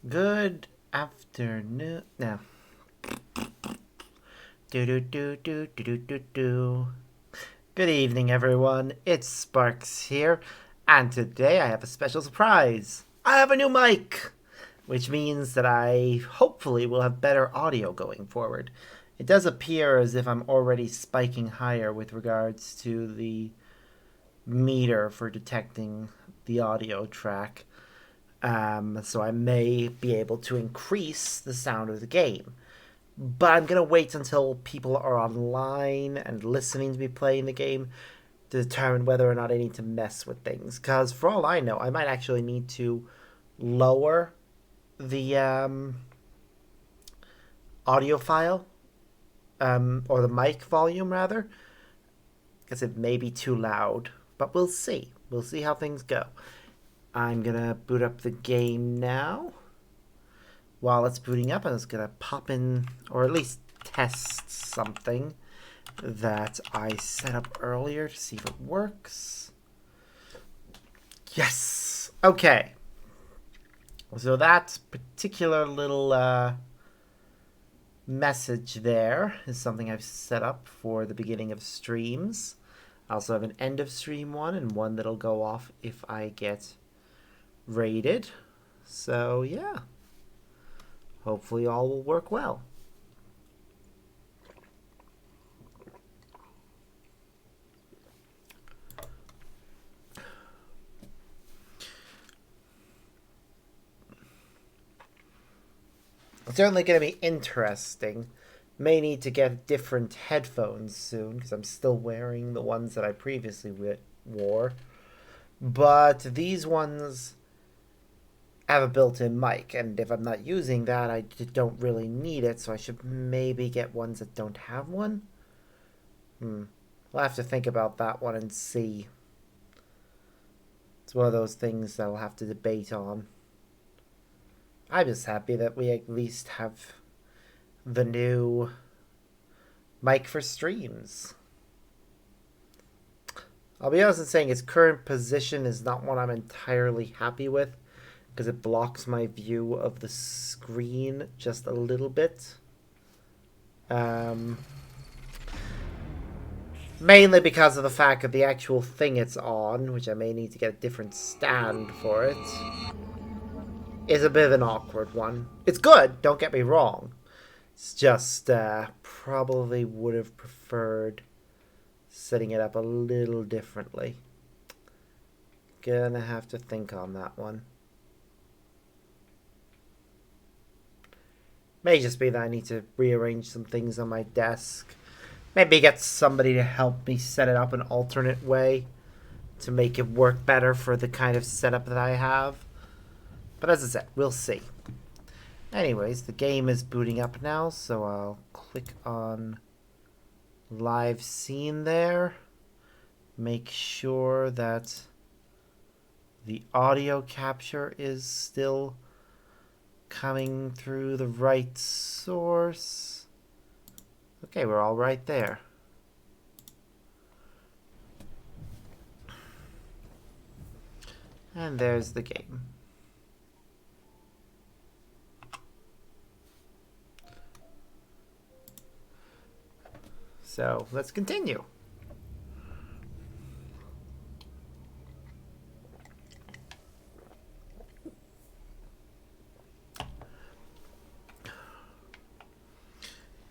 Good afternoon. No. Do do do do do do do do. Good evening, everyone. It's Sparks here, and today I have a special surprise. I have a new mic, which means that I hopefully will have better audio going forward. It does appear as if I'm already spiking higher with regards to the meter for detecting the audio track. So I may be able to increase the sound of the game. But I'm gonna wait until people are online and listening to me playing the game to determine whether or not I need to mess with things. Because for all I know, I might actually need to lower the audio file, or the mic volume rather, because it may be too loud. But we'll see. We'll see how things go. I'm gonna boot up the game now. While it's booting up, I'm just gonna pop in, or at least test something that I set up earlier to see if it works. Yes! Okay. So that particular little message there is something I've set up for the beginning of streams. I also have an end of stream one and one that'll go off if I get raided. So yeah. Hopefully all will work well. It's certainly going to be interesting. May need to get different headphones soon because I'm still wearing the ones that I previously wore. But these ones have a built-in mic, and if I'm not using that, I don't really need it, so I should maybe get ones that don't have one. I'll have to think about that one and see. It's one of those things I'll have to debate on. I'm just happy that we at least have the new mic for streams. I'll be honest in saying its current position is not one I'm entirely happy with because it blocks my view of the screen just a little bit. Mainly because of the fact that the actual thing it's on, which I may need to get a different stand for it, is a bit of an awkward one. It's good, don't get me wrong. It's just probably would have preferred setting it up a little differently. Gonna have to think on that one. May just be that I need to rearrange some things on my desk. Maybe get somebody to help me set it up an alternate way to make it work better for the kind of setup that I have. But as I said, we'll see. Anyways, the game is booting up now, so I'll click on live scene there. Make sure that the audio capture is still coming through the right source. Okay, we're all right there. And there's the game. So let's continue.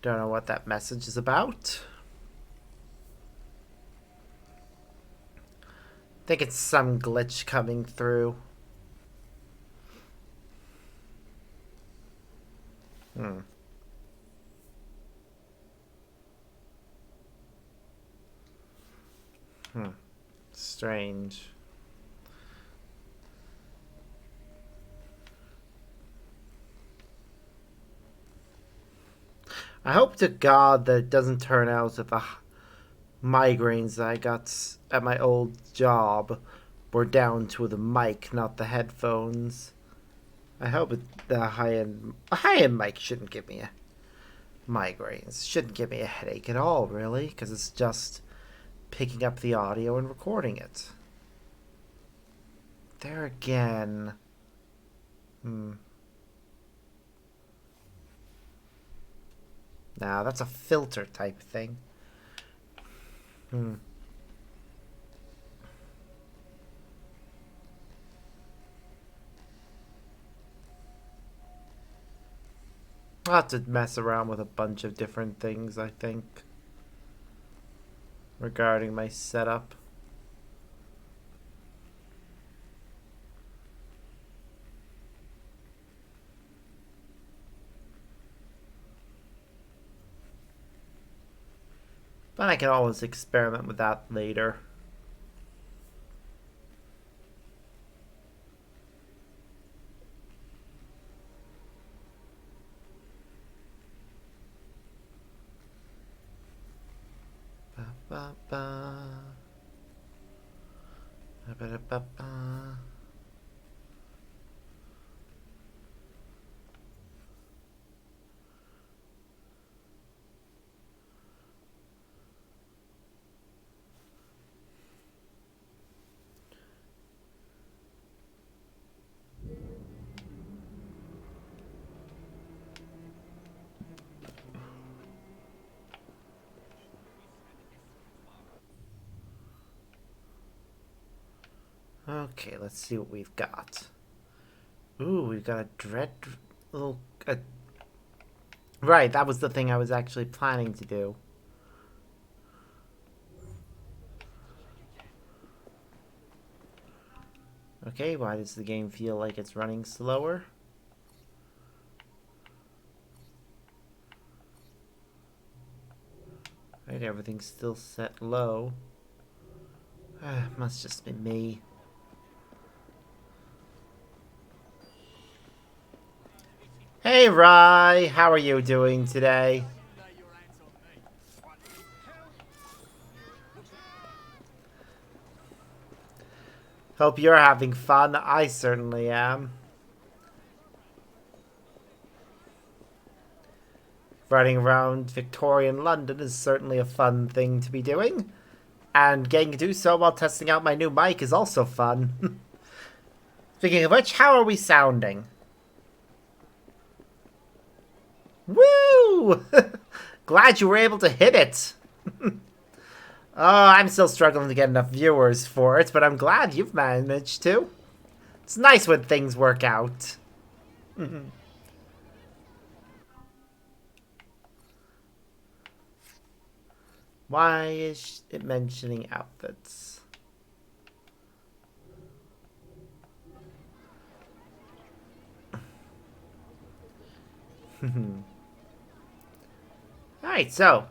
Don't know what that message is about. I think it's some glitch coming through. Strange. I hope to God that it doesn't turn out that the migraines that I got at my old job were down to the mic, not the headphones. I hope the high-end mic shouldn't give me a migraines. Shouldn't give me a headache at all, really, because it's just picking up the audio and recording it. There again. Now that's a filter type thing. I'll have to mess around with a bunch of different things, I think, regarding my setup. But I can always experiment with that later. Ba ba ba ba ba ba. Okay, let's see what we've got. Ooh, we've got a dread little... Right, that was the thing I was actually planning to do. Okay, why does the game feel like it's running slower? Right, everything's still set low. Must just be me. Hey, Rye, how are you doing today? Hope you're having fun. I certainly am. Riding around Victorian London is certainly a fun thing to be doing. And getting to do so while testing out my new mic is also fun. Speaking of which, how are we sounding? Woo! Glad you were able to hit it. Oh, I'm still struggling to get enough viewers for it, but I'm glad you've managed to. It's nice when things work out. Why is it mentioning outfits? Alright, so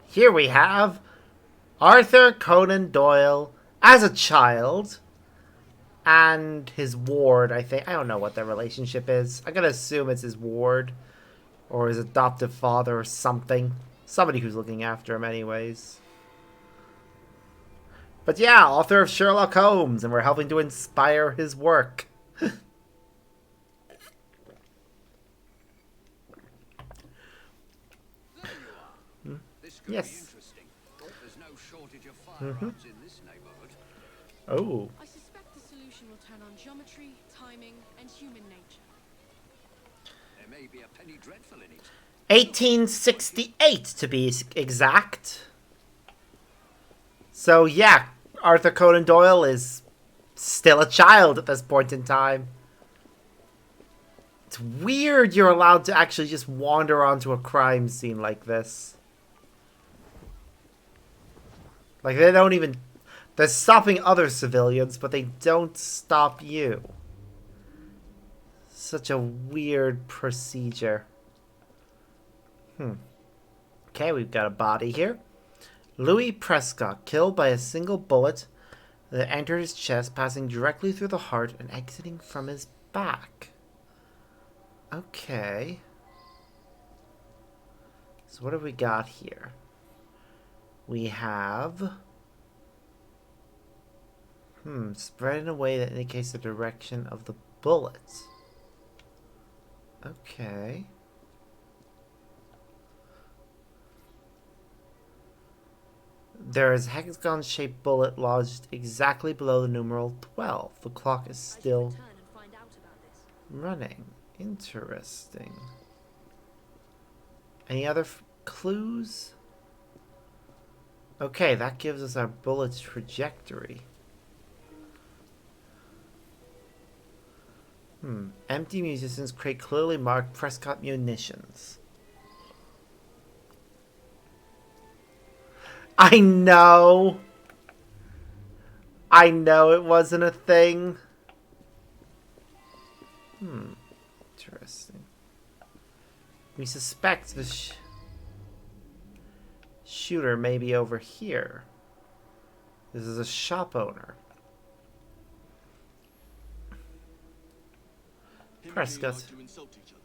here we have Arthur Conan Doyle as a child and his ward, I think. I don't know what their relationship is. I'm gonna assume it's his ward or his adoptive father or something. Somebody who's looking after him anyways. But yeah, author of Sherlock Holmes, and we're helping to inspire his work. Yes. There's no shortage of firearms in this neighborhood. Oh. I suspect the solution will turn on geometry, timing, and human nature. There may be a penny dreadful in it. 1868 to be exact. So yeah, Arthur Conan Doyle is still a child at this point in time. It's weird you're allowed to actually just wander onto a crime scene like this. Like, they don't even... They're stopping other civilians, but they don't stop you. Such a weird procedure. Okay, we've got a body here. Louis Prescott, killed by a single bullet that entered his chest, passing directly through the heart and exiting from his back. Okay. So what have we got here? We have... spread in a way that indicates the direction of the bullet. Okay. There is a hexagon-shaped bullet lodged exactly below the numeral 12. The clock is still running. Interesting. Any other clues? Okay, that gives us our bullet's trajectory. Empty munitions create clearly marked Prescott munitions. I know! I know it wasn't a thing. Interesting. We suspect the shooter may be over here. This is a shop owner. Prescott. Like to insult each other.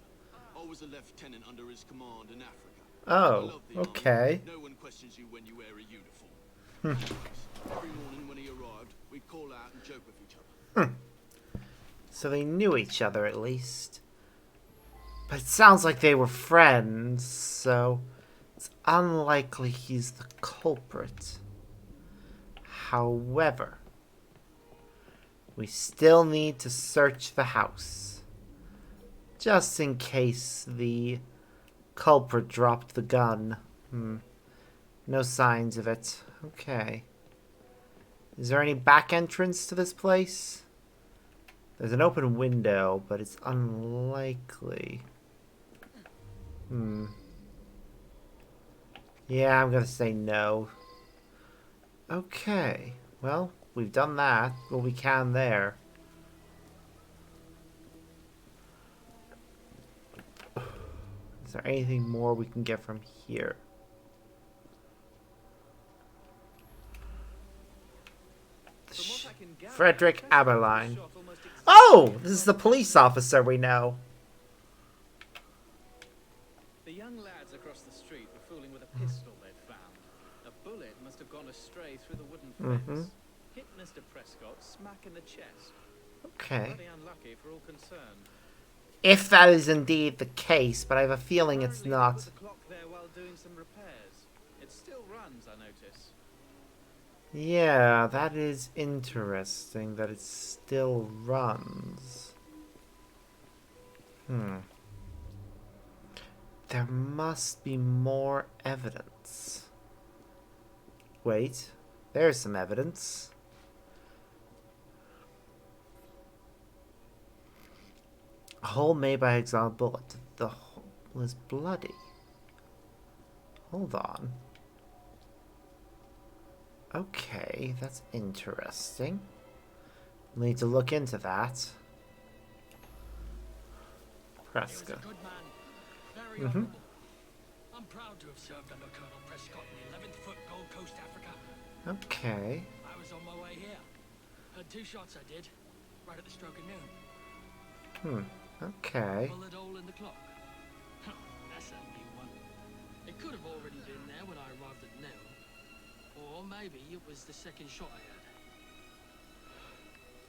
I was a lieutenant under his command in Africa. Oh, okay. No one questions you when you wear a uniform. Every morning when he arrived, we'd call out and joke with each other. So they knew each other at least. But it sounds like they were friends, so it's unlikely he's the culprit. However, we still need to search the house. Just in case the culprit dropped the gun. No signs of it. Okay. Is there any back entrance to this place? There's an open window, but it's unlikely. Yeah, I'm gonna say no. Okay. Well, we've done that. Well, we can there. Is there anything more we can get from here? Frederick Aberline. Oh! This is the police officer we know. The young lads across the street were fooling with a pistol they'd found. A bullet must have gone astray through the wooden fence. Hit Mr. Prescott smack in the chest. Okay. Pretty unlucky for all concerned. If that is indeed the case, but I have a feeling it's Apparently, not. they put the clock there while doing some repairs. It still runs, I notice. Yeah, that is interesting that it still runs. There must be more evidence. Wait, there's some evidence. A hole made by exiled bullet. The hole is bloody. Hold on. Okay, that's interesting. We'll need to look into that. Prescott. He was a good man. Very honourable. I'm proud to have served under Colonel Prescott in the 11th Foot Gold Coast, Africa. Okay. I was on my way here. Heard 2 shots I did, right at the stroke of noon. Okay. Bullet hole in the clock. Huh, that's a new one. It could have already been there when I arrived at noon. Or maybe it was the second shot I had.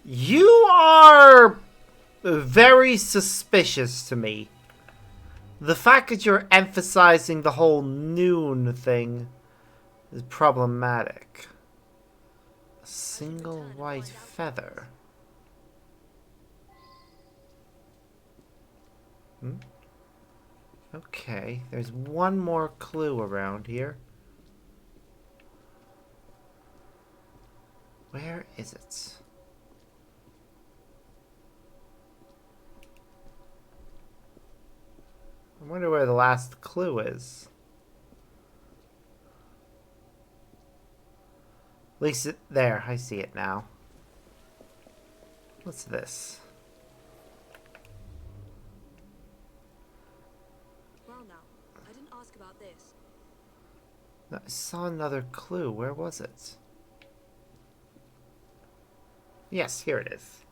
You are very suspicious to me. The fact that you're emphasizing the whole noon thing is problematic. A single white feather. Okay, there's one more clue around here. Where is it? I wonder where the last clue is. At least there, I see it now. What's this? Well now, I didn't ask about this. I saw another clue. Where was it? Yes, here it is.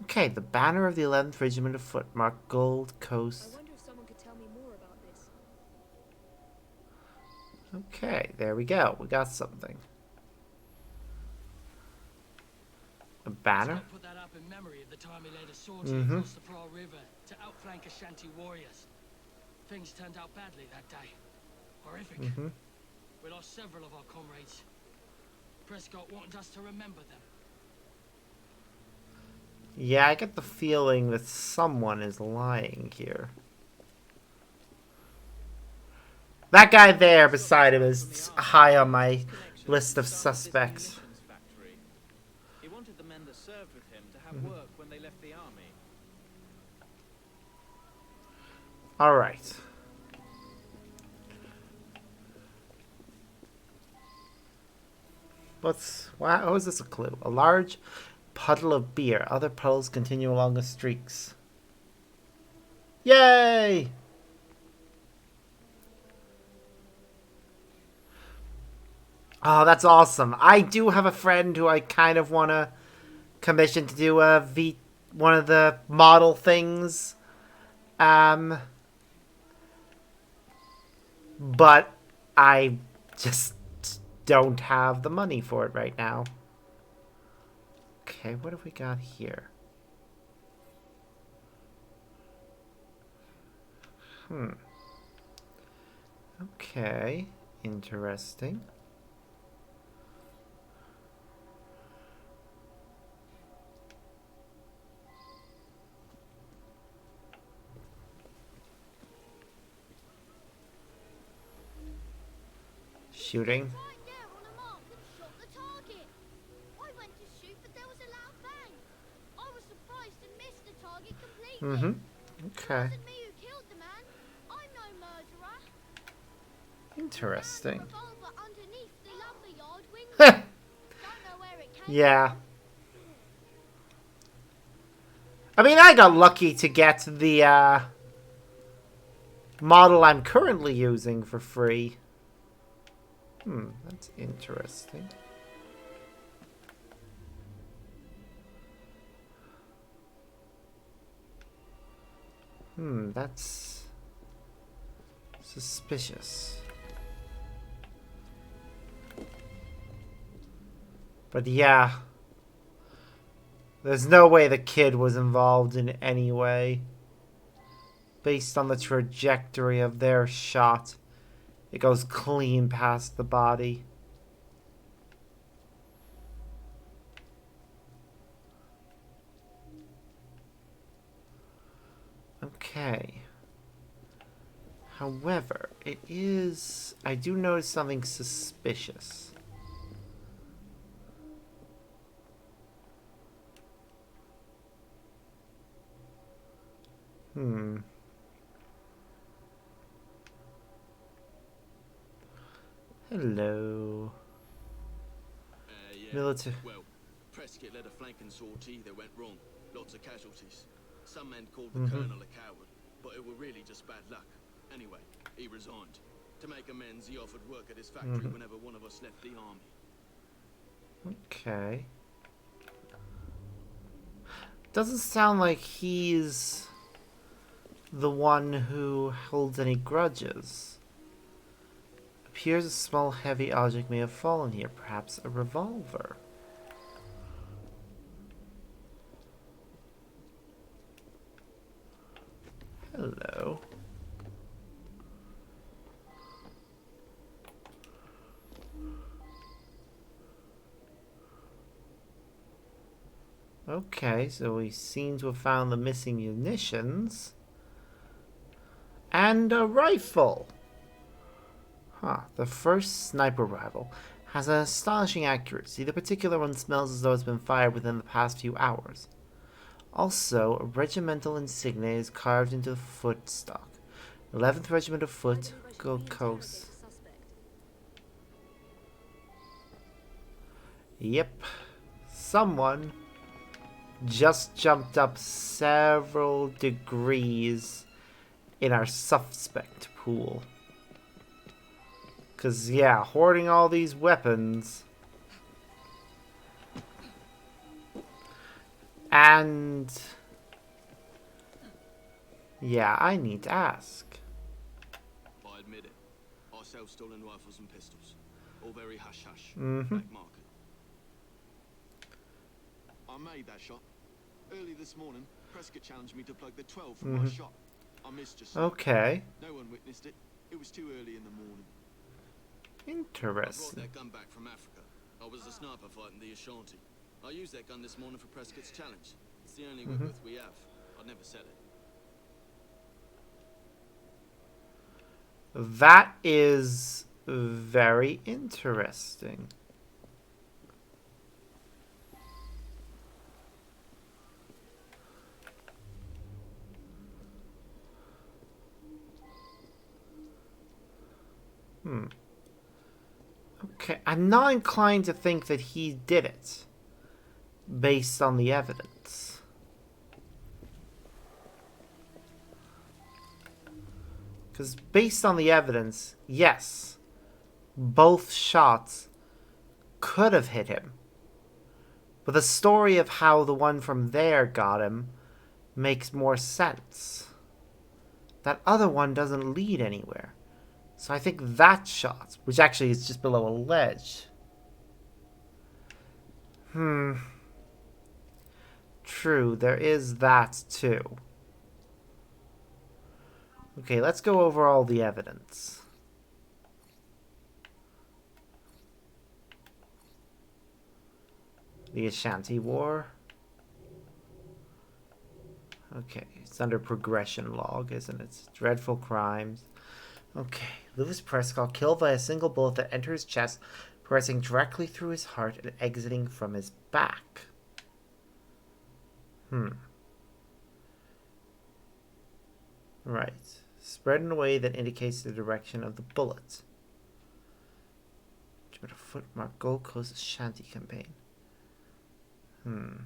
Okay, the banner of the 11th Regiment of Foot, marked Gold I Coast. wonder if someone could tell me more about this. Okay, there we go. We got something. A banner? Scott put that up in memory of the time he led a sortie across the Frye River to outflank Ashanti warriors. Things turned out badly that day. Horrific. We lost several of our comrades. Prescott wanted us to remember them. Yeah, I get the feeling that someone is lying here. That guy there beside him is high on my list of suspects. He wanted the men that served with him to have work when they left the army. All right. How is this a clue? A large puddle of beer. Other puddles continue along the streaks. Yay! Oh, that's awesome. I do have a friend who I kind of want to commission to do one of the model things. But I just don't have the money for it right now. Okay, what have we got here? Okay, interesting. Shooting. Right there on the mark and shot the target. I went to shoot, but there was a loud bang. I was surprised and missed the target completely. Okay. It wasn't me who killed the man. I'm no murderer. Interesting. Found a revolver underneath the lumberyard window. Don't know where it came Yeah. from. I mean, I got lucky to get the model I'm currently using for free. That's interesting. That's suspicious. But yeah, there's no way the kid was involved in any way. Based on the trajectory of their shot, it goes clean past the body. Okay. However, I do notice something suspicious. Hello. Yeah. Military. Well, Prescott led a flanking sortie that went wrong. Lots of casualties. Some men called the colonel a coward, but it were really just bad luck. Anyway, he resigned. To make amends, he offered work at his factory whenever one of us left the army. Okay. Doesn't sound like he's the one who holds any grudges. Appears a small heavy object may have fallen here, perhaps a revolver. Hello. Okay, so we seem to have found the missing munitions. And a rifle! Huh, the first sniper rifle has an astonishing accuracy. The particular one smells as though it's been fired within the past few hours. Also, a regimental insignia is carved into the footstock. 11th Regiment of Foot, Gold Coast. Yep. Someone just jumped up several degrees in our suspect pool. Because, yeah, hoarding all these weapons. And yeah, I need to ask. I admit it. I sell stolen rifles and pistols. All very hush-hush. Mm-hmm. Black market. I made that shot. Early this morning, Prescott challenged me to plug the 12 from my shot. I missed just. Okay. No one witnessed it. It was too early in the morning. I brought Interesting. that gun back from Africa. I was a sniper fighting the Ashanti. I used that gun this morning for Prescott's challenge. It's the only Whitworth we have. I'd never sell it. That is very interesting. Okay, I'm not inclined to think that he did it based on the evidence. Because based on the evidence, yes, both shots could have hit him. But the story of how the one from there got him makes more sense. That other one doesn't lead anywhere. So I think that shot, which actually is just below a ledge. True, there is that too. Okay, let's go over all the evidence. The Ashanti War. Okay, it's under progression log, isn't it? Dreadful crimes. Okay, Lewis Prescott killed by a single bullet that entered his chest, pressing directly through his heart and exiting from his back. Right. Spread in a way that indicates the direction of the bullet. A footmark Gold Coast Ashanti campaign. The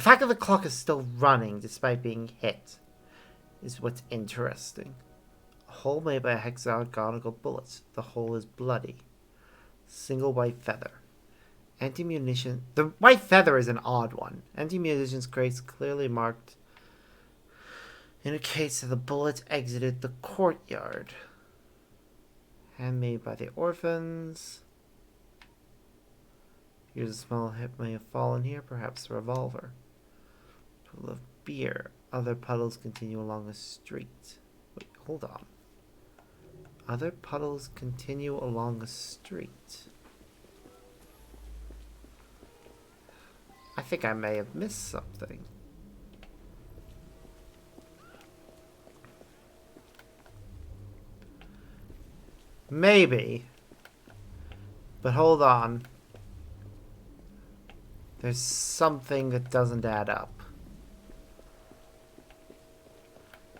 fact that the clock is still running despite being hit is what's interesting. A hole made by a hexagonal bullet. The hole is bloody. Single white feather. Anti-munition. The white feather is an odd one. Anti-munitions crates clearly marked. Indicates that the bullet exited the courtyard. Handmade by the orphans. Here's a small hip may have fallen here, perhaps a revolver. Pool of beer. Other puddles continue along a street. Wait, hold on. Other puddles continue along a street. I think I may have missed something. Maybe. But hold on. There's something that doesn't add up.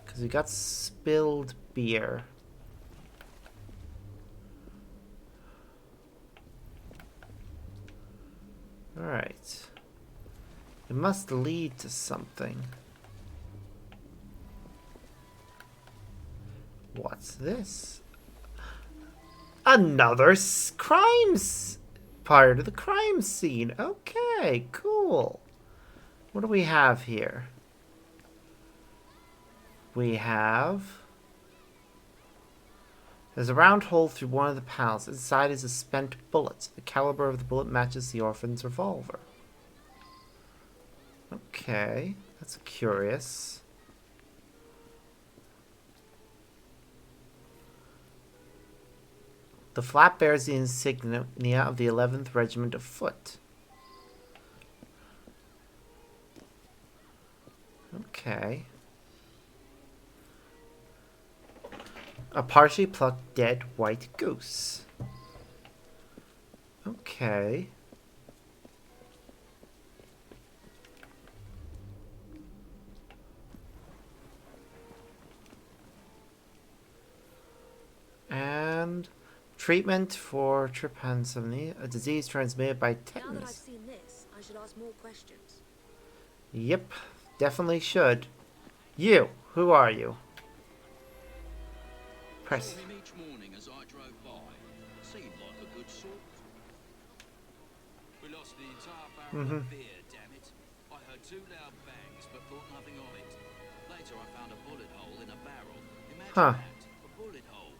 Because we got spilled beer. Alright. It must lead to something. What's this? Another crimes part of the crime scene. Okay, cool. What do we have here? We have... There's a round hole through one of the panels. Inside is a spent bullet. The caliber of the bullet matches the orphan's revolver. Okay, that's curious. The flap bears the insignia of the 11th Regiment of Foot. Okay. A partially plucked dead white goose. Okay. And treatment for trypanosomia, a disease transmitted by Now that I've tetanus. seen this, I should ask more questions. Yep, definitely should. You, who are you? Press. Saw him each morning as I drove by. Seemed like a good sort. We lost the entire barrel of beer, damn it. I heard two loud bangs, but thought nothing of it. Later I found a bullet hole in a barrel. Imagine Huh. that, a bullet hole.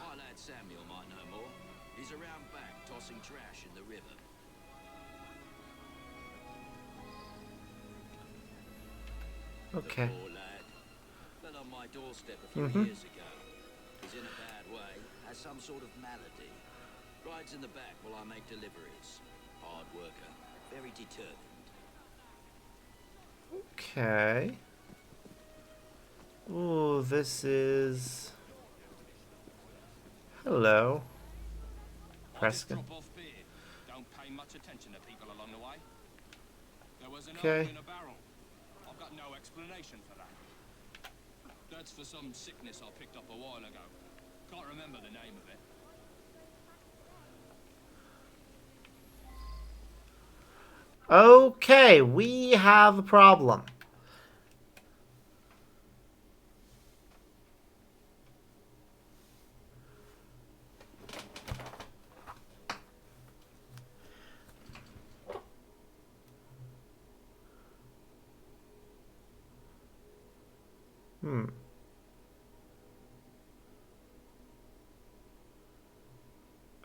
My lad Samuel might know more. He's around back, tossing trash in the river. Okay. The poor lad. Fell on my doorstep a few years ago. He's in a bad way, has some sort of malady. Rides in the back while I make deliveries. Hard worker, very determined. Okay. Ooh, this is... Hello. I'll just Prescott. drop off beer. Don't pay much attention to people along the way. There was an Okay. hole in a barrel. I've got no explanation for that. That's for some sickness I picked up a while ago. Can't remember the name of it. Okay, we have a problem.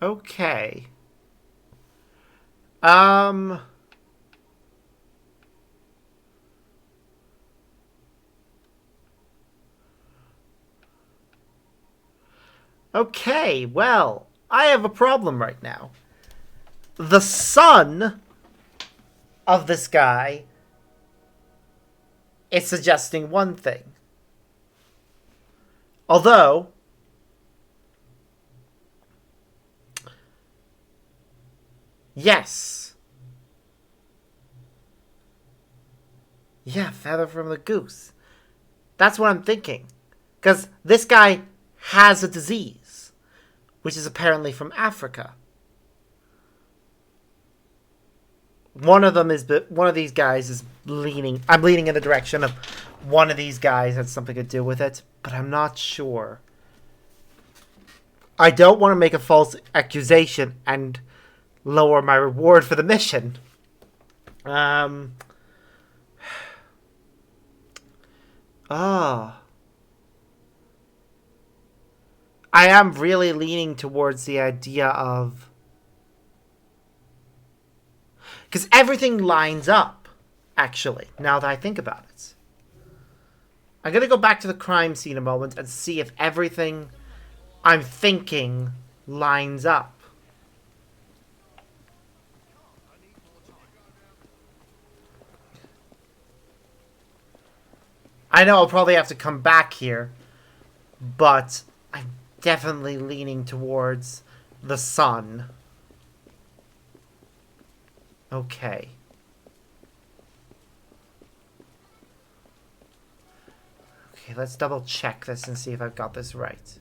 Okay. Okay, well, I have a problem right now. The son of this guy is suggesting one thing. Although, yes. Yeah, feather from the goose. That's what I'm thinking. Because this guy has a disease, which is apparently from Africa. One of these guys is leaning. I'm leaning in the direction of one of these guys had something to do with it, but I'm not sure. I don't want to make a false accusation and lower my reward for the mission. I am really leaning towards the idea of... Because everything lines up, actually, now that I think about it. I'm going to go back to the crime scene a moment and see if everything I'm thinking lines up. I know I'll probably have to come back here, but I'm definitely leaning towards the sun. Okay. Okay, let's double check this and see if I've got this right.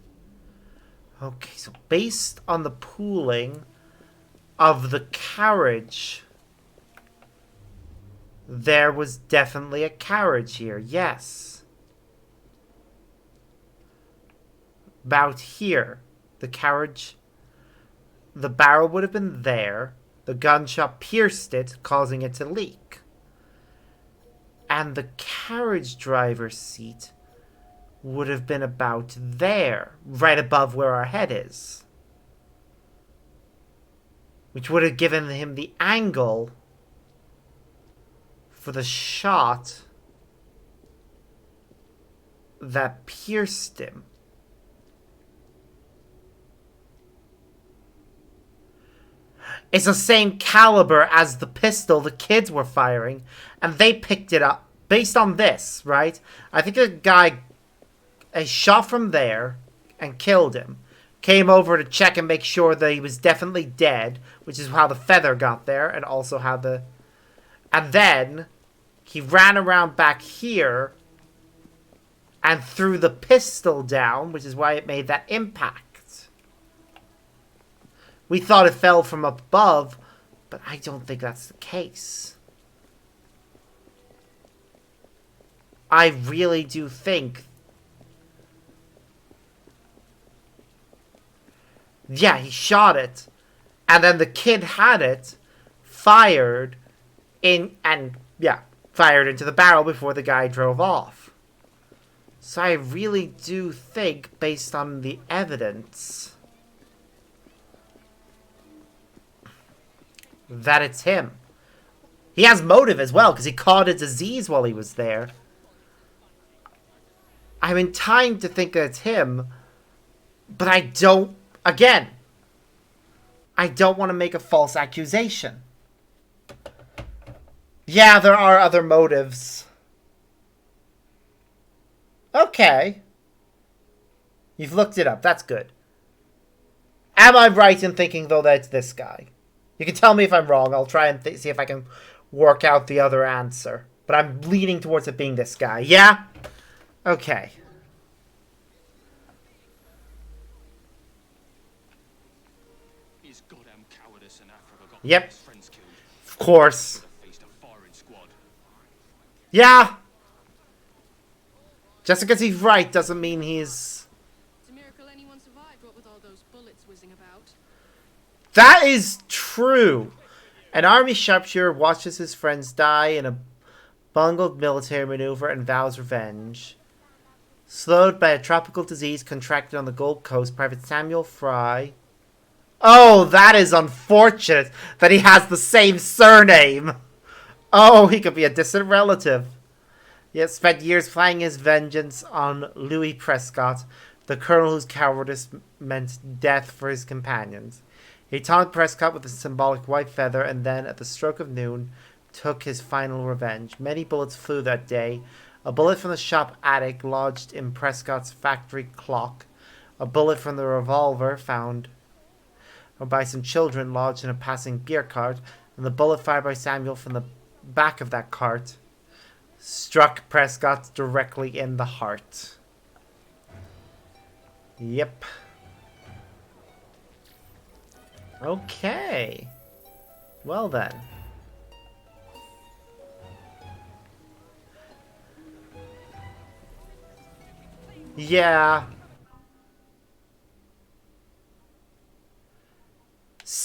Okay, so based on the pooling of the carriage, there was definitely a carriage here, yes. About here, the carriage, the barrel would have been there. The gunshot pierced it, causing it to leak. And the carriage driver's seat would have been about there, right above where our head is. Which would have given him the angle for the shot that pierced him. It's the same caliber as the pistol the kids were firing, and they picked it up based on this, right? I think a shot from there and killed him. Came over to check and make sure that he was definitely dead, which is how the feather got there, and also how the... And then he ran around back here and threw the pistol down, which is why it made that impact. We thought it fell from above, but I don't think that's the case. I really do think... Yeah, he shot it, and then the kid had it, fired into the barrel before the guy drove off. So I really do think, based on the evidence, that it's him. He has motive as well, because he caught a disease while he was there. I'm in time to think that it's him, but I don't... Again, I don't want to make a false accusation. Yeah, there are other motives. Okay. You've looked it up. That's good. Am I right in thinking, though, that it's this guy? You can tell me if I'm wrong. I'll try and see if I can work out the other answer. But I'm leaning towards it being this guy. Yeah? Okay. His goddamn cowardice in Africa got Yep. his friends killed. Of course. Faced a firing squad. Yeah! Just because he's right doesn't mean he's... It's a miracle anyone survived, what with all those bullets whizzing about. That is true. An army sharpshooter watches his friends die in a bungled military maneuver and vows revenge. Slowed by a tropical disease contracted on the Gold Coast, Private Samuel Frye... Oh, that is unfortunate that he has the same surname. Oh, he could be a distant relative. He has spent years planning his vengeance on Louis Prescott, the colonel whose cowardice meant death for his companions. He taunted Prescott with a symbolic white feather and then, at the stroke of noon, took his final revenge. Many bullets flew that day. A bullet from the shop attic lodged in Prescott's factory clock. A bullet from the revolver found by some children lodged in a passing beer cart, and the bullet fired by Samuel from the back of that cart struck Prescott directly in the heart. Yep. Okay. Well then. Yeah.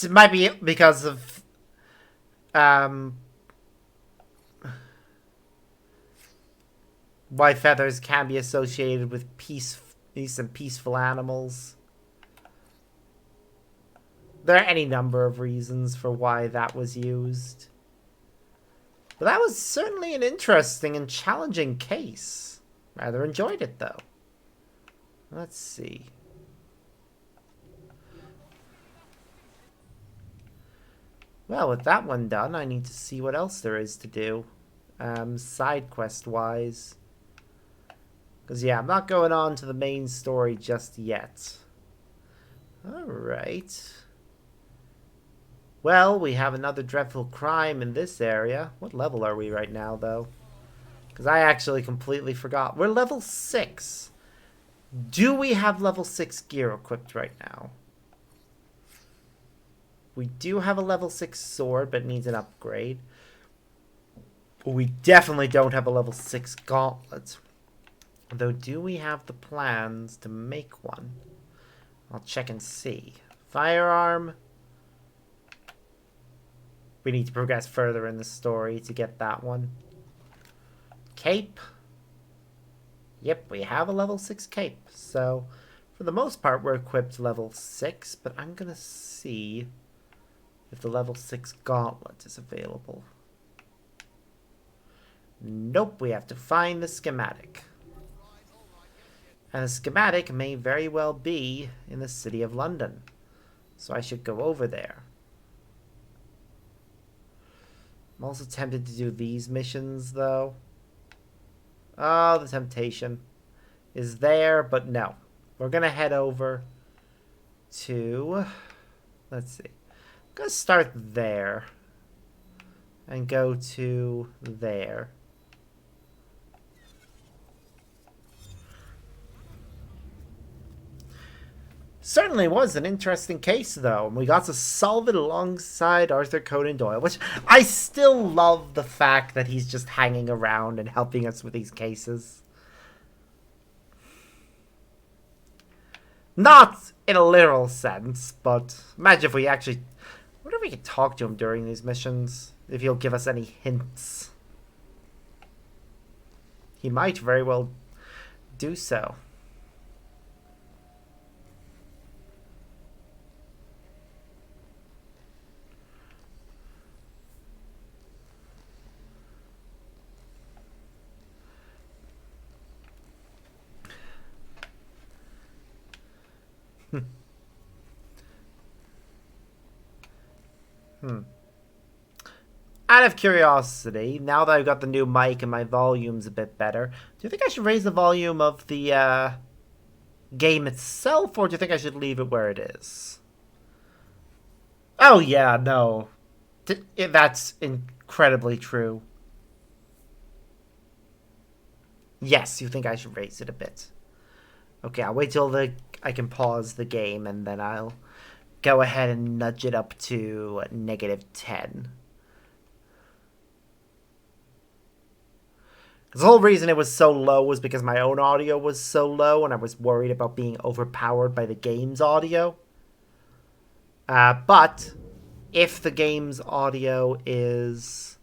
It might be because of why feathers can be associated with peace and peaceful animals. There are any number of reasons for why that was used. But that was certainly an interesting and challenging case. Rather enjoyed it, though. Let's see. Well, with that one done, I need to see what else there is to do. Side quest wise. Because, yeah, I'm not going on to the main story just yet. Alright. Well, we have another dreadful crime in this area. What level are we right now, though? Because I actually completely forgot. We're level 6. Do we have level 6 gear equipped right now? We do have a level 6 sword, but it needs an upgrade. We definitely don't have a level 6 gauntlet. Though, do we have the plans to make one? I'll check and see. Firearm. We need to progress further in the story to get that one. Cape. Yep, we have a level 6 cape. So, for the most part, we're equipped level 6. But I'm going to see if the level 6 gauntlet is available. Nope, we have to find the schematic. And the schematic may very well be in the city of London. So I should go over there. I'm also tempted to do these missions, though. Oh, the temptation is there, but no. We're going to head over to... Let's see. I'm going to start there. And go to there. Certainly was an interesting case, though, and we got to solve it alongside Arthur Conan Doyle, which I still love the fact that he's just hanging around and helping us with these cases. Not in a literal sense, but imagine if we actually... I wonder if we could talk to him during these missions, if he'll give us any hints. He might very well do so. out of curiosity, now that I've got the new mic and my volume's a bit better, do you think I should raise the volume of the game itself, or do you think I should leave it where it is? Oh yeah, no. That's incredibly true. Yes, you think I should raise it a bit. Okay, I'll wait till I can pause the game, and then I'll go ahead and nudge it up to -10. The whole reason it was so low was because my own audio was so low, and I was worried about being overpowered by the game's audio. But if the game's audio is...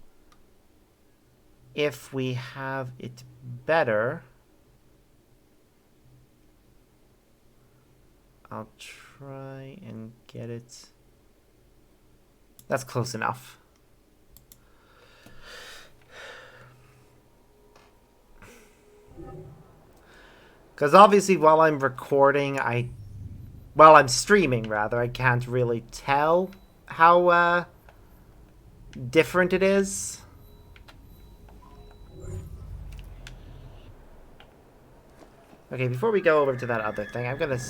if we have it better... I'll try and get it... That's close enough. Because obviously while I'm recording, while I'm streaming rather, I can't really tell how different it is. Okay, before we go over to that other thing, I'm gonna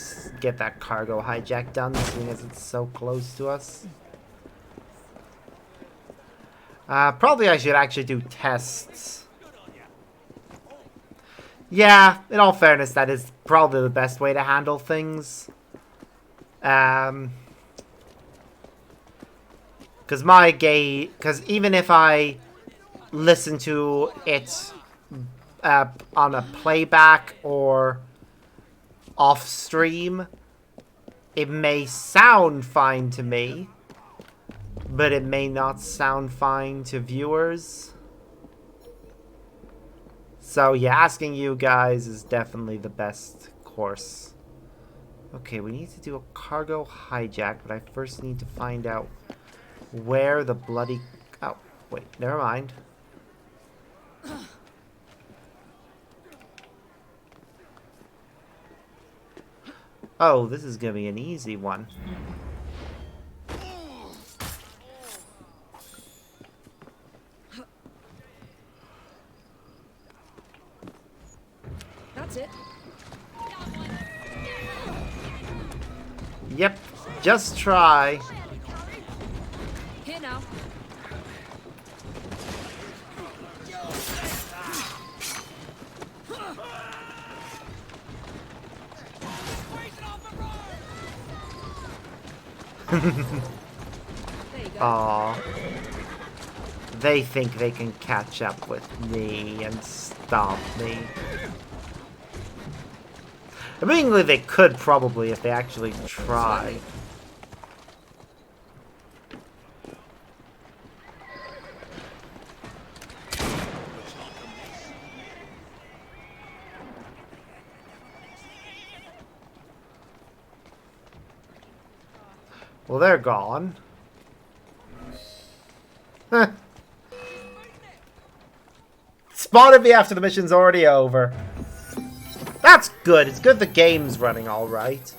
get that cargo hijack done, seeing as it's so close to us. Probably I should actually do tests. Yeah, in all fairness, that is probably the best way to handle things. Because even if I listen to it on a playback or off stream, it may sound fine to me, but it may not sound fine to viewers. So yeah, asking you guys is definitely the best course. Okay, we need to do a cargo hijack, but I first need to find out where the bloody... Oh, wait, never mind. Oh, this is gonna be an easy one. That's it. Yep, just try. Here now. Aww. They think they can catch up with me and stop me. Admittingly, they could probably if they actually tried. Well, they're gone. Spotted me after the mission's already over. That's good. It's good the game's running all right.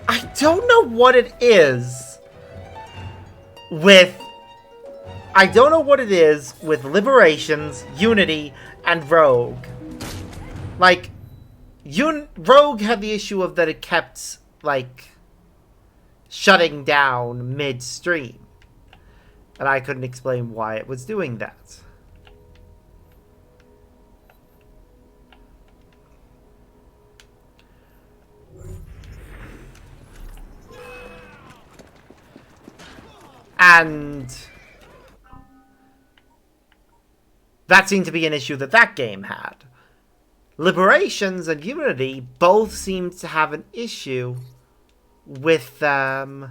I don't know what it is with... I don't know what it is with Liberations, Unity, and Rogue. Like, Rogue had the issue of that it kept, like, shutting down mid-stream. And I couldn't explain why it was doing that. And that seemed to be an issue that that game had. Liberations and Unity both seemed to have an issue with not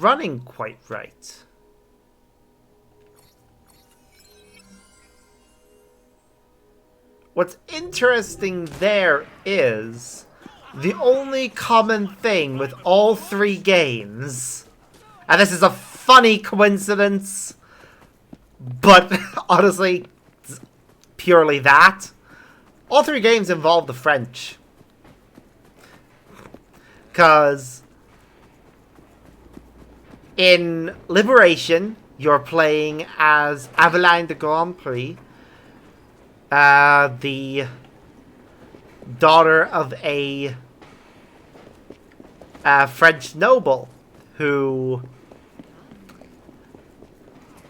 running quite right. What's interesting there is the only common thing with all three games, and this is a funny coincidence, but honestly, it's purely that, all three games involve the French. Because in Liberation, you're playing as Aveline de Grand Prix, the daughter of a French noble who,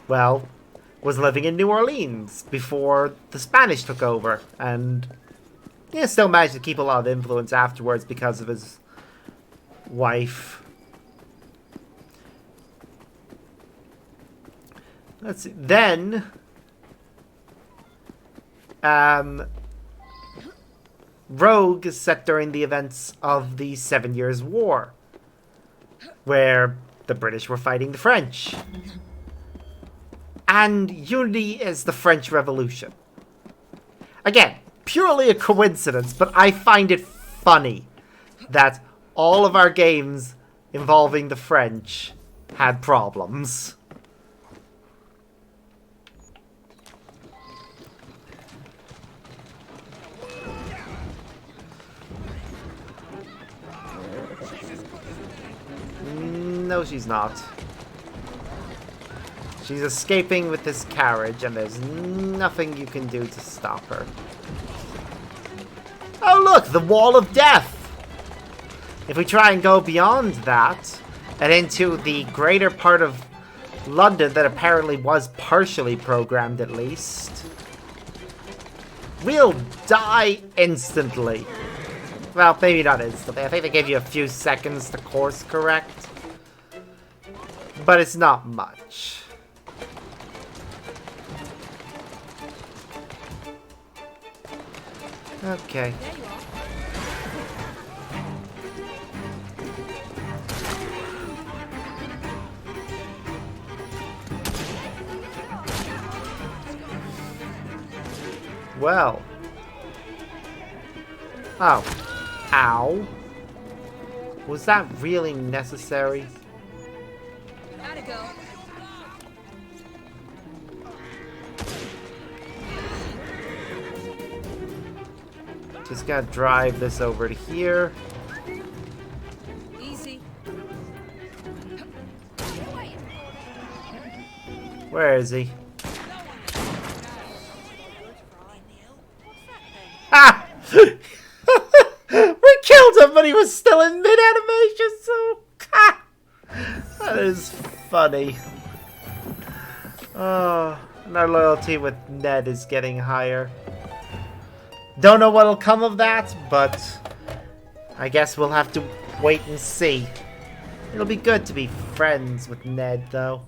well, was living in New Orleans before the Spanish took over, and yeah, still managed to keep a lot of influence afterwards because of his wife. Let's see. Then, Rogue is set during the events of the 7 Years' War, where the British were fighting the French. And Unity is the French Revolution. Again, purely a coincidence, but I find it funny that all of our games involving the French had problems. No, she's not. She's escaping with this carriage, and there's nothing you can do to stop her. Oh look, the Wall of Death! If we try and go beyond that, and into the greater part of London that apparently was partially programmed at least, we'll die instantly. Well, maybe not instantly. I think they gave you a few seconds to course correct. But it's not much. Okay. There you are. Well. Oh. Ow. Was that really necessary? Gotta go. Just gotta drive this over to here. Easy. Where is he? Ah! We killed him, but he was still in mid-animation, so... Ah! That is funny. Oh, and our loyalty with Ned is getting higher. Don't know what'll come of that, but I guess we'll have to wait and see. It'll be good to be friends with Ned, though.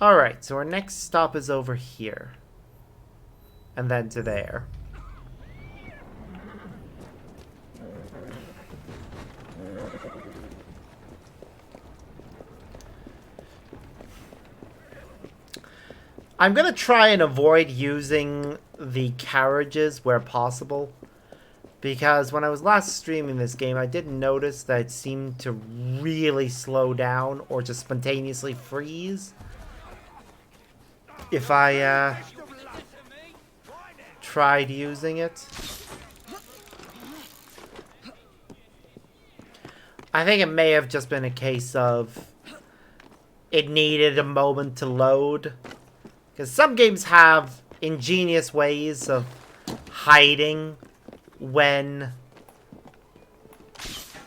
Alright, so our next stop is over here. And then to there. I'm gonna try and avoid using the carriages where possible, because when I was last streaming this game, I did notice that it seemed to really slow down or just spontaneously freeze if I tried using it. I think it may have just been a case of it needed a moment to load. Because some games have ingenious ways of hiding when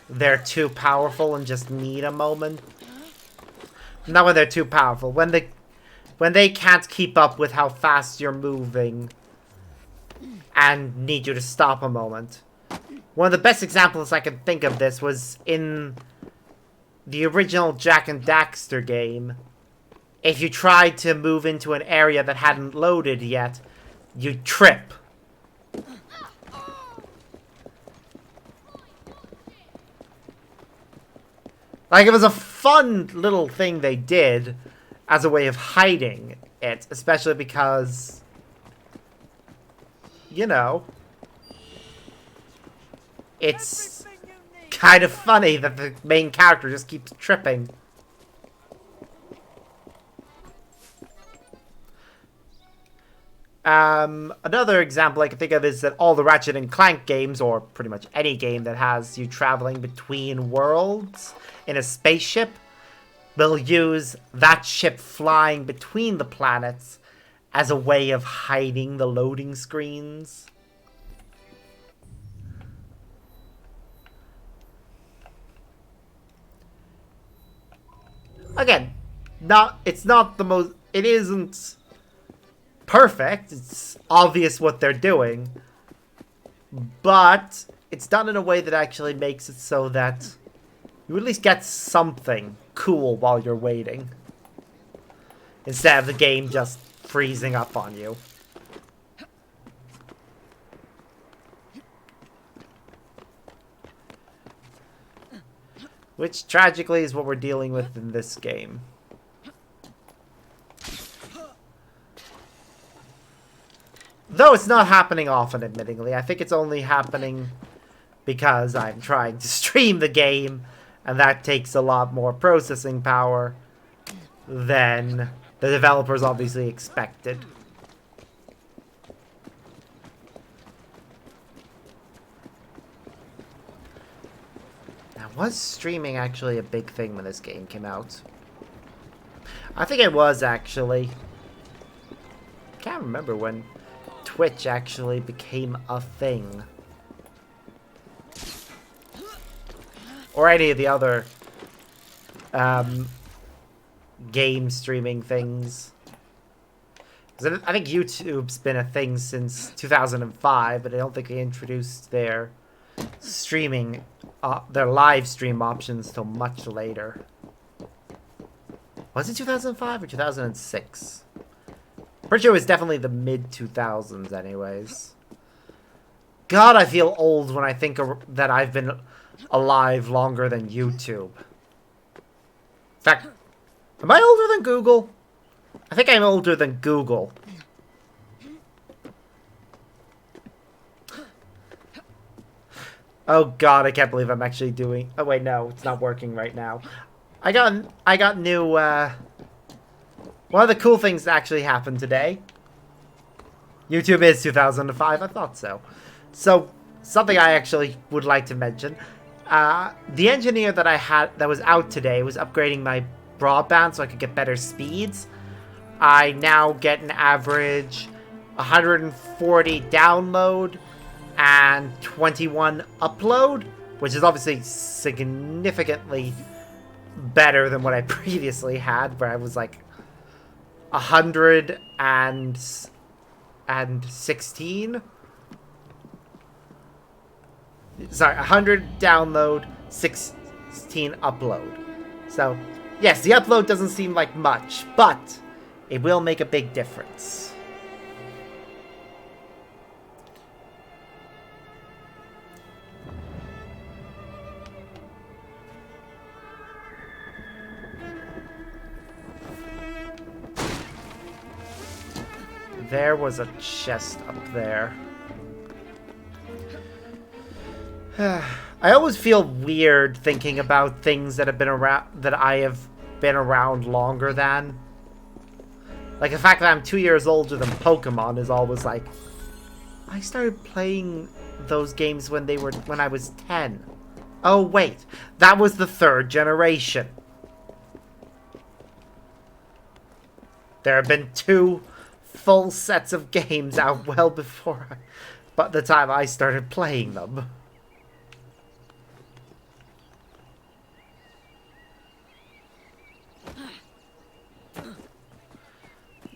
they're too powerful and just need a moment. Not when they're too powerful. When they can't keep up with how fast you're moving and need you to stop a moment. One of the best examples I can think of this was in the original Jak and Daxter game. If you tried to move into an area that hadn't loaded yet, you'd trip. Like, it was a fun little thing they did as a way of hiding it, especially because, you know, it's kind of funny that the main character just keeps tripping. Another example I can think of is that all the Ratchet and Clank games, or pretty much any game that has you traveling between worlds in a spaceship, will use that ship flying between the planets as a way of hiding the loading screens. Again, it isn't perfect. It's obvious what they're doing, but it's done in a way that actually makes it so that you at least get something cool while you're waiting, instead of the game just freezing up on you. Which, tragically, is what we're dealing with in this game. Though it's not happening often, admittingly. I think it's only happening because I'm trying to stream the game, and that takes a lot more processing power than the developers obviously expected. Now, was streaming actually a big thing when this game came out? I think it was, actually. Can't remember when Twitch actually became a thing. Or any of the other game streaming things. I think YouTube's been a thing since 2005, but I don't think they introduced their streaming, their live stream options till much later. Was it 2005 or 2006? Pretty sure it was definitely the mid-2000s anyways. God, I feel old when I think that I've been alive longer than YouTube. In fact, am I older than Google? I think I'm older than Google. Oh God, I can't believe I'm actually doing... Oh wait, no, it's not working right now. I got new, one of the cool things that actually happened today. YouTube is 2005, I thought so. So, something I actually would like to mention. The engineer that I had, that was out today, was upgrading my broadband so I could get better speeds. I now get an average 140 download and 21 upload, which is obviously significantly better than what I previously had, where I was like 116. Sorry, 100 download, 16 upload. So, yes, the upload doesn't seem like much, but it will make a big difference. There was a chest up there. I always feel weird thinking about things that have been around, that I have been around longer than. Like the fact that I'm 2 years older than Pokemon is always like, I started playing those games when I was 10. Oh wait, that was the 3rd generation. There have been 2 full sets of games out well before but the time I started playing them.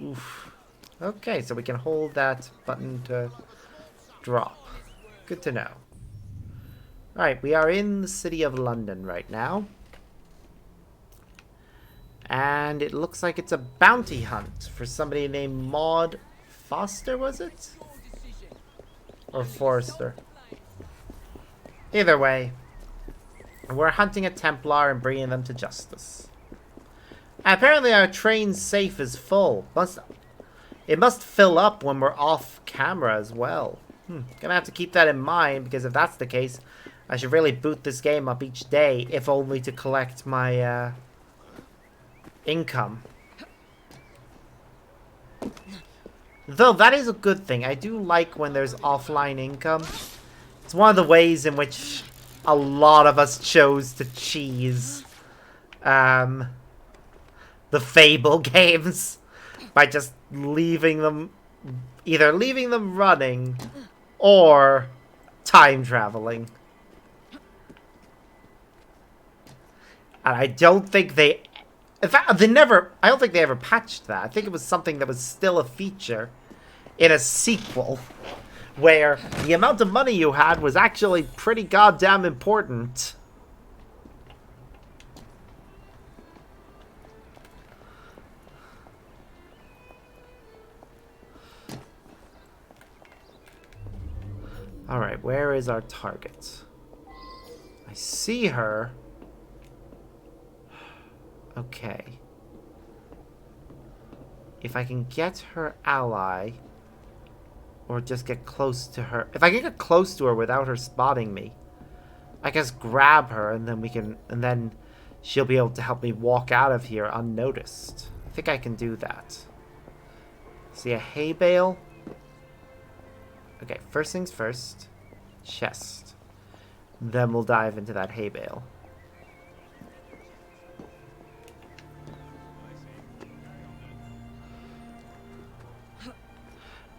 Oof. Okay, so we can hold that button to drop. Good to know. Alright, we are in the city of London right now. And it looks like it's a bounty hunt for somebody named Maud Foster, was it? Or Forrester. Either way, we're hunting a Templar and bringing them to justice. And apparently our train safe is full. It must fill up when we're off camera as well. Gonna have to keep that in mind, because if that's the case, I should really boot this game up each day, if only to collect my income. Though that is a good thing. I do like when there's offline income. It's one of the ways in which a lot of us chose to cheese the Fable games by just leaving them, either leaving them running or time traveling. And I don't think they, in fact, I don't think they ever patched that. I think it was something that was still a feature in a sequel where the amount of money you had was actually pretty goddamn important. Alright, where is our target? I see her. Okay. If I can get her ally, or just get close to her. If I can get close to her without her spotting me, I guess grab her and then and then she'll be able to help me walk out of here unnoticed. I think I can do that. See a hay bale? Okay, first things first. Chest. Then we'll dive into that hay bale.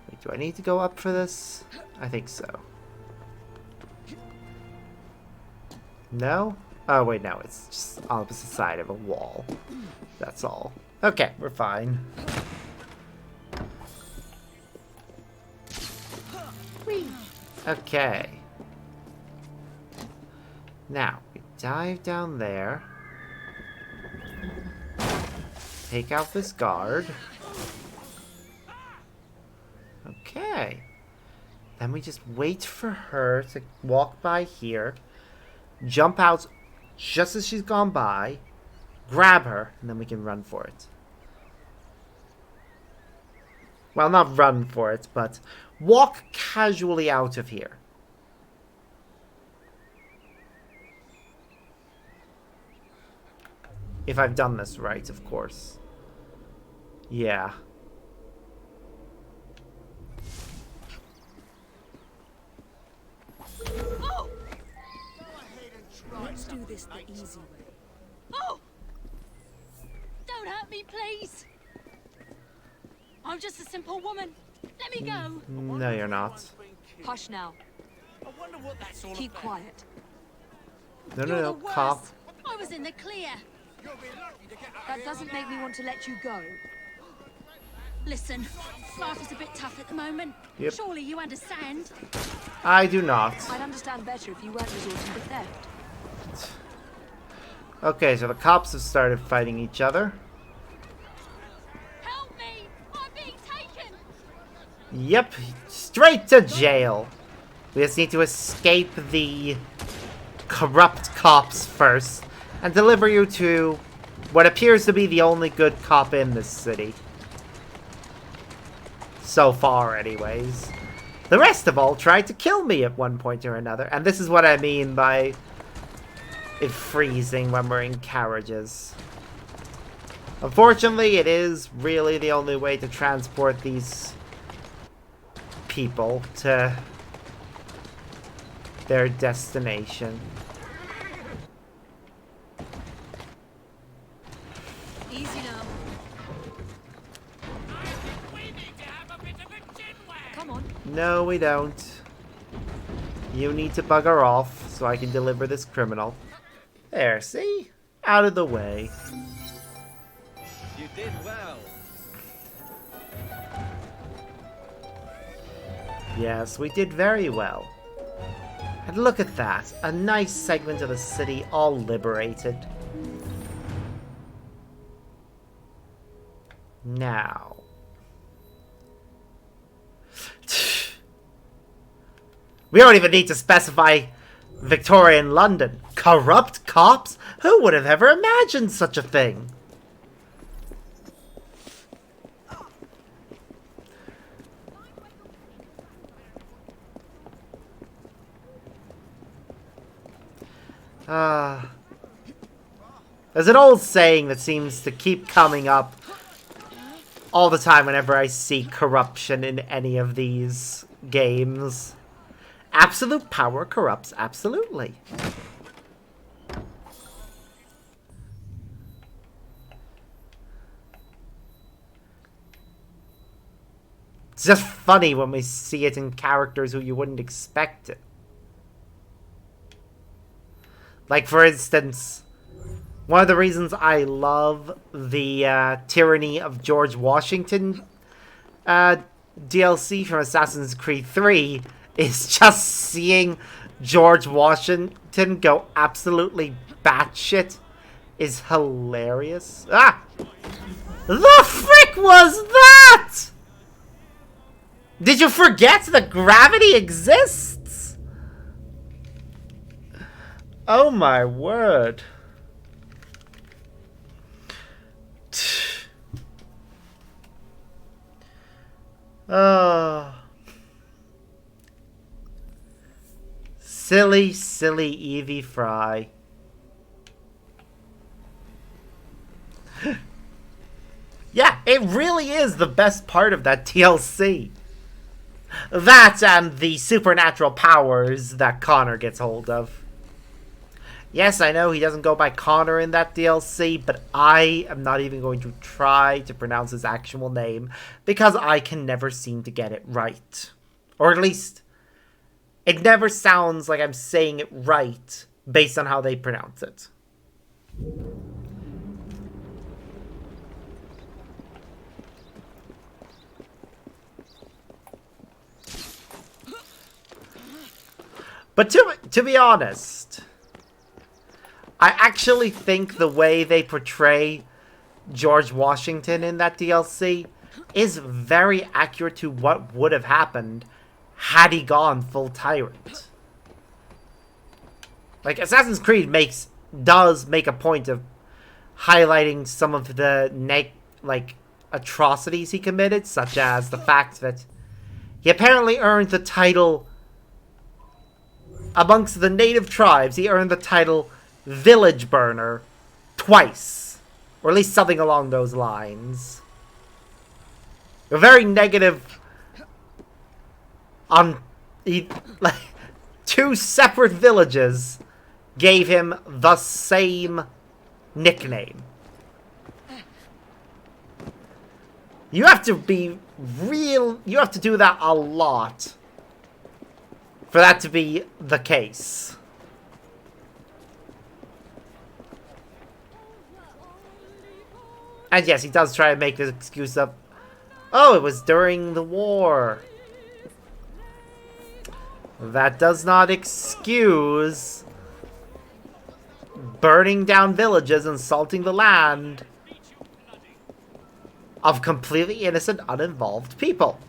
Wait, do I need to go up for this? I think so. No? Oh, wait, no. It's just on the opposite side of a wall. That's all. Okay, we're fine. Okay. Now, we dive down there. Take out this guard. Okay. Then we just wait for her to walk by here. Jump out just as she's gone by. Grab her, and then we can run for it. Well, not run for it, but walk casually out of here. If I've done this right, of course. Yeah. Oh! Let's do this the easy way. Oh! Don't hurt me, please. I'm just a simple woman. Let me go. No, you're not. Hush now. Keep quiet. No, You're no, no, the worst. cop. I was in the clear. That doesn't make me want to let you go. Listen, life is a bit tough at the moment. Yep. Surely you understand. I do not. I'd understand better if you weren't resorting to theft. Okay, so the cops have started fighting each other. Help me! I'm being taken. Yep, straight to jail. We just need to escape the corrupt cops first and deliver you to what appears to be the only good cop in this city. So far, anyways. The rest of all tried to kill me at one point or another, and this is what I mean by it freezing when we're in carriages. Unfortunately, it is really the only way to transport these people to their destination. Easy now. Come on. No, we don't. You need to bugger off so I can deliver this criminal. There, see? Out of the way. You did well. Yes, we did very well. And look at that. A nice segment of the city all liberated. Now. We don't even need to specify Victorian London. Corrupt cops? Who would have ever imagined such a thing? There's an old saying that seems to keep coming up all the time whenever I see corruption in any of these games. Absolute power corrupts absolutely. It's just funny when we see it in characters who you wouldn't expect it. Like, for instance, one of the reasons I love the Tyranny of George Washington DLC from Assassin's Creed 3 is just seeing George Washington go absolutely batshit is hilarious. Ah! The frick was that?! Did you forget that gravity exists? Oh my word. Oh. Silly, silly Evie Frye. Yeah, it really is the best part of that DLC. That and the supernatural powers that Connor gets hold of. Yes, I know he doesn't go by Connor in that DLC, but I am not even going to try to pronounce his actual name because I can never seem to get it right. Or at least, it never sounds like I'm saying it right based on how they pronounce it. But to be honest, I actually think the way they portray George Washington in that DLC is very accurate to what would have happened had he gone full tyrant. Like, Assassin's Creed does make a point of highlighting some of the atrocities he committed, such as the fact that he apparently earned the title amongst the native tribes. He earned the title Village Burner twice, or at least something along those lines. A very negative on two separate villages gave him the same nickname. You have to be you have to do that a lot for that to be the case. And yes, he does try to make this excuse of, oh, it was during the war. That does not excuse burning down villages and salting the land of completely innocent, uninvolved people.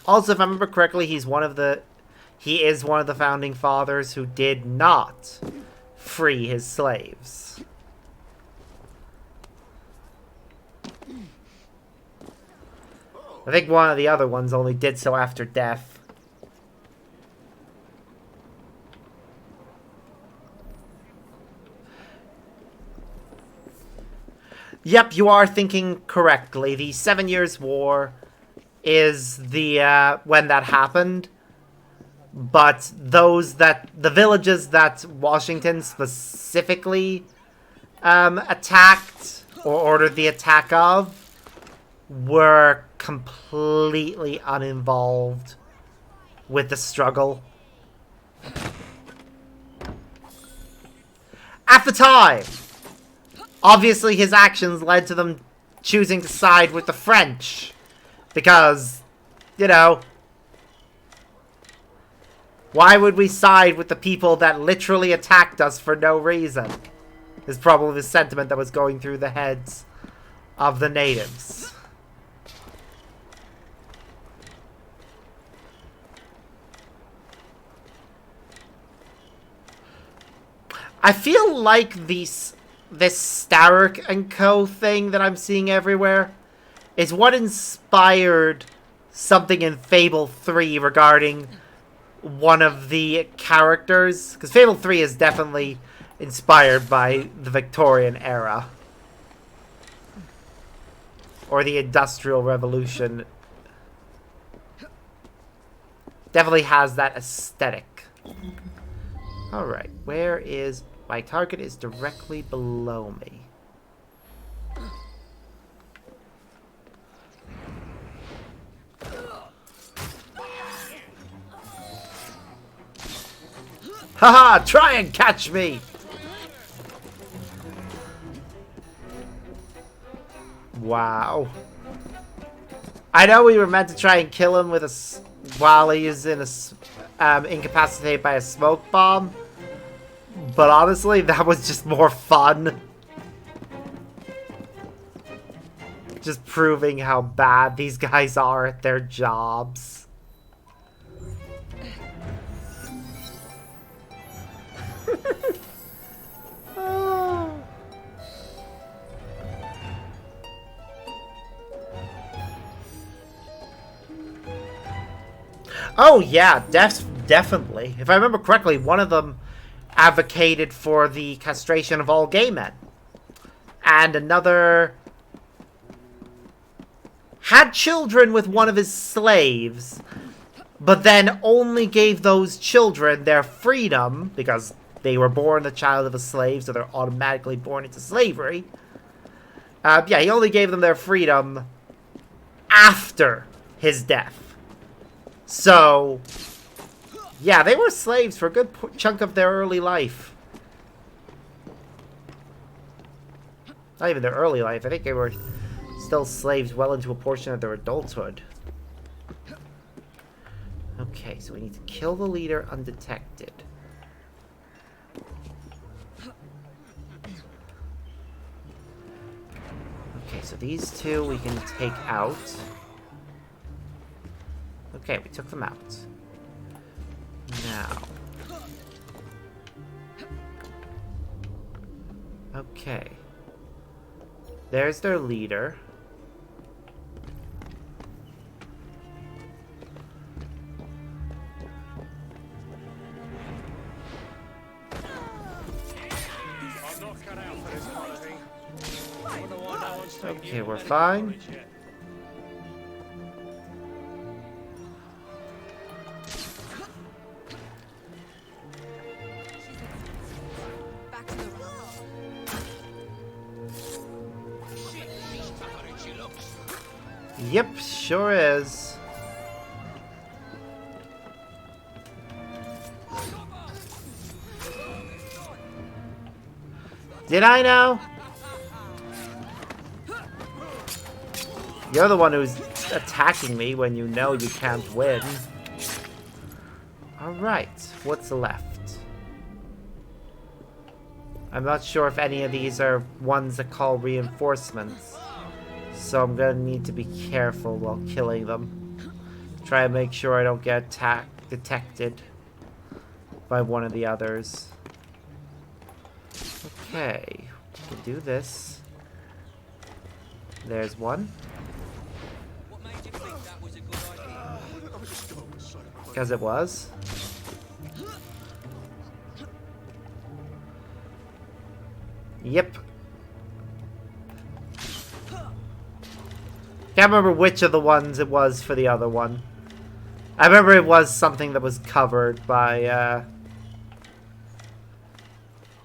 Also, if I remember correctly, he is one of the founding fathers who did not free his slaves. I think one of the other ones only did so after death. Yep, you are thinking correctly. The 7 Years' War is the when that happened, but the villages that Washington specifically attacked or ordered the attack of were completely uninvolved with the struggle at the time. Obviously, his actions led to them choosing to side with the French. Because, you know, why would we side with the people that literally attacked us for no reason? Is probably the sentiment that was going through the heads of the natives. I feel like this Starrick and Co. thing that I'm seeing everywhere is what inspired something in Fable 3 regarding one of the characters. Because Fable 3 is definitely inspired by the Victorian era. Or the Industrial Revolution. Definitely has that aesthetic. Alright, where is... My target is directly below me. Haha! Try and catch me! Wow. I know we were meant to try and kill him with while he is in incapacitated by a smoke bomb. But honestly, that was just more fun. Just proving how bad these guys are at their jobs. Oh yeah, definitely. If I remember correctly, one of them advocated for the castration of all gay men. And another had children with one of his slaves, but then only gave those children their freedom, because they were born the child of a slave, so they're automatically born into slavery. Yeah, he only gave them their freedom after his death. So, yeah, they were slaves for a good chunk of their early life. Not even their early life. I think they were still slaves well into a portion of their adulthood. Okay, so we need to kill the leader undetected. Okay, so these two we can take out. Okay, we took them out. Now. Okay. There's their leader. Okay, we're fine. Yep, sure is. Did I know? You're the one who's attacking me when you know you can't win. Alright, what's left? I'm not sure if any of these are ones that call reinforcements. So I'm gonna need to be careful while killing them. Try and make sure I don't get detected by one of the others. Okay, we can do this. There's one. What made you think that was a good idea? Because it was. Yep. Can't remember which of the ones it was for the other one. I remember it was something that was covered by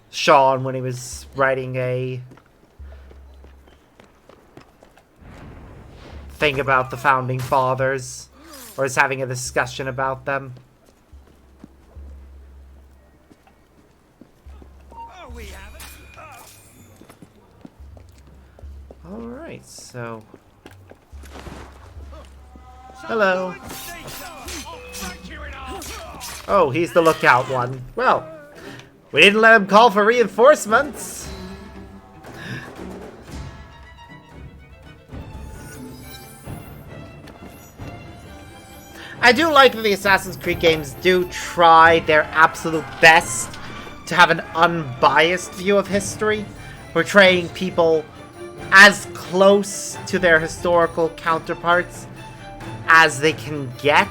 Sean when he was writing a thing about the Founding Fathers, or is having a discussion about them. Oh, we haven't. Alright, so... Hello. Oh, he's the lookout one. Well, we didn't let him call for reinforcements. I do like that the Assassin's Creed games do try their absolute best to have an unbiased view of history, portraying people as close to their historical counterparts as they can get.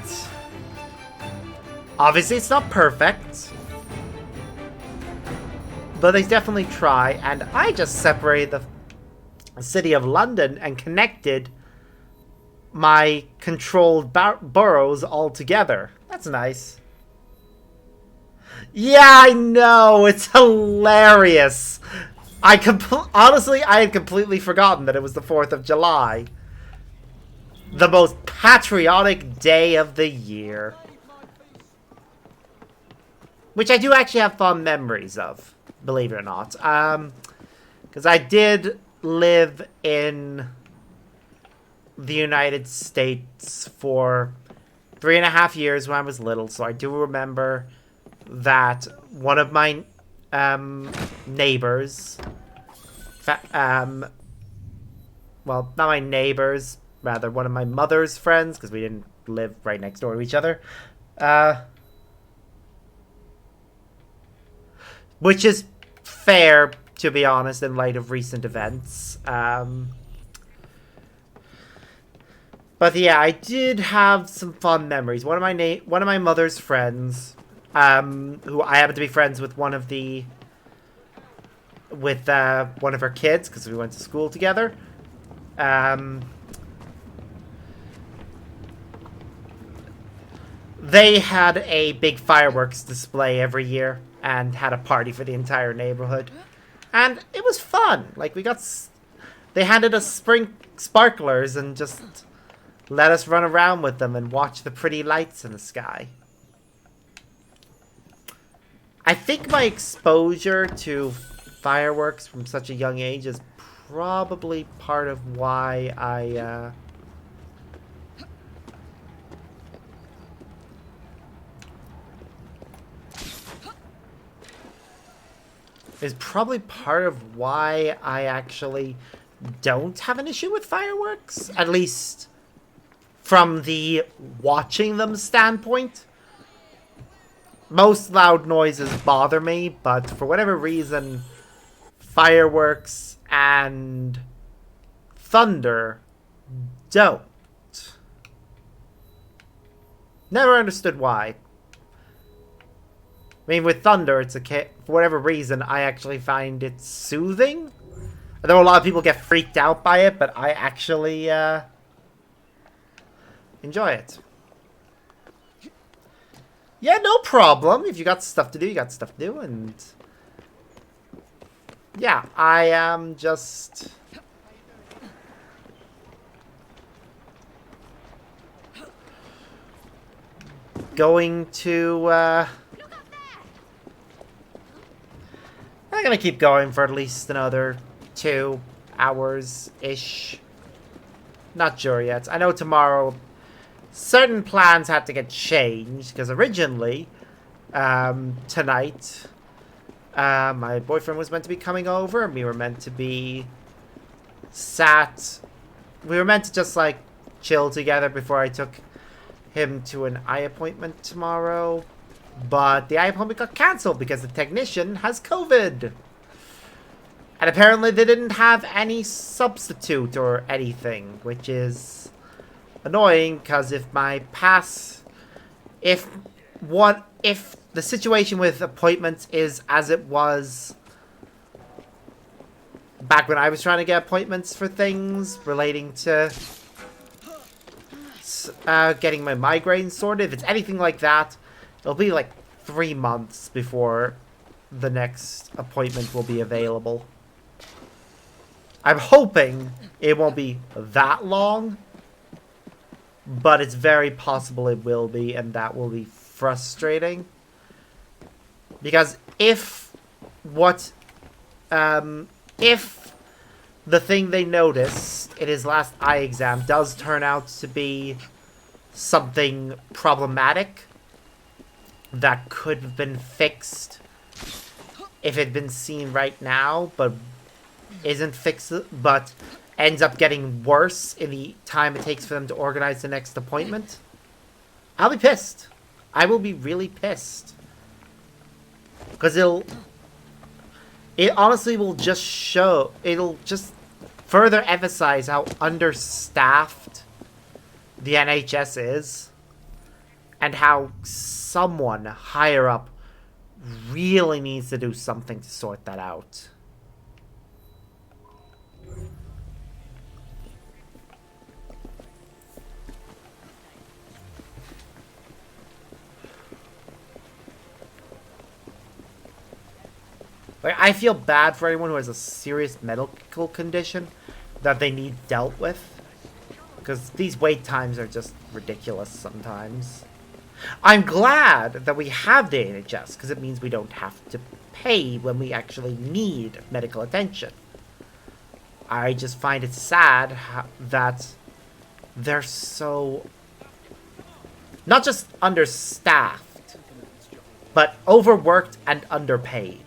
Obviously, it's not perfect. but they definitely try. And I just separated the city of London and connected my controlled boroughs all together. That's nice. Yeah, I know. It's hilarious. Honestly, I had completely forgotten that it was the 4th of July. The most patriotic day of the year. Which I do actually have fond memories of, believe it or not. Because I did live in the United States for 3.5 years when I was little, so I do remember that one of my neighbors, well, not my neighbors, rather one of my mother's friends, because we didn't live right next door to each other, which is fair, to be honest, in light of recent events. But yeah, I did have some fun memories. One of my mother's friends, who I happen to be friends with one of her kids because we went to school together. They had a big fireworks display every year and had a party for the entire neighborhood, and it was fun. Like they handed us sparklers and just let us run around with them and watch the pretty lights in the sky. I think my exposure to fireworks from such a young age is probably part of why I actually don't have an issue with fireworks, at least from the watching them standpoint. Most loud noises bother me, but for whatever reason, fireworks and thunder don't. Never understood why. I mean, with thunder, for whatever reason, I actually find it soothing. I know a lot of people get freaked out by it, but I actually enjoy it. Yeah, no problem. If you got stuff to do, you got stuff to do, and yeah, I am just going to I'm gonna keep going for at least another 2 hours-ish. Not sure yet. I know tomorrow certain plans had to get changed, because originally, tonight, my boyfriend was meant to be coming over, and we were meant to just, like, chill together before I took him to an eye appointment tomorrow. But the eye appointment got cancelled because the technician has COVID. And apparently they didn't have any substitute or anything, which is annoying, because if the situation with appointments is as it was back when I was trying to get appointments for things relating to getting my migraine sorted, if it's anything like that, it'll be like 3 months before the next appointment will be available. I'm hoping it won't be that long, but it's very possible it will be, and that will be frustrating. Because if the thing they noticed in his last eye exam does turn out to be something problematic that could have been fixed if it had been seen right now, but isn't fixed, but ends up getting worse in the time it takes for them to organize the next appointment, I'll be pissed. I will be really pissed. Because it honestly will just it'll just further emphasize how understaffed the NHS is, and how someone higher up really needs to do something to sort that out. Like, I feel bad for anyone who has a serious medical condition that they need dealt with. Because these wait times are just ridiculous sometimes. I'm glad that we have the NHS, because it means we don't have to pay when we actually need medical attention. I just find it sad that they're so... not just understaffed, but overworked and underpaid.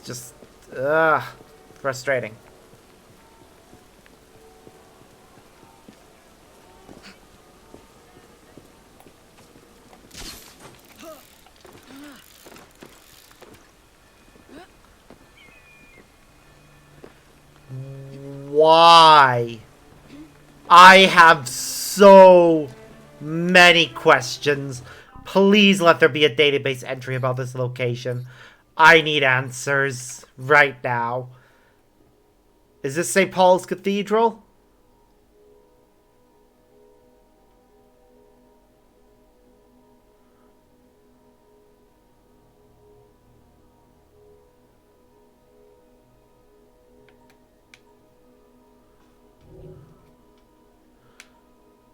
Just, frustrating. Why? I have so many questions. Please let there be a database entry about this location. I need answers right now. Is this St. Paul's Cathedral?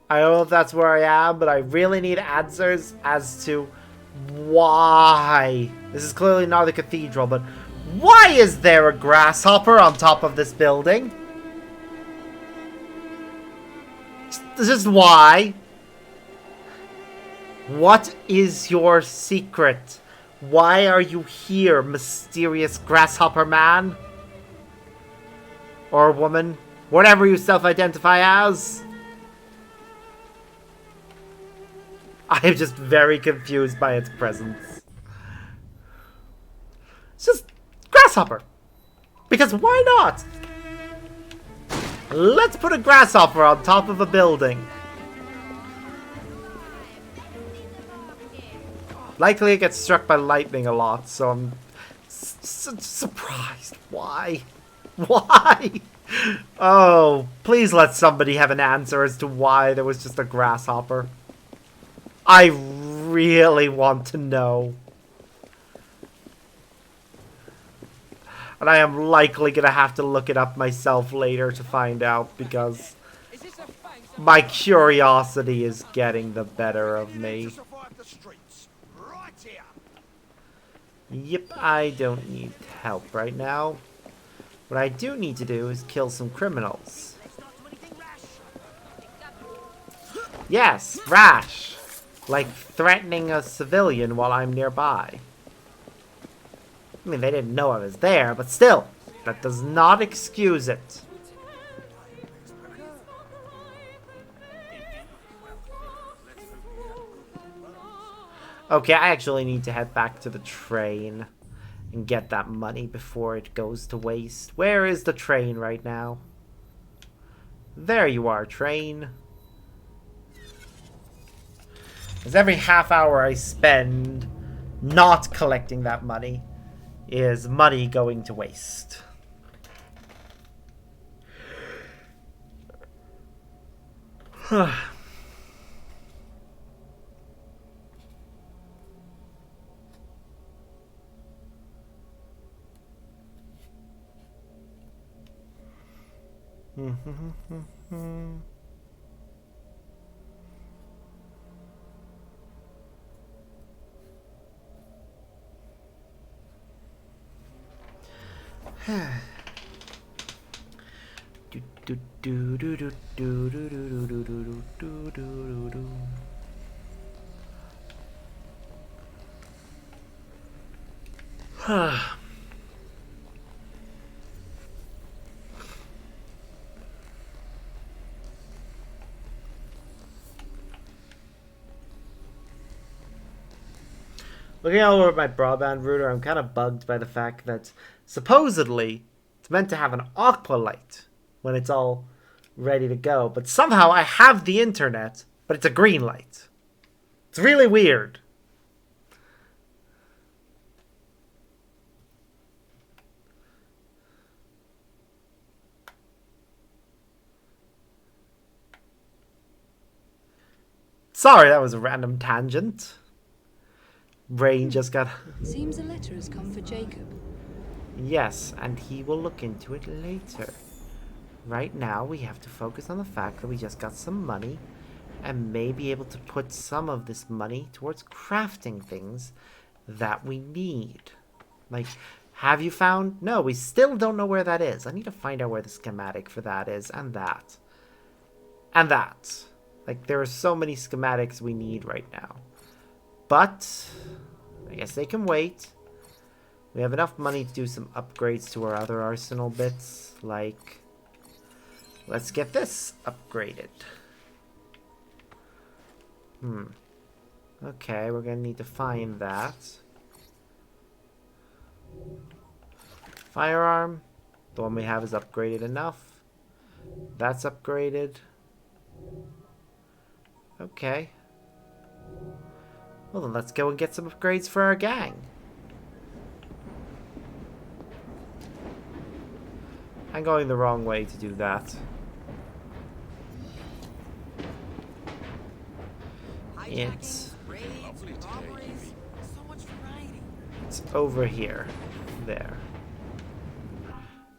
I don't know if that's where I am, but I really need answers as to why. This is clearly not the cathedral, but why is there a grasshopper on top of this building? Just why? What is your secret? Why are you here, mysterious grasshopper man? Or woman? Whatever you self-identify as? I am just very confused by its presence. It's just grasshopper. Because why not? Let's put a grasshopper on top of a building. Likely it gets struck by lightning a lot, so I'm surprised. Why? Why? Oh, please let somebody have an answer as to why there was just a grasshopper. I really want to know. And I am likely going to have to look it up myself later to find out, because my curiosity is getting the better of me. Yep, I don't need help right now. What I do need to do is kill some criminals. Yes, rash. Like threatening a civilian while I'm nearby. I mean, they didn't know I was there, but still, that does not excuse it. Okay, I actually need to head back to the train and get that money before it goes to waste. Where is the train right now? There you are, train. Because every half hour I spend not collecting that money is money going to waste. Looking all over my broadband router, I'm kind of bugged by the fact that supposedly it's meant to have an aqua light when it's all ready to go, but somehow I have the internet, but it's a green light. It's really weird. Sorry, that was a random tangent. Brain just got... Seems a letter has come for Jacob. Yes, and he will look into it later. Right now, we have to focus on the fact that we just got some money and may be able to put some of this money towards crafting things that we need. Like, have you found? No, we still don't know where that is. I need to find out where the schematic for that is, and that. And that. Like, there are so many schematics we need right now. But I guess they can wait. We have enough money to do some upgrades to our other arsenal bits, like... Let's get this upgraded. Okay, we're gonna need to find that. Firearm. The one we have is upgraded enough. That's upgraded. Okay. Well then, let's go and get some upgrades for our gang. I'm going the wrong way to do that. It's over here. There.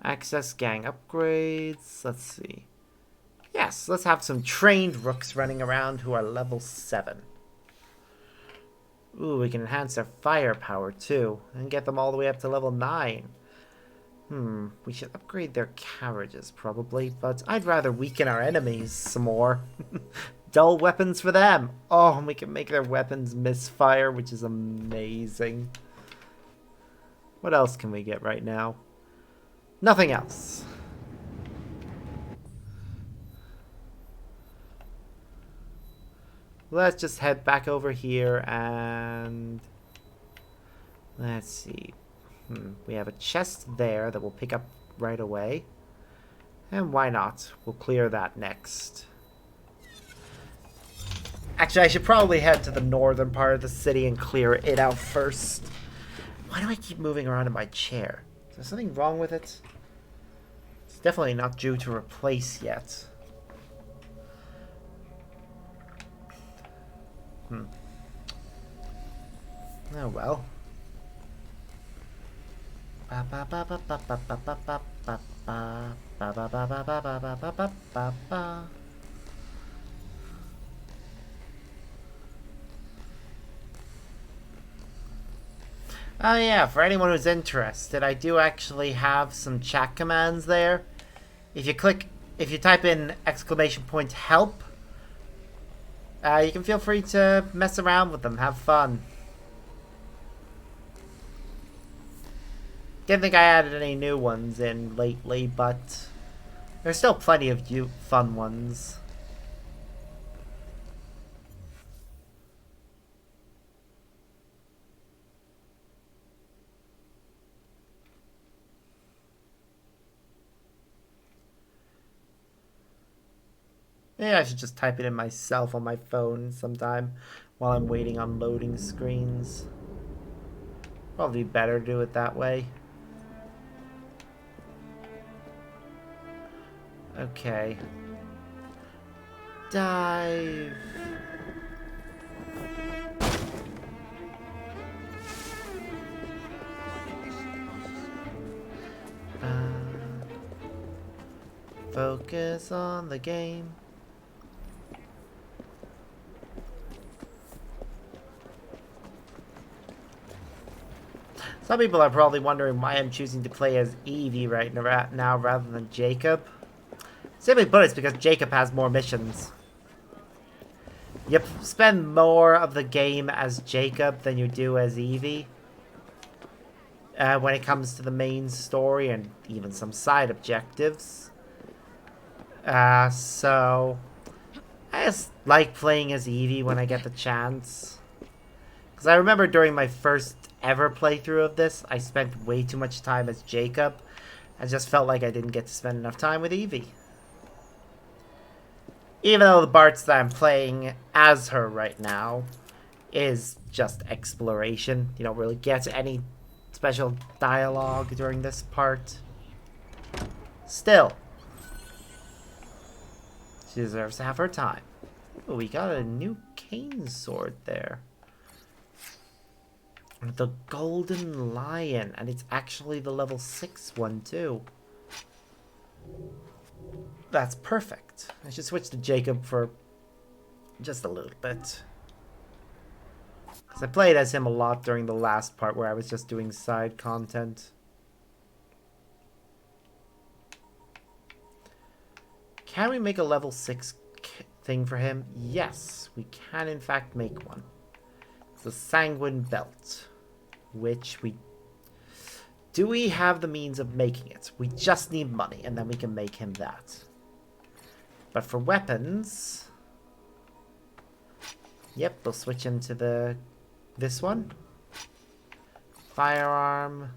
Access gang upgrades. Let's see. Yes, let's have some trained rooks running around who are level 7. Ooh, we can enhance their firepower too, and get them all the way up to level 9. We should upgrade their carriages probably, but I'd rather weaken our enemies some more. Dull weapons for them. Oh, and we can make their weapons misfire, which is amazing. What else can we get right now? Nothing else. Let's just head back over here and... Let's see. We have a chest there that we'll pick up right away. And why not? We'll clear that next. Actually, I should probably head to the northern part of the city and clear it out first. Why do I keep moving around in my chair? Is there something wrong with it? It's definitely not due to replace yet. Oh well. Oh yeah, for anyone who's interested, I do actually have some chat commands there. If you type in !help, you can feel free to mess around with them, have fun. Didn't think I added any new ones in lately, but there's still plenty of fun ones. Yeah, I should just type it in myself on my phone sometime while I'm waiting on loading screens. Probably better to do it that way. Okay. Dive. Focus on the game. Some people are probably wondering why I'm choosing to play as Evie right now rather than Jacob. Simply put, it's because Jacob has more missions. You spend more of the game as Jacob than you do as Evie. When it comes to the main story and even some side objectives. So I just like playing as Evie when I get the chance. Because I remember during my first ever playthrough of this, I spent way too much time as Jacob. I just felt like I didn't get to spend enough time with Evie. Even though the parts that I'm playing as her right now is just exploration. You don't really get any special dialogue during this part. Still, she deserves to have her time. Ooh, we got a new cane sword there. The Golden Lion, and it's actually the level 6 one too. That's perfect. I should switch to Jacob for just a little bit. Because I played as him a lot during the last part where I was just doing side content. Can we make a level 6 thing for him? Yes, we can in fact make one. It's a Sanguine Belt. Which we... Do we have the means of making it? We just need money, and then we can make him that. But for weapons... Yep, we'll switch him to this one. Firearm.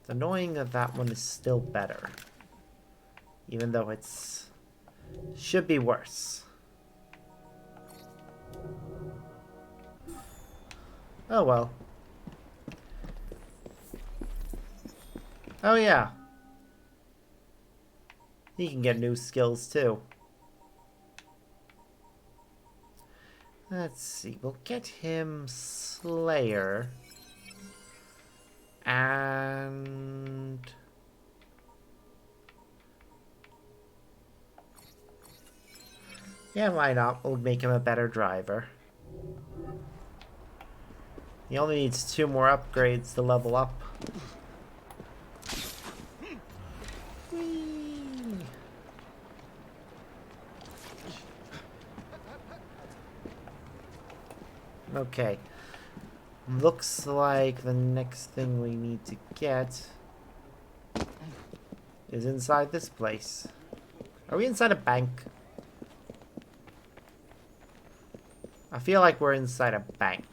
It's annoying that that one is still better. Even though it's... should be worse. Oh well. Oh yeah. He can get new skills too. Let's see. We'll get him Slayer. And... yeah, why not? We'll make him a better driver. He only needs 2 more upgrades to level up. Whee! Okay. Looks like the next thing we need to get is inside this place. Are we inside a bank? I feel like we're inside a bank.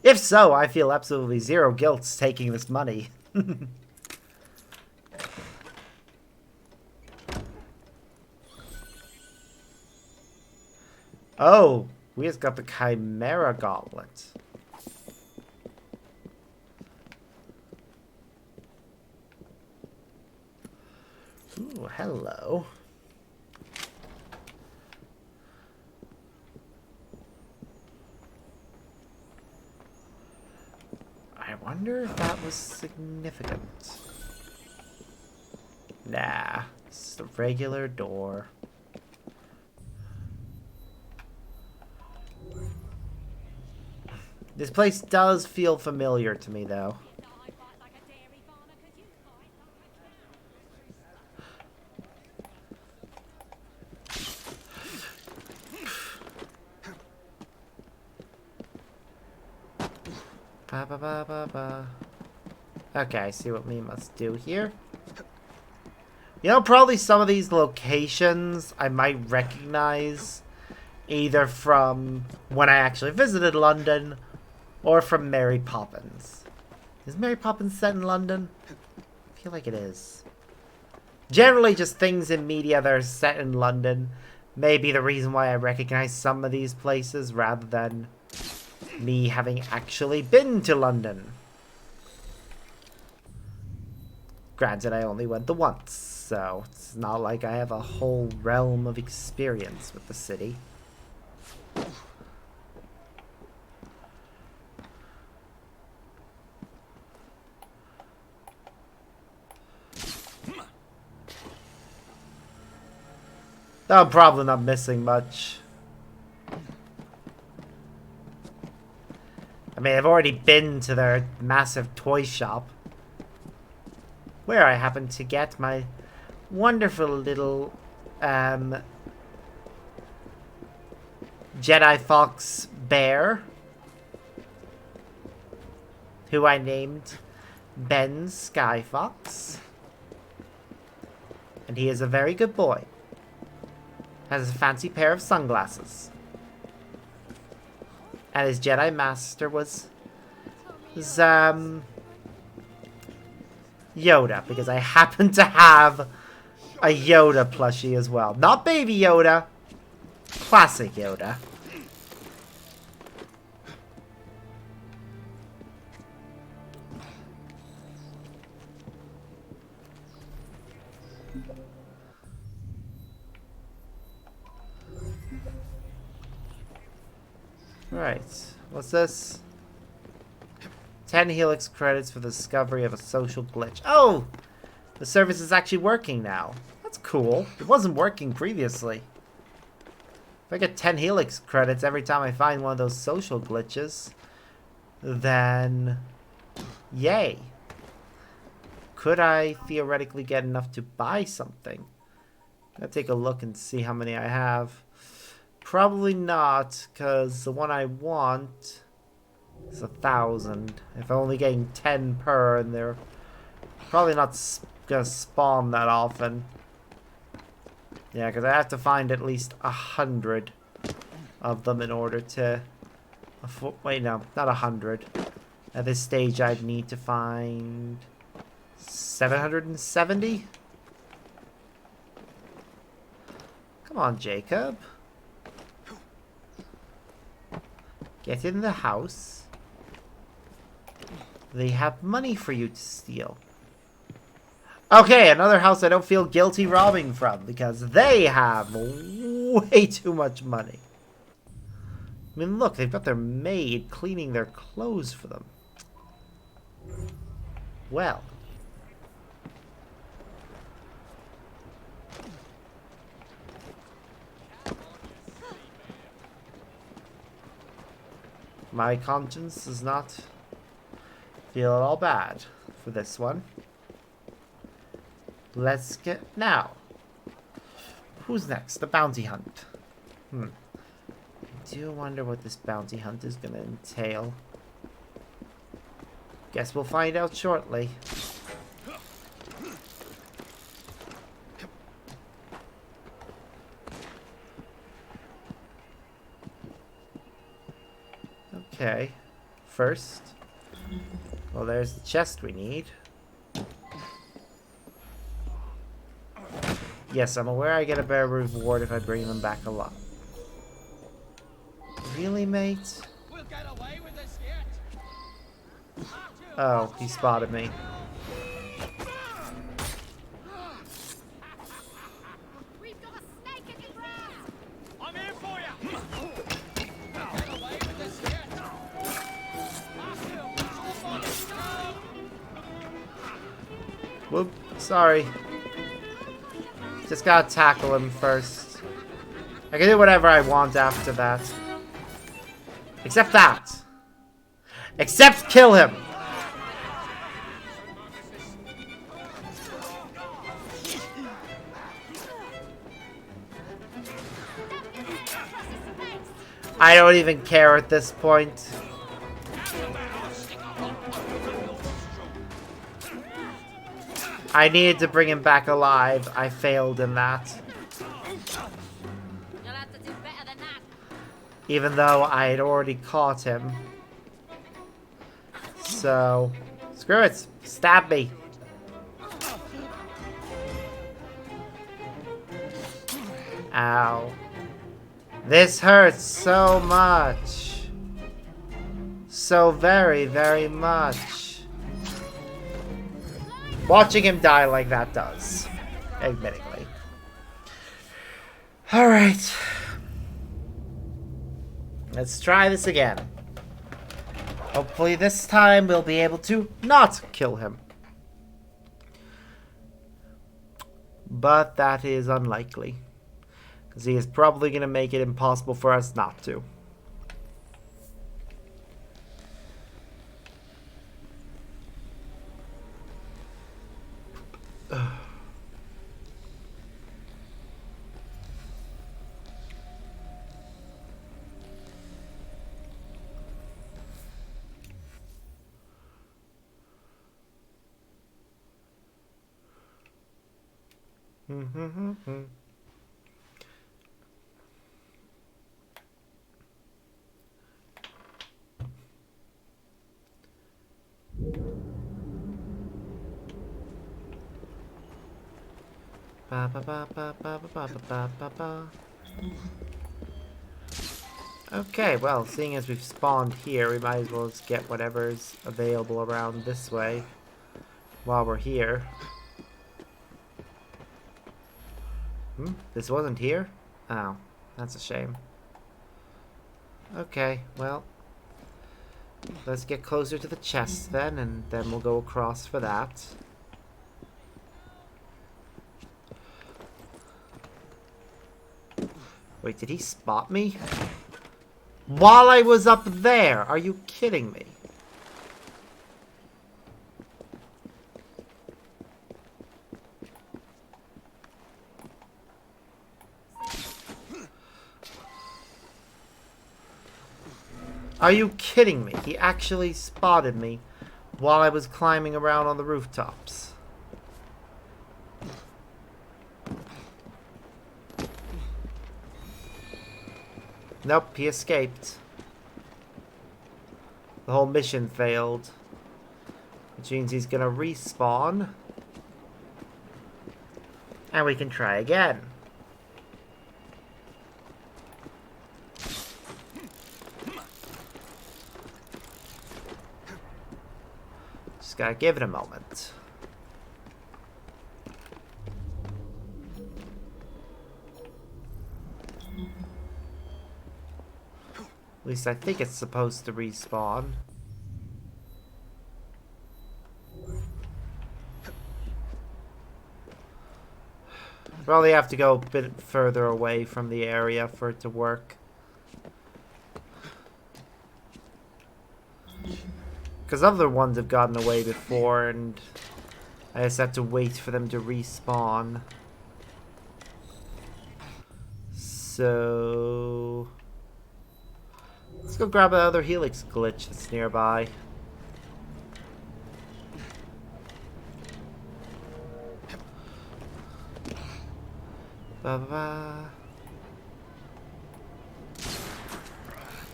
If so, I feel absolutely zero guilt taking this money. Oh, we just got the Chimera Gauntlet. Ooh, hello. I wonder if that was significant. Nah, it's a regular door. This place does feel familiar to me, though. Ba ba ba ba ba. Okay, I see what we must do here. You know, probably some of these locations I might recognize either from when I actually visited London or from Mary Poppins. Is Mary Poppins set in London? I feel like it is. Generally, just things in media that are set in London may be the reason why I recognize some of these places rather than me having actually been to London. Granted, I only went the once, so it's not like I have a whole realm of experience with the city. I'm probably not missing much. I mean, I've already been to their massive toy shop, where I happen to get my wonderful little Jedi Fox bear, who I named Ben Skyfox, and he is a very good boy. has a fancy pair of sunglasses. And his Jedi Master was Yoda, because I happen to have a Yoda plushie as well. Not Baby Yoda. Classic Yoda. Right. What's this? 10 Helix credits for the discovery of a social glitch. Oh! The service is actually working now. That's cool. It wasn't working previously. If I get 10 Helix credits every time I find one of those social glitches, then yay. Could I theoretically get enough to buy something? I'll take a look and see how many I have. Probably not, because the one I want is 1,000. If I'm only getting 10 per, and they're probably not gonna spawn that often. Yeah, because I have to find at least 100 of them in order to... Wait, no, not 100. At this stage, I'd need to find 770? Come on, Jacob. Get in the house. They have money for you to steal. Okay, another house I don't feel guilty robbing from, because they have way too much money. I mean, look, they've got their maid cleaning their clothes for them. Well. My conscience does not feel at all bad for this one. Let's get... Now. Who's next? The bounty hunt. I do wonder what this bounty hunt is going to entail. Guess we'll find out shortly. Okay. First. Well, there's the chest we need. Yes, I'm aware I get a better reward if I bring them back alive. Really, mate? We'll get away with this yet. Oh, he spotted me. We've got a snake in the grass! I'm here for you. Get away with this yet. Whoop, sorry. Just gotta tackle him first. I can do whatever I want after that. Except that. Except kill him. I don't even care at this point. I needed to bring him back alive. I failed in that. You'll have to do better than that. Even though I had already caught him. So, screw it. Stab me. Ow. This hurts so much. So very, very much. Watching him die like that does. Admittingly. Alright. Let's try this again. Hopefully this time we'll be able to not kill him. But that is unlikely. Because he is probably going to make it impossible for us not to. Ba ba ba ba ba ba ba ba ba ba. Okay, well, seeing as we've spawned here, we might as well just get whatever's available around this way while we're here. This wasn't here? Oh, that's a shame. Okay, well, let's get closer to the chest then, and then we'll go across for that. Wait, did he spot me? While I was up there! Are you kidding me? Are you kidding me? He actually spotted me while I was climbing around on the rooftops. Nope, he escaped. The whole mission failed. Which means he's gonna respawn. And we can try again. Just gotta give it a moment. At least I think it's supposed to respawn. Probably have to go a bit further away from the area for it to work. Because other ones have gotten away before and I just have to wait for them to respawn. So let's go grab another helix glitch that's nearby. Ba-ba-ba.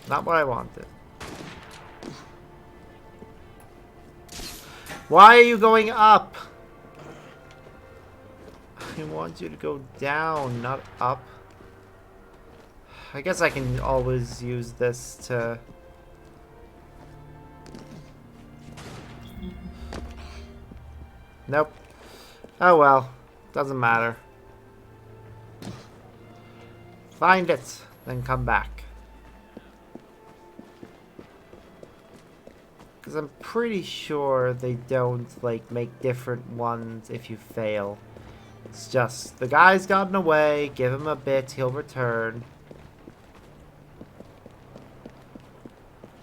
Not what I wanted. Why are you going up? I want you to go down, not up. I guess I can always use this to... Nope. Oh well. Doesn't matter. Find it, then come back. Because I'm pretty sure they don't, like, make different ones if you fail. It's just, the guy's gotten away, give him a bit, he'll return.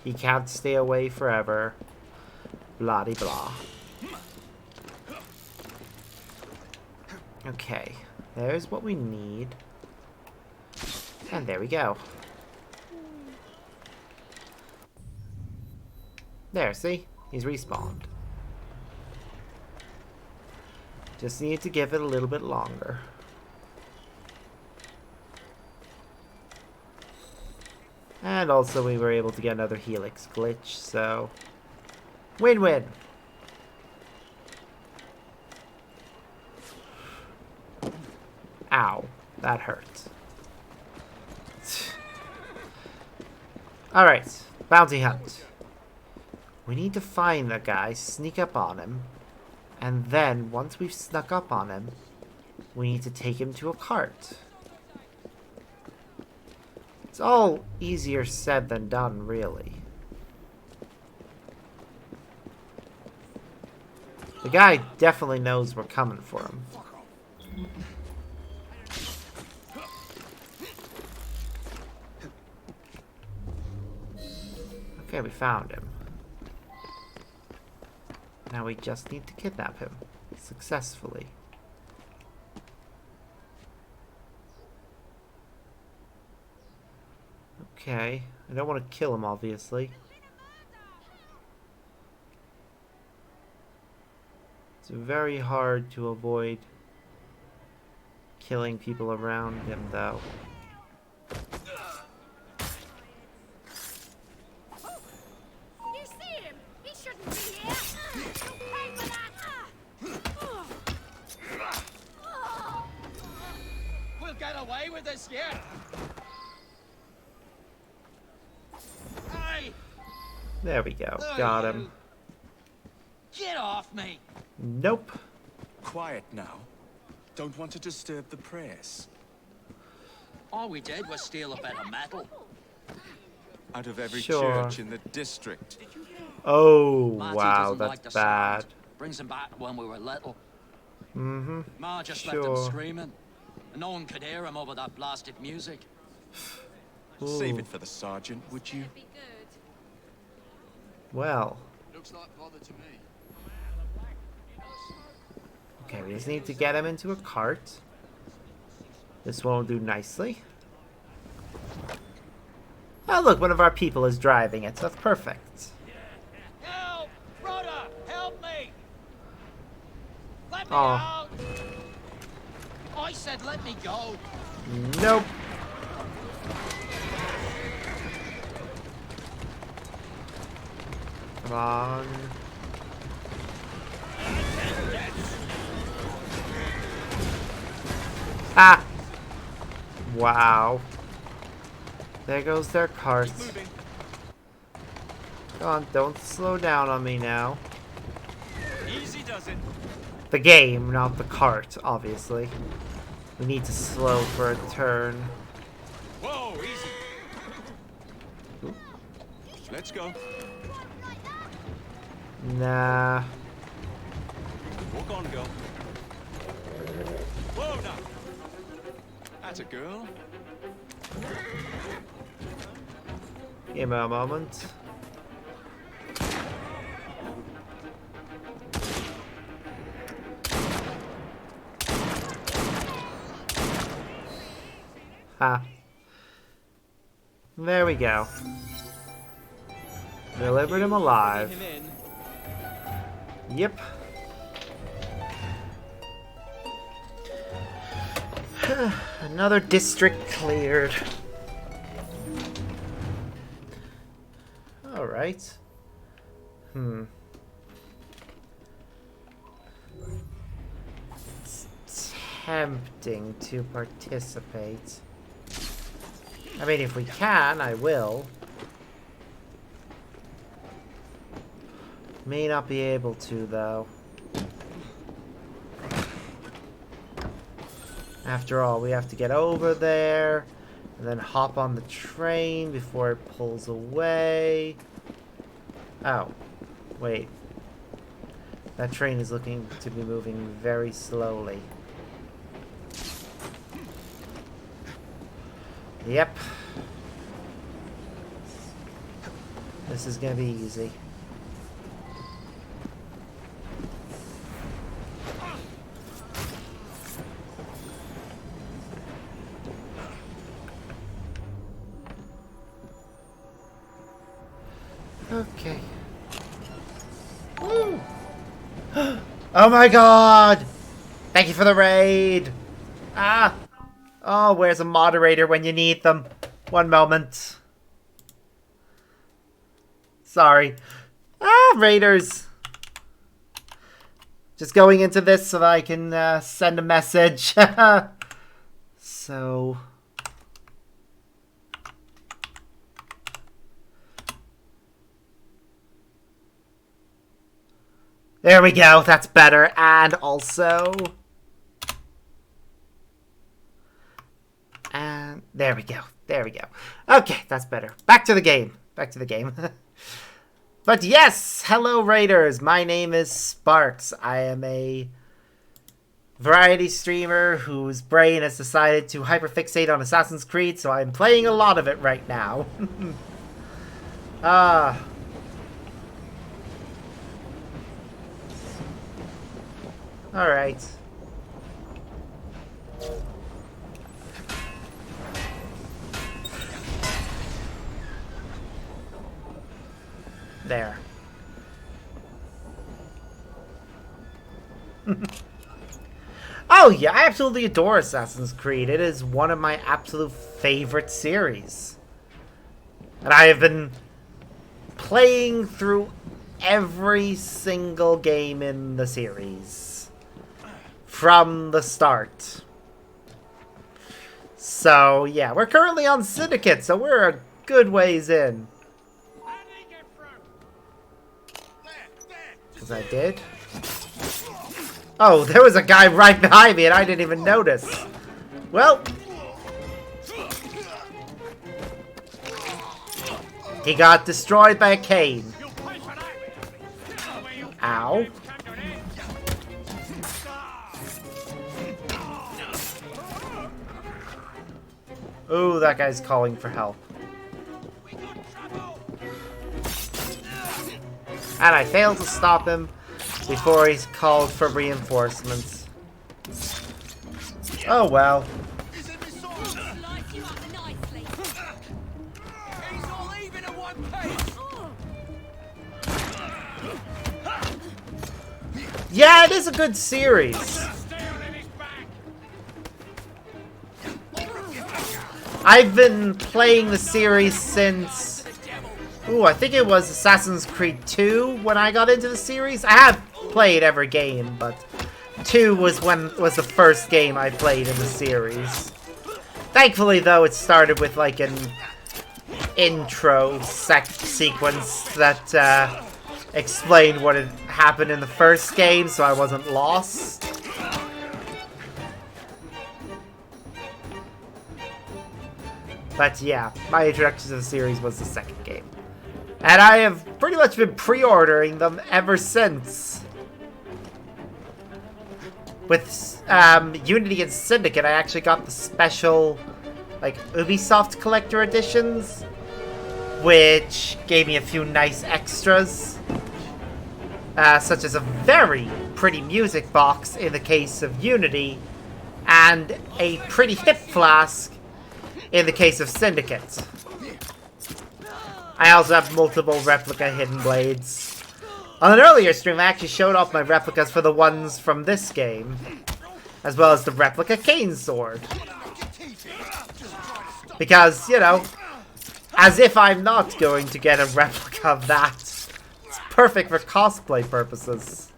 He can't stay away forever. Blah-de-blah. Okay, there's what we need. And there we go. There, see? He's respawned. Just need to give it a little bit longer. And also we were able to get another helix glitch, so... Win-win! Ow. That hurt. Alright. Bounty hunt. We need to find the guy, sneak up on him, and then, once we've snuck up on him, we need to take him to a cart. It's all easier said than done, really. The guy definitely knows we're coming for him. Okay, we found him. Now we just need to kidnap him successfully. Okay, I don't want to kill him, obviously. It's very hard to avoid killing people around him, though. You see him? He shouldn't be here. You'll pay for that. away with us yet. Hey! There we go. Who are Got him. you? Get off me! Nope. Quiet now. Don't want to disturb the prayers. All we did was steal a bit of metal. Out of every Sure. church in the district. Oh, Marty wow, doesn't that's like the bad. sound. Brings him back to when we were little. Mm-hmm. Ma just left him Sure. screaming. And no one could hear him over that blasted music. Save Ooh. it for the sergeant, would you? Be good. Well. Looks like bother to me. Okay, we just need to get him into a cart. This one will do nicely. Oh, look, one of our people is driving it, so that's perfect. Help! Brother! Help me! Let me Oh. out! I said let me go. Nope. Come on. Ah! Wow. There goes their cart. Keep moving. Come on, don't slow down on me now. Easy does it. The game, not the cart, obviously. We need to slow for a turn. Whoa, easy. Let's go. Nah. Walk on, girl. Whoa, now. That's a girl. Give me a moment. Ha. There we go. Delivered him alive. Him in. Yep. Another district cleared. Alright. It's tempting to participate. I mean, if we can, I will. May not be able to, though. After all, we have to get over there, and then hop on the train before it pulls away. Oh, wait. That train is looking to be moving very slowly. Yep. This is gonna be easy. Okay. Woo! Oh my god! Thank you for the raid! Ah! Oh, where's a moderator when you need them? One moment. Sorry. Ah, raiders! Just going into this so that I can send a message. So... There we go, that's better. And also... And there we go. There we go. Okay, that's better. Back to the game. Back to the game. But yes, hello Raiders. My name is Sparks. I am a variety streamer whose brain has decided to hyperfixate on Assassin's Creed, so I'm playing a lot of it right now. Alright. There. Oh yeah, I absolutely adore Assassin's Creed. It is one of my absolute favorite series. And I have been playing through every single game in the series. From the start. So, yeah, we're currently on Syndicate, so we're a good ways in. Because I did. Oh, there was a guy right behind me and I didn't even notice. Well. He got destroyed by a cane. Ow. Ooh, that guy's calling for help. And I failed to stop him before he's called for reinforcements. Oh well. Yeah, it is a good series. I've been playing the series since... Ooh, I think it was Assassin's Creed 2 when I got into the series. I have played every game, but 2 was the first game I played in the series. Thankfully, though, it started with like an intro sequence that explained what had happened in the first game, so I wasn't lost. But yeah, my introduction to the series was the second game. And I have pretty much been pre-ordering them ever since. With Unity and Syndicate, I actually got the special, like, Ubisoft Collector Editions, which gave me a few nice extras. Such as a very pretty music box in the case of Unity, and a pretty hip flask in the case of Syndicate. I also have multiple replica hidden blades. On an earlier stream, I actually showed off my replicas for the ones from this game, as well as the replica cane sword. Because, you know, as if I'm not going to get a replica of that. It's perfect for cosplay purposes.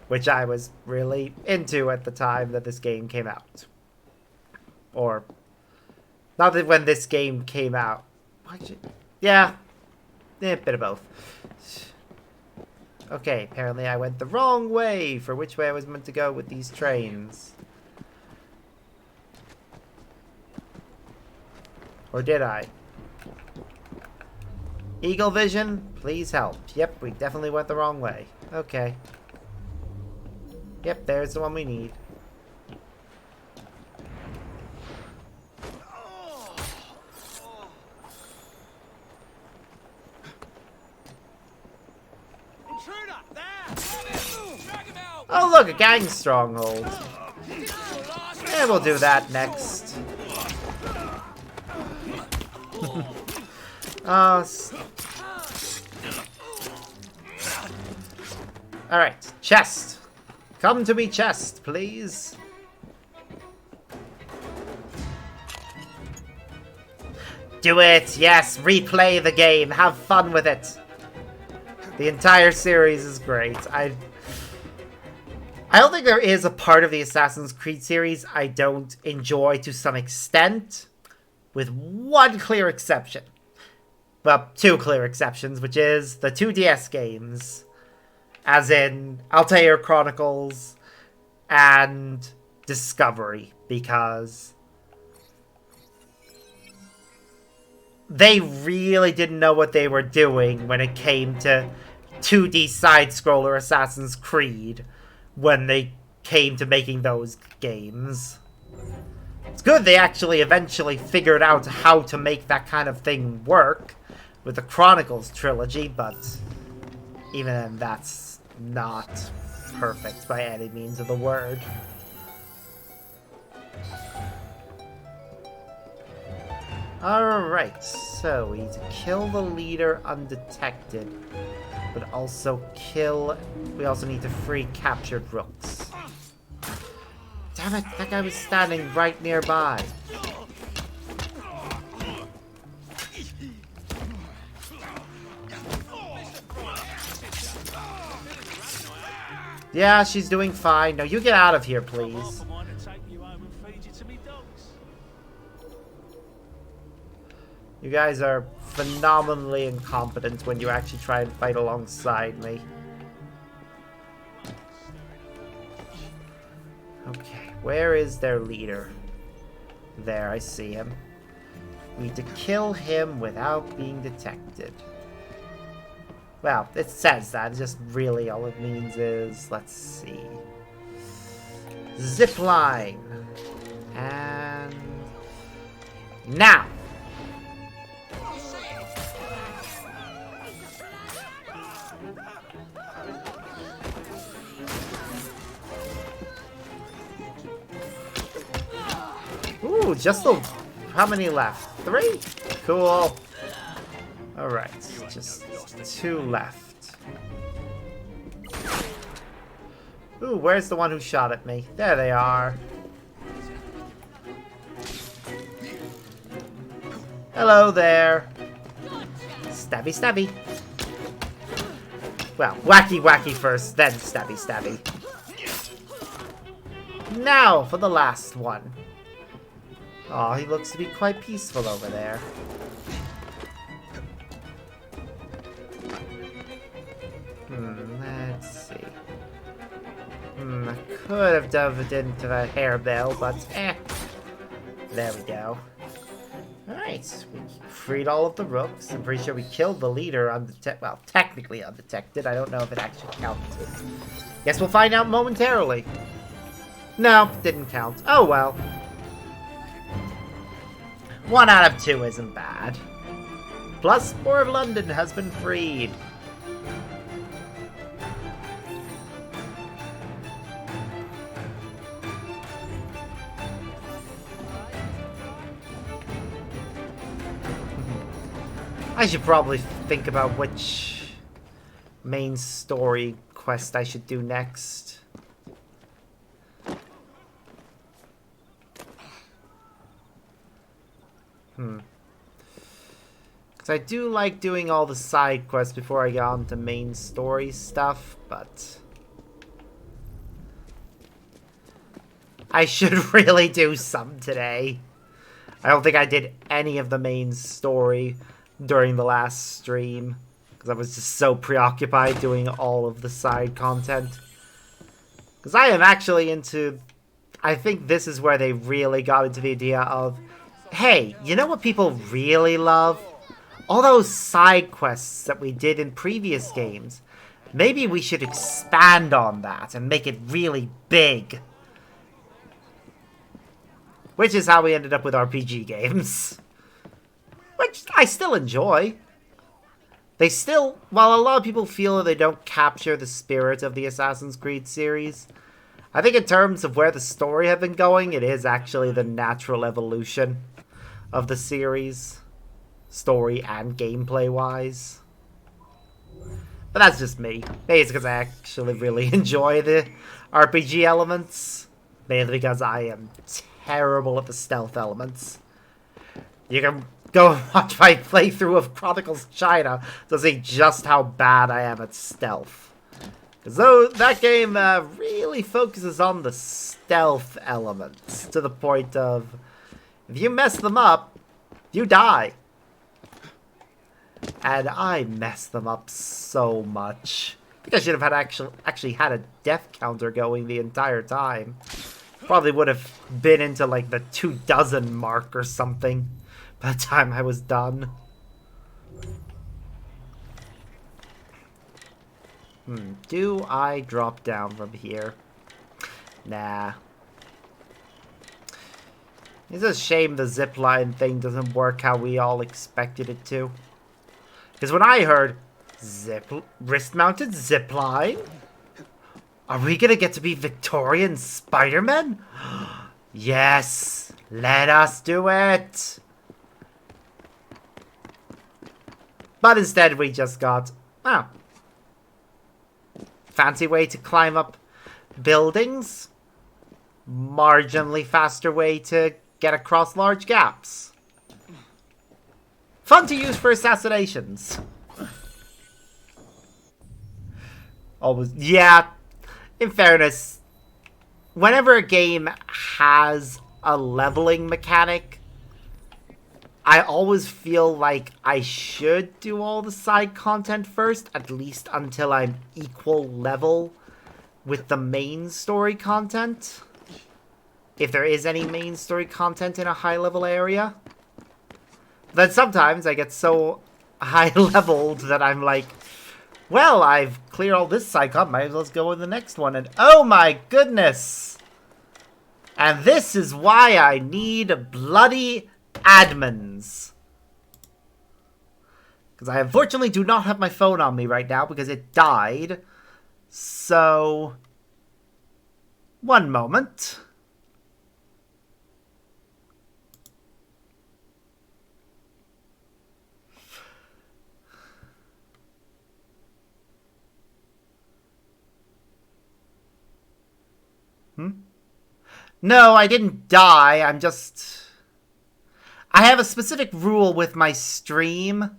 Which I was really into at the time that this game came out. Or... not that when this game came out. Yeah. A bit of both. Okay, apparently I went the wrong way for which way I was meant to go with these trains. Or did I? Eagle Vision, please help. Yep, we definitely went the wrong way. Okay. Yep, there's the one we need. Oh look, a gang stronghold. And we'll do that next. Alright, chest. Come to me, chest, please. Do it, yes, replay the game, have fun with it. The entire series is great. I don't think there is a part of the Assassin's Creed series I don't enjoy to some extent, with one clear exception. Well, two clear exceptions, which is the 2DS games, as in Altair Chronicles and Discovery, because they really didn't know what they were doing when it came to 2D side-scroller Assassin's Creed. When they came to making those games. It's good they actually eventually figured out how to make that kind of thing work with the Chronicles trilogy, but even then that's not perfect by any means of the word. Alright, so we need to kill the leader undetected. But also we also need to free captured rooks. Damn it, that guy was standing right nearby. Yeah, she's doing fine. No, you get out of here, please. You guys are phenomenally incompetent when you actually try and fight alongside me. Okay, where is their leader? There, I see him. We need to kill him without being detected. Well, it says that. It's just really all it means is, let's see. Zip line. And now. Ooh, just the... How many left? 3? Cool. Alright, just 2 left. Ooh, where's the one who shot at me? There they are. Hello there. Stabby, stabby. Well, wacky, wacky first, then stabby, stabby. Now for the last one. Oh, he looks to be quite peaceful over there. Let's see. I could have dove into the harebell, but there we go. Alright, we freed all of the rooks. I'm pretty sure we killed the leader well, technically undetected. I don't know if it actually counted. Guess we'll find out momentarily. No, didn't count. Oh well. 1 out of 2 isn't bad. Plus, more of London has been freed. I should probably think about which main story quest I should do next. Because I do like doing all the side quests before I get on to main story stuff, but I should really do some today. I don't think I did any of the main story during the last stream, because I was just so preoccupied doing all of the side content. Because I am actually into... I think this is where they really got into the idea of, hey, you know what people really love? All those side quests that we did in previous games. Maybe we should expand on that and make it really big. Which is how we ended up with RPG games. Which I still enjoy. They still, while a lot of people feel that they don't capture the spirit of the Assassin's Creed series, I think in terms of where the story had been going, it is actually the natural evolution of the series, story and gameplay-wise. But that's just me. Maybe it's because I actually really enjoy the RPG elements. Mainly because I am terrible at the stealth elements. You can go watch my playthrough of Chronicles China to see just how bad I am at stealth. Because though that game really focuses on the stealth elements to the point of, if you mess them up, you die. And I messed them up so much. I think I should have had actually had a death counter going the entire time. Probably would have been into like the 24 mark or something by the time I was done. Do I drop down from here? Nah. It's a shame the zipline thing doesn't work how we all expected it to. Because when I heard wrist-mounted zipline, are we gonna get to be Victorian Spider-Man? Yes! Let us do it! But instead we just got, oh, fancy way to climb up buildings. Marginally faster way to get across large gaps. Fun to use for assassinations. Always, yeah. In fairness, whenever a game has a leveling mechanic, I always feel like I should do all the side content first, at least until I'm equal level with the main story content. If there is any main story content in a high level area. Then sometimes I get so high leveled that I'm like, well, I've cleared all this side content, might as well go with the next one. And oh my goodness! And this is why I need bloody admins. Because I unfortunately do not have my phone on me right now because it died. So, one moment. No, I didn't die. I'm just... I have a specific rule with my stream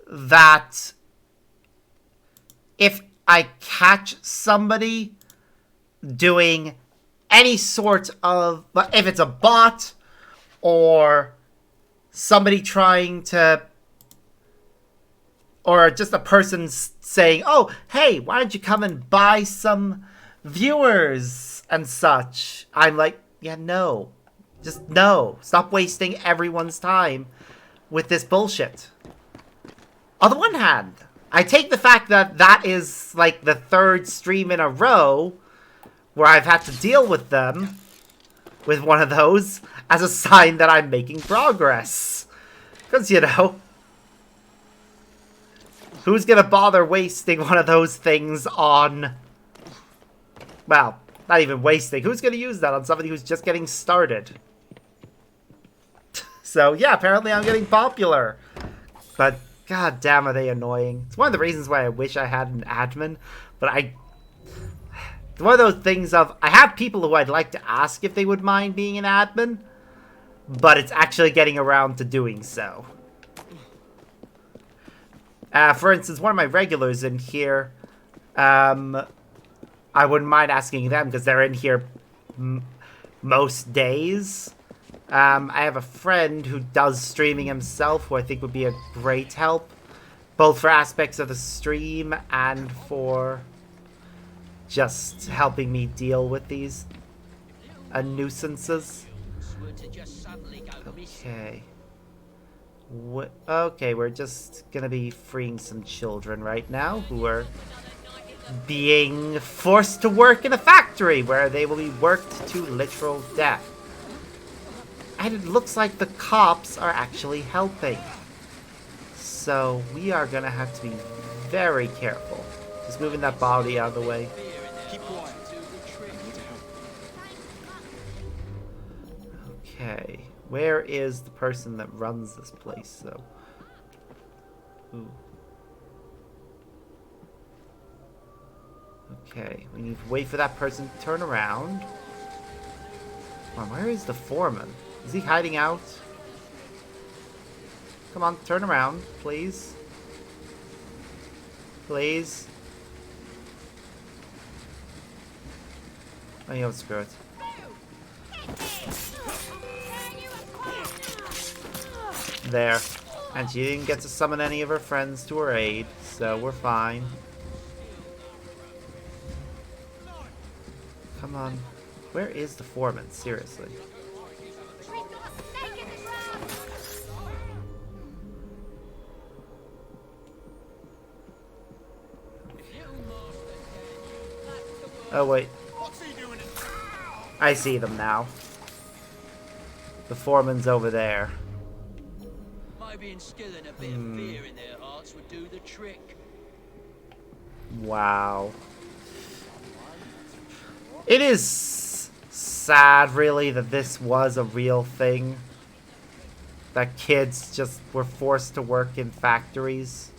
that if I catch somebody doing any sort of... If it's a bot or somebody trying to... Or just a person saying, oh, hey, why don't you come and buy some viewers and such? I'm like, yeah, no. Just no. Stop wasting everyone's time with this bullshit. On the one hand, I take the fact that that is like the third stream in a row where I've had to deal with them, with one of those, as a sign that I'm making progress. Because, you know, who's gonna bother wasting one of those things on... Well, not even wasting. Who's gonna use that on somebody who's just getting started? So, yeah, apparently I'm getting popular. But, god damn, are they annoying. It's one of the reasons why I wish I had an admin. But it's one of those things of... I have people who I'd like to ask if they would mind being an admin. But it's actually getting around to doing so. For instance, one of my regulars in here... I wouldn't mind asking them because they're in here most days. I have a friend who does streaming himself who I think would be a great help. Both for aspects of the stream and for just helping me deal with these nuisances. Okay. Okay, we're just gonna be freeing some children right now who are being forced to work in a factory where they will be worked to literal death. And it looks like the cops are actually helping. So we are gonna have to be very careful. Just moving that body out of the way. Keep quiet. Okay. Where is the person that runs this place, though? Ooh. Okay, we need to wait for that person to turn around. Come on, where is the foreman? Is he hiding out? Come on, turn around, please. Please. Oh, you know, screw it. There. And she didn't get to summon any of her friends to her aid, so we're fine. Come on. Where is the foreman? Seriously. Oh, wait. I see them now. The foreman's over there. Maybe instilling a bit of fear in their hearts would do the trick. Wow. It is sad, really, that this was a real thing. That kids just were forced to work in factories.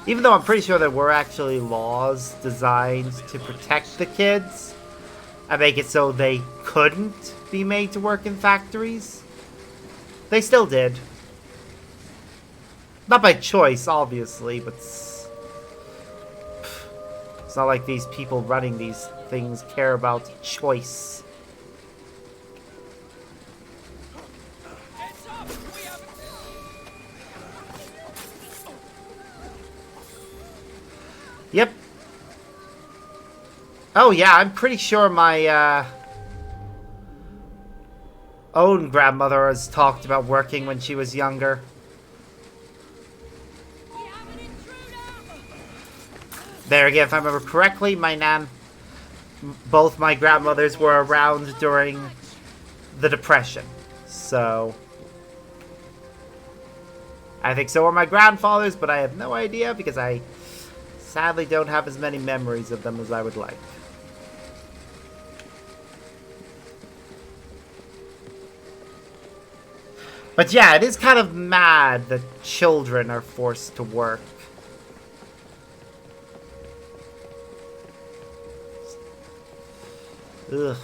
Even though I'm pretty sure there were actually laws designed to protect the kids and make it so they couldn't be made to work in factories, they still did. Not by choice, obviously, but it's not like these people running these things care about choice. Yep. Oh yeah, I'm pretty sure my own grandmother has talked about working when she was younger. There again, if I remember correctly, both my grandmothers were around during the Depression. So I think so were my grandfathers, but I have no idea because I sadly don't have as many memories of them as I would like. But yeah, it is kind of mad that children are forced to work. Ugh.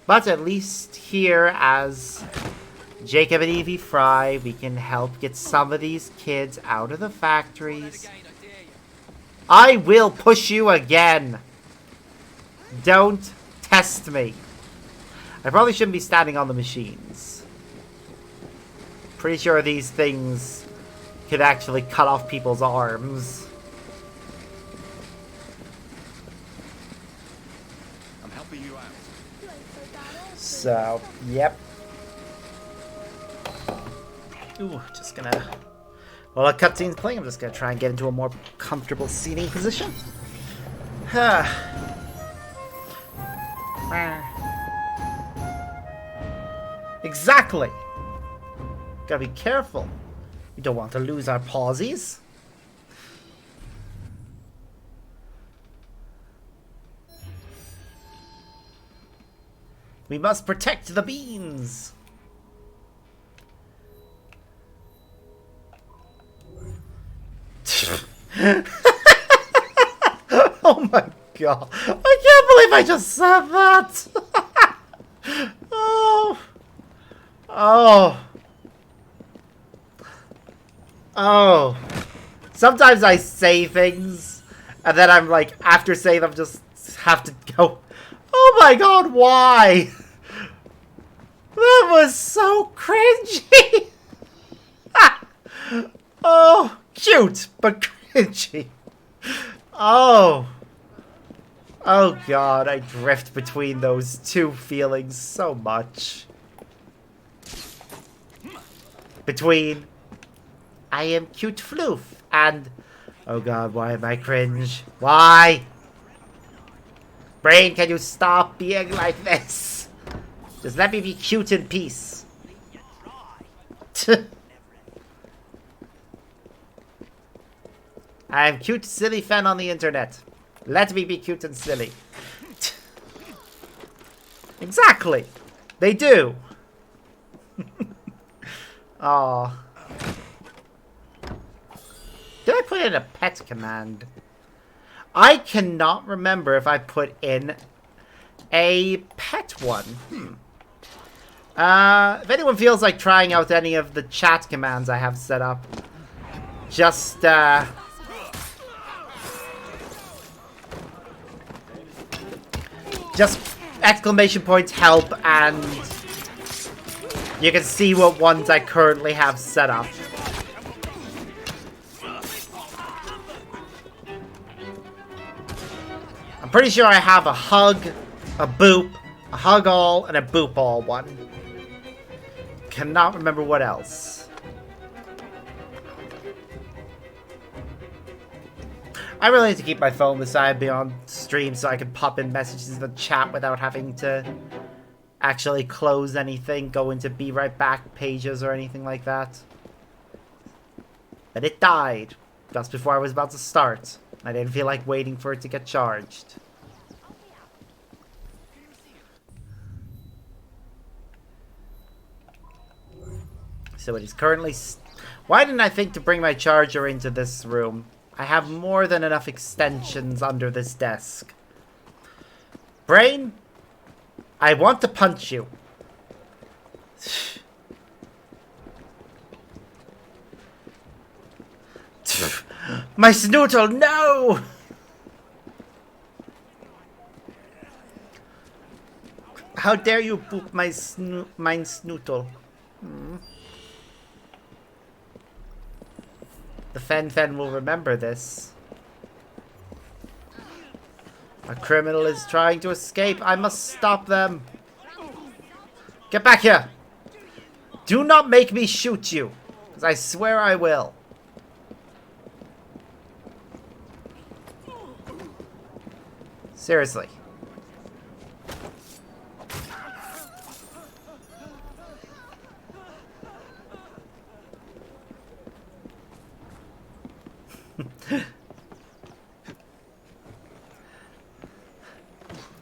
But at least here, as Jacob and Evie Frye, we can help get some of these kids out of the factories. I will push you again. Don't test me. I probably shouldn't be standing on the machines. Pretty sure these things could actually cut off people's arms. I'm helping you out. So, yep. Ooh, just gonna... While a cutscene's playing, I'm just gonna try and get into a more comfortable seating position. Exactly! Gotta be careful. We don't want to lose our pausies. We must protect the beans! Oh my god. I can't believe I just said that! Oh. Oh. Oh. Sometimes I say things, and then I'm like, after saying them, just have to go, oh my god, why? That was so cringy! Oh, cute, but cringy. Oh. Oh god, I drift between those two feelings so much. Between I am cute floof and oh god, why am I cringe? Why? Brain, can you stop being like this? Just let me be cute in peace. I am cute, silly fan on the internet. Let me be cute and silly. Exactly. They do. Aw. Did I put in a pet command? I cannot remember if I put in a pet one. If anyone feels like trying out any of the chat commands I have set up, just exclamation points help, and you can see what ones I currently have set up. I'm pretty sure I have a hug, a boop, a hug all, and a boop all one. Cannot remember what else. I really need to keep my phone beside me on stream so I can pop in messages in the chat without having to actually close anything, go into be right back pages or anything like that. But it died just before I was about to start. I didn't feel like waiting for it to get charged. So it is currently... Why didn't I think to bring my charger into this room? I have more than enough extensions under this desk. Brain? I want to punch you. My snoodle, no! How dare you poop my snoodle? The Fen will remember this. A criminal is trying to escape. I must stop them. Get back here! Do not make me shoot you, because I swear I will. Seriously.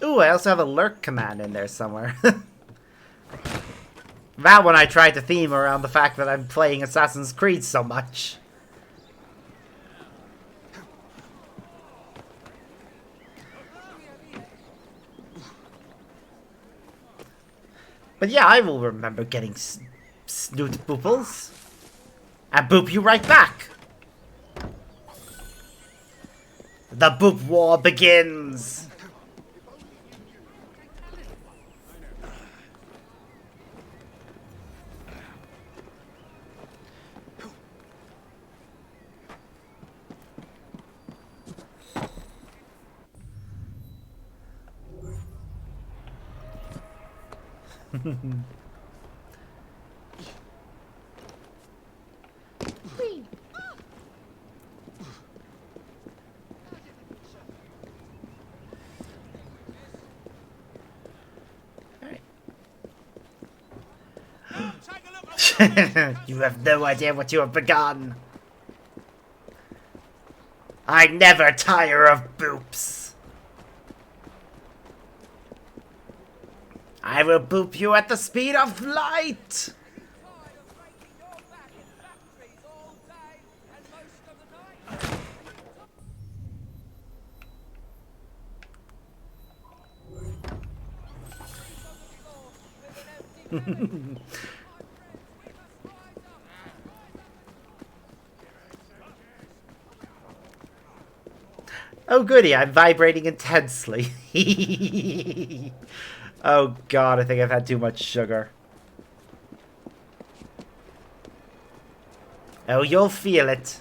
Ooh, I also have a lurk command in there somewhere. That one I tried to theme around the fact that I'm playing Assassin's Creed so much. But yeah, I will remember getting snoot booples. And boop you right back. The boop war begins. You have no idea what you have begun. I never tire of boops. I will boop you at the speed of light. Oh goody, I'm vibrating intensely. Oh god, I think I've had too much sugar. Oh, you'll feel it.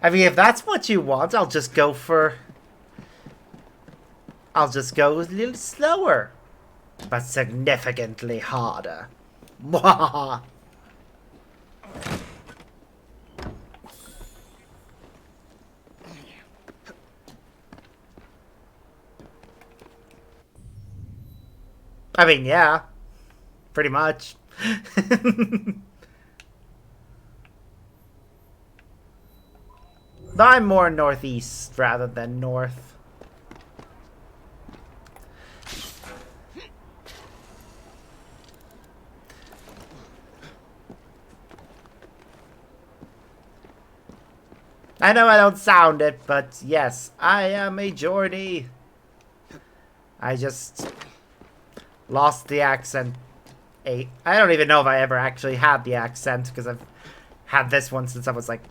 I mean, if that's what you want, I'll just go a little slower. But significantly harder. Mwah! I mean, yeah. Pretty much. I'm more northeast rather than north. I know I don't sound it, but yes, I am a Geordie. I just lost the accent. I don't even know if I ever actually had the accent, because I've had this one since I was like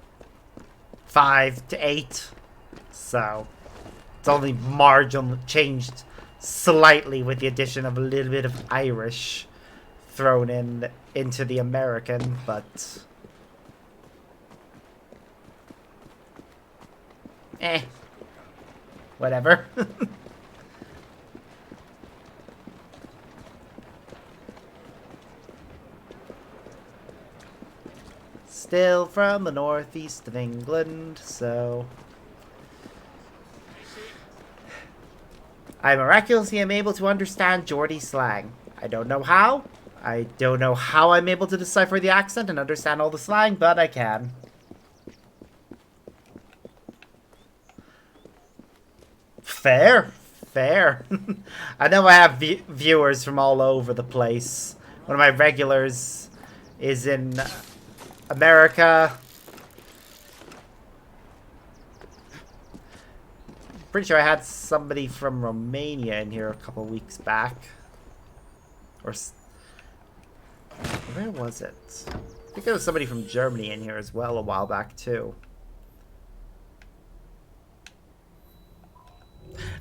5 to 8. So it's only marginal changed slightly with the addition of a little bit of Irish thrown into the American, but whatever. Still from the northeast of England, so I miraculously am able to understand Geordie slang. I don't know how. I don't know how I'm able to decipher the accent and understand all the slang, but I can. Fair. Fair. I know I have viewers from all over the place. One of my regulars is in America. Pretty sure I had somebody from Romania in here a couple weeks back. Or... where was it? I think there was somebody from Germany in here as well a while back, too.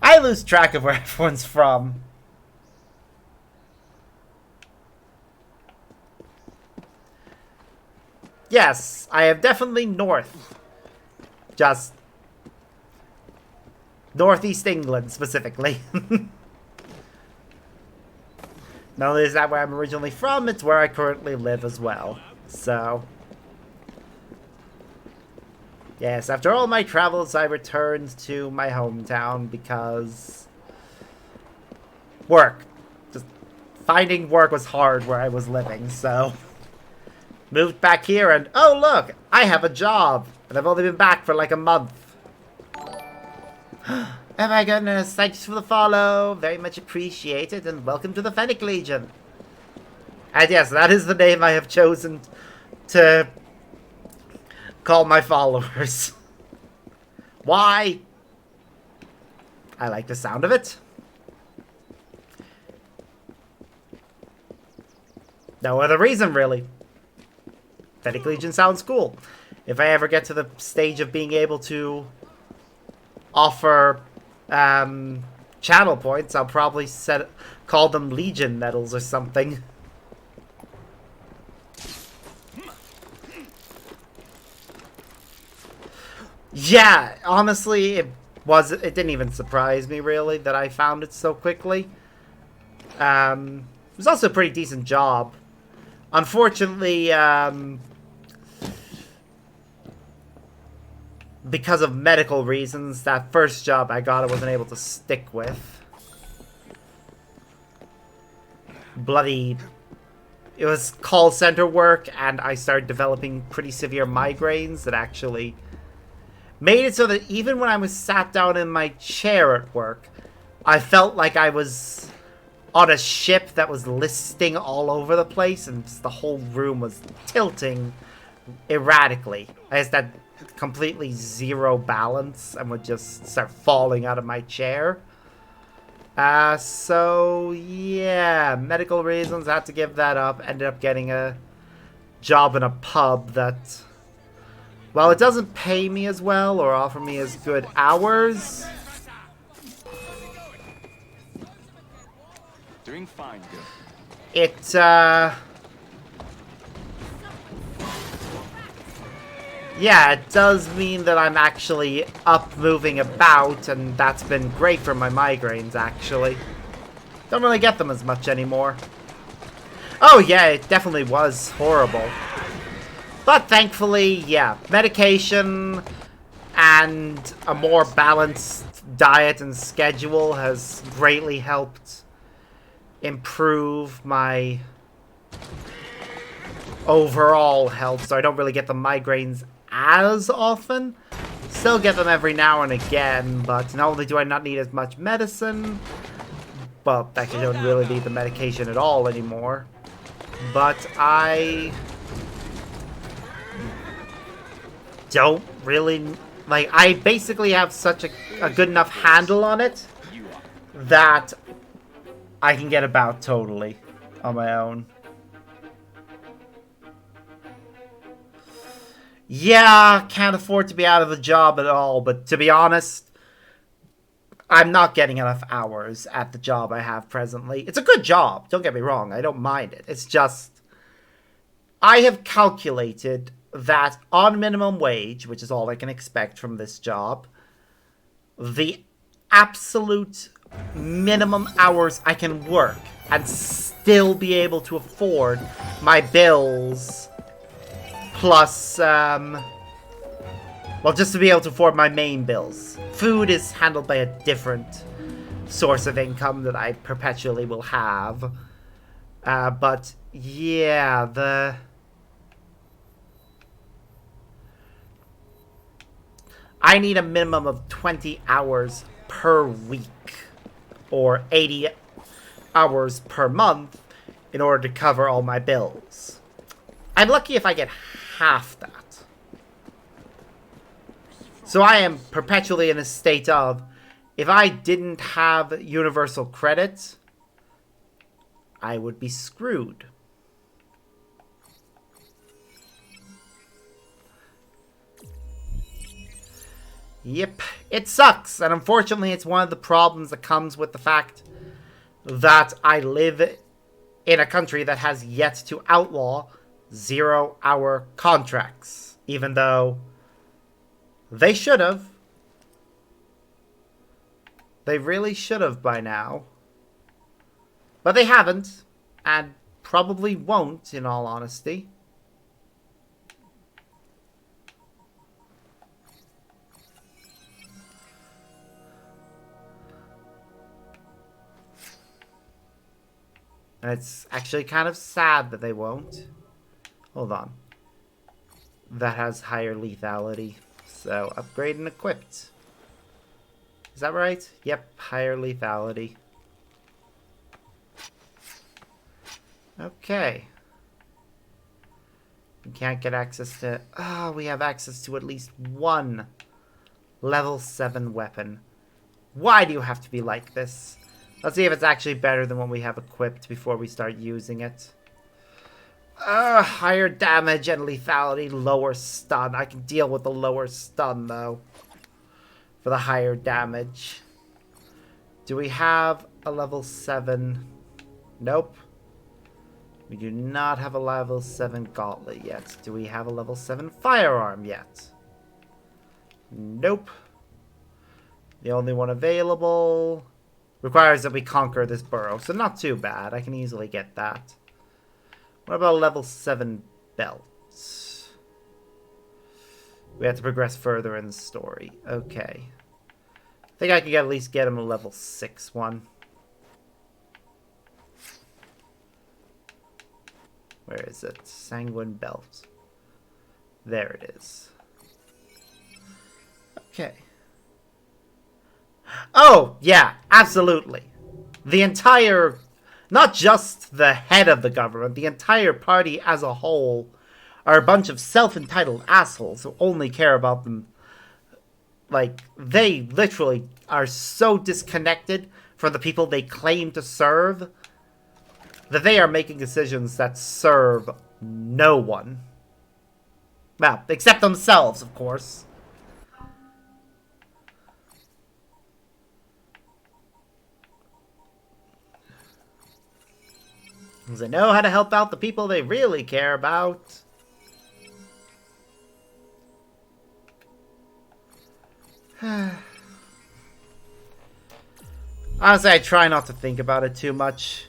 I lose track of where everyone's from. Yes, I am definitely north. Just... Northeast England, specifically. Not only is that where I'm originally from, it's where I currently live as well. So... yes, after all my travels, I returned to my hometown because... work. Just finding work was hard where I was living, so... moved back here and, oh look, I have a job. And I've only been back for like a month. Oh my goodness, thanks for the follow. Very much appreciated, and welcome to the Fennec Legion. And yes, that is the name I have chosen to call my followers. Why? I like the sound of it. No other reason, really. Fennec Legion sounds cool. If I ever get to the stage of being able to offer channel points, I'll probably call them Legion medals or something. Yeah, honestly, it didn't even surprise me really that I found it so quickly. It was also a pretty decent job. Unfortunately, because of medical reasons, that first job I got I wasn't able to stick with. Bloody... it was call center work, and I started developing pretty severe migraines that actually made it so that even when I was sat down in my chair at work, I felt like I was on a ship that was listing all over the place, and the whole room was tilting erratically. I just had completely zero balance and would just start falling out of my chair. So yeah, medical reasons, I had to give that up. Ended up getting a job in a pub that, while it doesn't pay me as well or offer me as good hours, Doing fine, good. it yeah, it does mean that I'm actually up moving about, and that's been great for my migraines, actually. Don't really get them as much anymore. Oh yeah, it definitely was horrible. But thankfully, yeah, medication and a more balanced diet and schedule has greatly helped improve my overall health, so I don't really get the migraines as often. Still get them every now and again, but not only do I not need as much medicine, well, actually I don't really need the medication at all anymore, but I don't really, like, I basically have such a good enough handle on it that I can get about totally on my own. Yeah, can't afford to be out of the job at all, but to be honest, I'm not getting enough hours at the job I have presently. It's a good job, don't get me wrong, I don't mind it. It's just, I have calculated that on minimum wage, which is all I can expect from this job, the absolute minimum hours I can work and still be able to afford my bills, plus, well, just to be able to afford my main bills. Food is handled by a different source of income that I perpetually will have. But, yeah, I need a minimum of 20 hours per week, or 80 hours per month, in order to cover all my bills. I'm lucky if I get half that. So I am perpetually in a state of, if I didn't have universal credit, I would be screwed. Yep, it sucks, and unfortunately it's one of the problems that comes with the fact that I live in a country that has yet to outlaw 0-hour contracts, even though they should have. They really should have by now. But they haven't, and probably won't, in all honesty. And it's actually kind of sad that they won't. Hold on. That has higher lethality. So, upgrade and equipped. Is that right? Yep, higher lethality. Okay. We can't get access to... Oh, we have access to at least one level 7 weapon. Why do you have to be like this? Let's see if it's actually better than what we have equipped before we start using it. Higher damage and lethality, lower stun. I can deal with the lower stun, though. For the higher damage. Do we have a level 7? Nope. We do not have a level 7 gauntlet yet. Do we have a level 7 firearm yet? Nope. The only one available requires that we conquer this burrow, so not too bad. I can easily get that. What about a level 7 belt? We have to progress further in the story. Okay. I think I can at least get him a level 6 one. Where is it? Sanguine belt. There it is. Okay. Oh, yeah, absolutely. The entire, not just the head of the government, the entire party as a whole are a bunch of self-entitled assholes who only care about them. Like, they literally are so disconnected from the people they claim to serve that they are making decisions that serve no one. Well, except themselves, of course. Because they know how to help out the people they really care about. Honestly, I try not to think about it too much.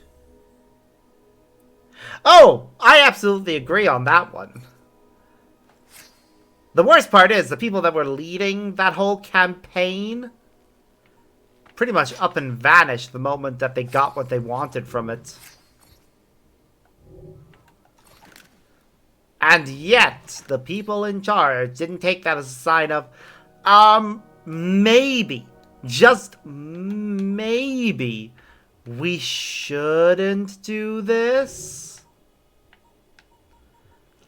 Oh, I absolutely agree on that one. The worst part is the people that were leading that whole campaign pretty much up and vanished the moment that they got what they wanted from it. And yet, the people in charge didn't take that as a sign of, maybe, just maybe, we shouldn't do this?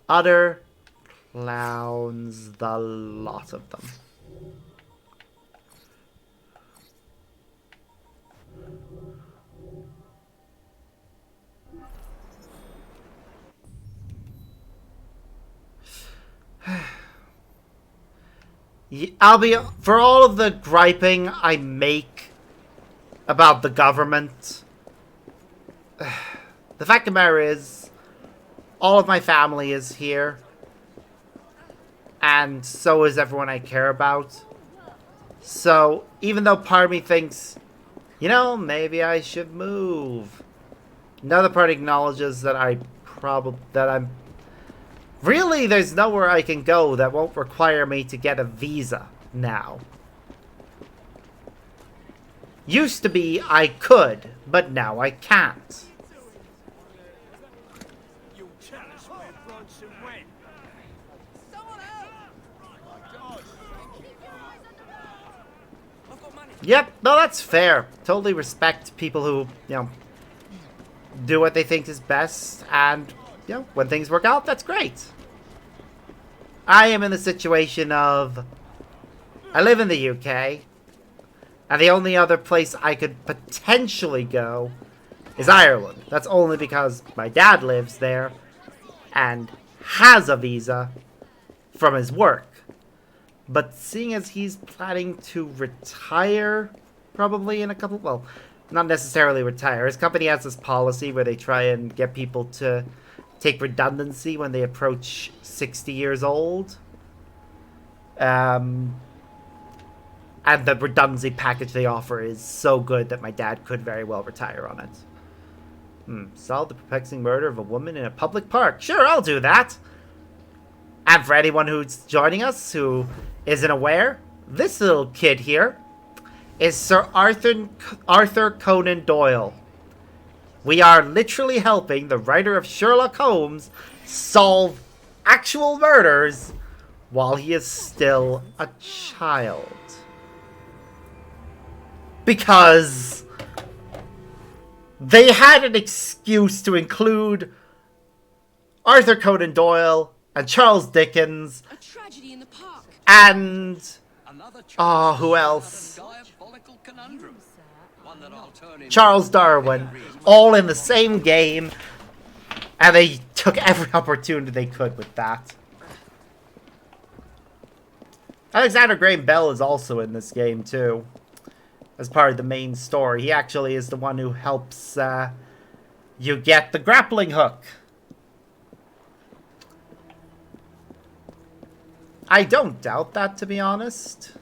Utter clowns, the lot of them. I'll be, for all of the griping I make about the government, the fact of the matter is, all of my family is here, and so is everyone I care about. So, even though part of me thinks, you know, maybe I should move, another part acknowledges that I'm really, there's nowhere I can go that won't require me to get a visa now. Used to be I could, but now I can't. Yep, no, that's fair. Totally respect people who, you know, do what they think is best, and you know, when things work out, that's great. I am in the situation of, I live in the UK, and the only other place I could potentially go is Ireland. That's only because my dad lives there and has a visa from his work. But seeing as he's planning to retire probably in a couple, well, not necessarily retire. His company has this policy where they try and get people to take redundancy when they approach 60 years old. And the redundancy package they offer is so good that my dad could very well retire on it. Solve the perplexing murder of a woman in a public park. Sure, I'll do that. And for anyone who's joining us who isn't aware, this little kid here is Sir Arthur Conan Doyle. We are literally helping the writer of Sherlock Holmes solve actual murders while he is still a child. Because they had an excuse to include Arthur Conan Doyle and Charles Dickens A tragedy in the park. and Another who else? diabolical conundrum. One that I'll turn into Charles Darwin, all in the same game, and they took every opportunity they could with that. Alexander Graham Bell is also in this game too, as part of the main story. He actually is the one who helps you get the grappling hook. I don't doubt that, to be honest.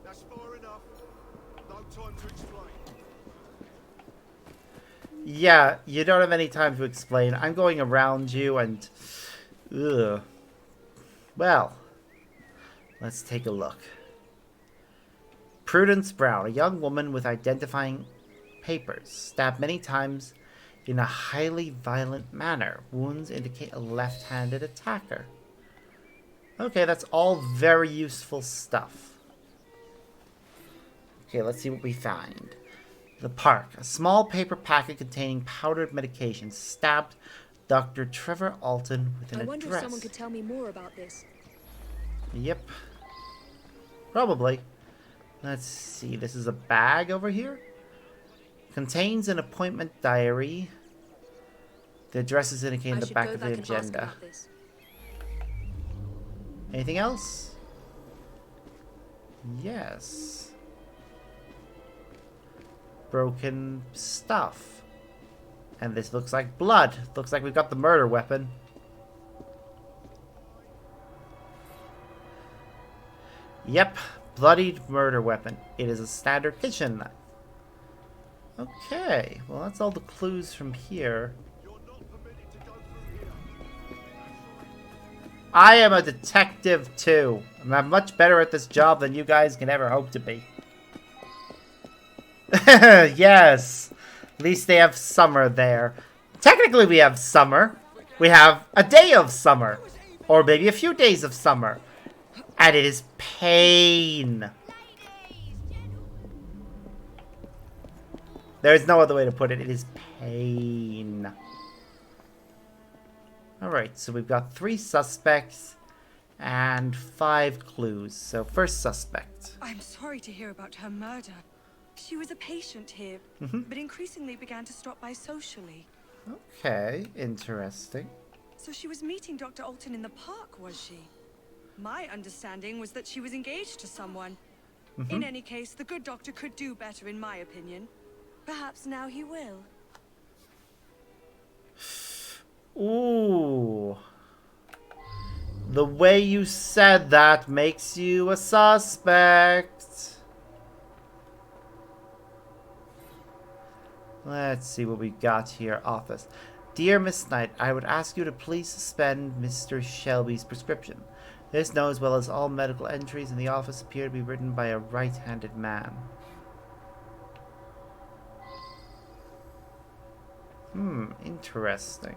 That's far enough. No time to explain. Yeah, you don't have any time to explain. I'm going around you and... Ugh. Well, let's take a look. Prudence Brown, a young woman with identifying papers, stabbed many times in a highly violent manner. Wounds indicate a left-handed attacker. Okay, that's all very useful stuff. Okay, let's see what we find. The park. A small paper packet containing powdered medication stabbed Dr. Trevor Alton with an I wonder address. if someone could tell me more about this. Yep. Probably. Let's see. This is a bag over here. Contains an appointment diary. The address is indicated in I the should back go of back the and ask agenda. about this. Anything else? Yes. Broken stuff. And this looks like blood. Looks like we've got the murder weapon. Yep. Bloodied murder weapon. It is a standard kitchen knife. Okay. Well, that's all the clues from here. You're not permitted to go through here. I am a detective too. I'm much better at this job than you guys can ever hope to be. Yes. At least they have summer there. Technically we have summer. We have a day of summer. Or maybe a few days of summer. And it is pain. There is no other way to put it. It is pain. Alright, so we've got 3 suspects and 5 clues. So first suspect. I'm sorry to hear about her murder. She was a patient here, but increasingly began to stop by socially. Okay, interesting. So she was meeting Dr. Alton in the park, was she? My understanding was that she was engaged to someone. In any case, the good doctor could do better, in my opinion. Perhaps now he will. Ooh. The way you said that makes you a suspect. Let's see what we got here. Office. Dear Miss Knight, I would ask you to please suspend Mr. Shelby's prescription. This note, as well as all medical entries in the office, appear to be written by a right-handed man. Interesting.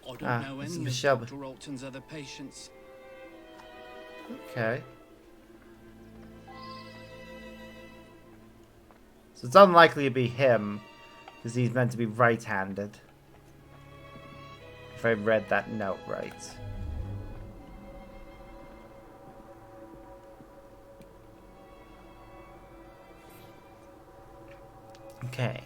I don't know this is any of Michelle. Dr. Alton's other patients. Okay. So it's unlikely to be him, because he's meant to be right-handed. If I read that note right. Okay.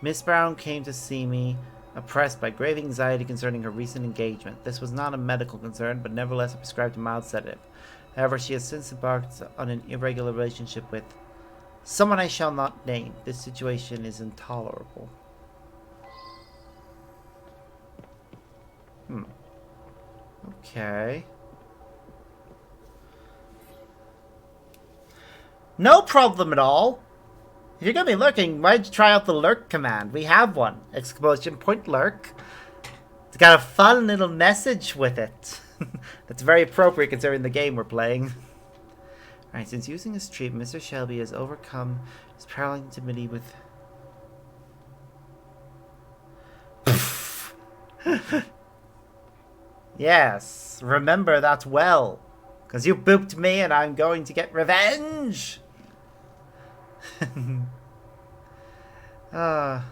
Miss Brown came to see me, oppressed by grave anxiety concerning her recent engagement. This was not a medical concern, but nevertheless I prescribed a mild sedative. However, she has since embarked on an irregular relationship with someone I shall not name. This situation is intolerable. Okay. No problem at all. If you're gonna be lurking, why don't you try out the lurk command? We have one. Exclamation point lurk. It's got a fun little message with it. That's very appropriate considering the game we're playing. Alright, since using this treatment, Mr. Shelby has overcome his paralyzing timidity with... Yes, remember that well. Because you booped me and I'm going to get revenge! Now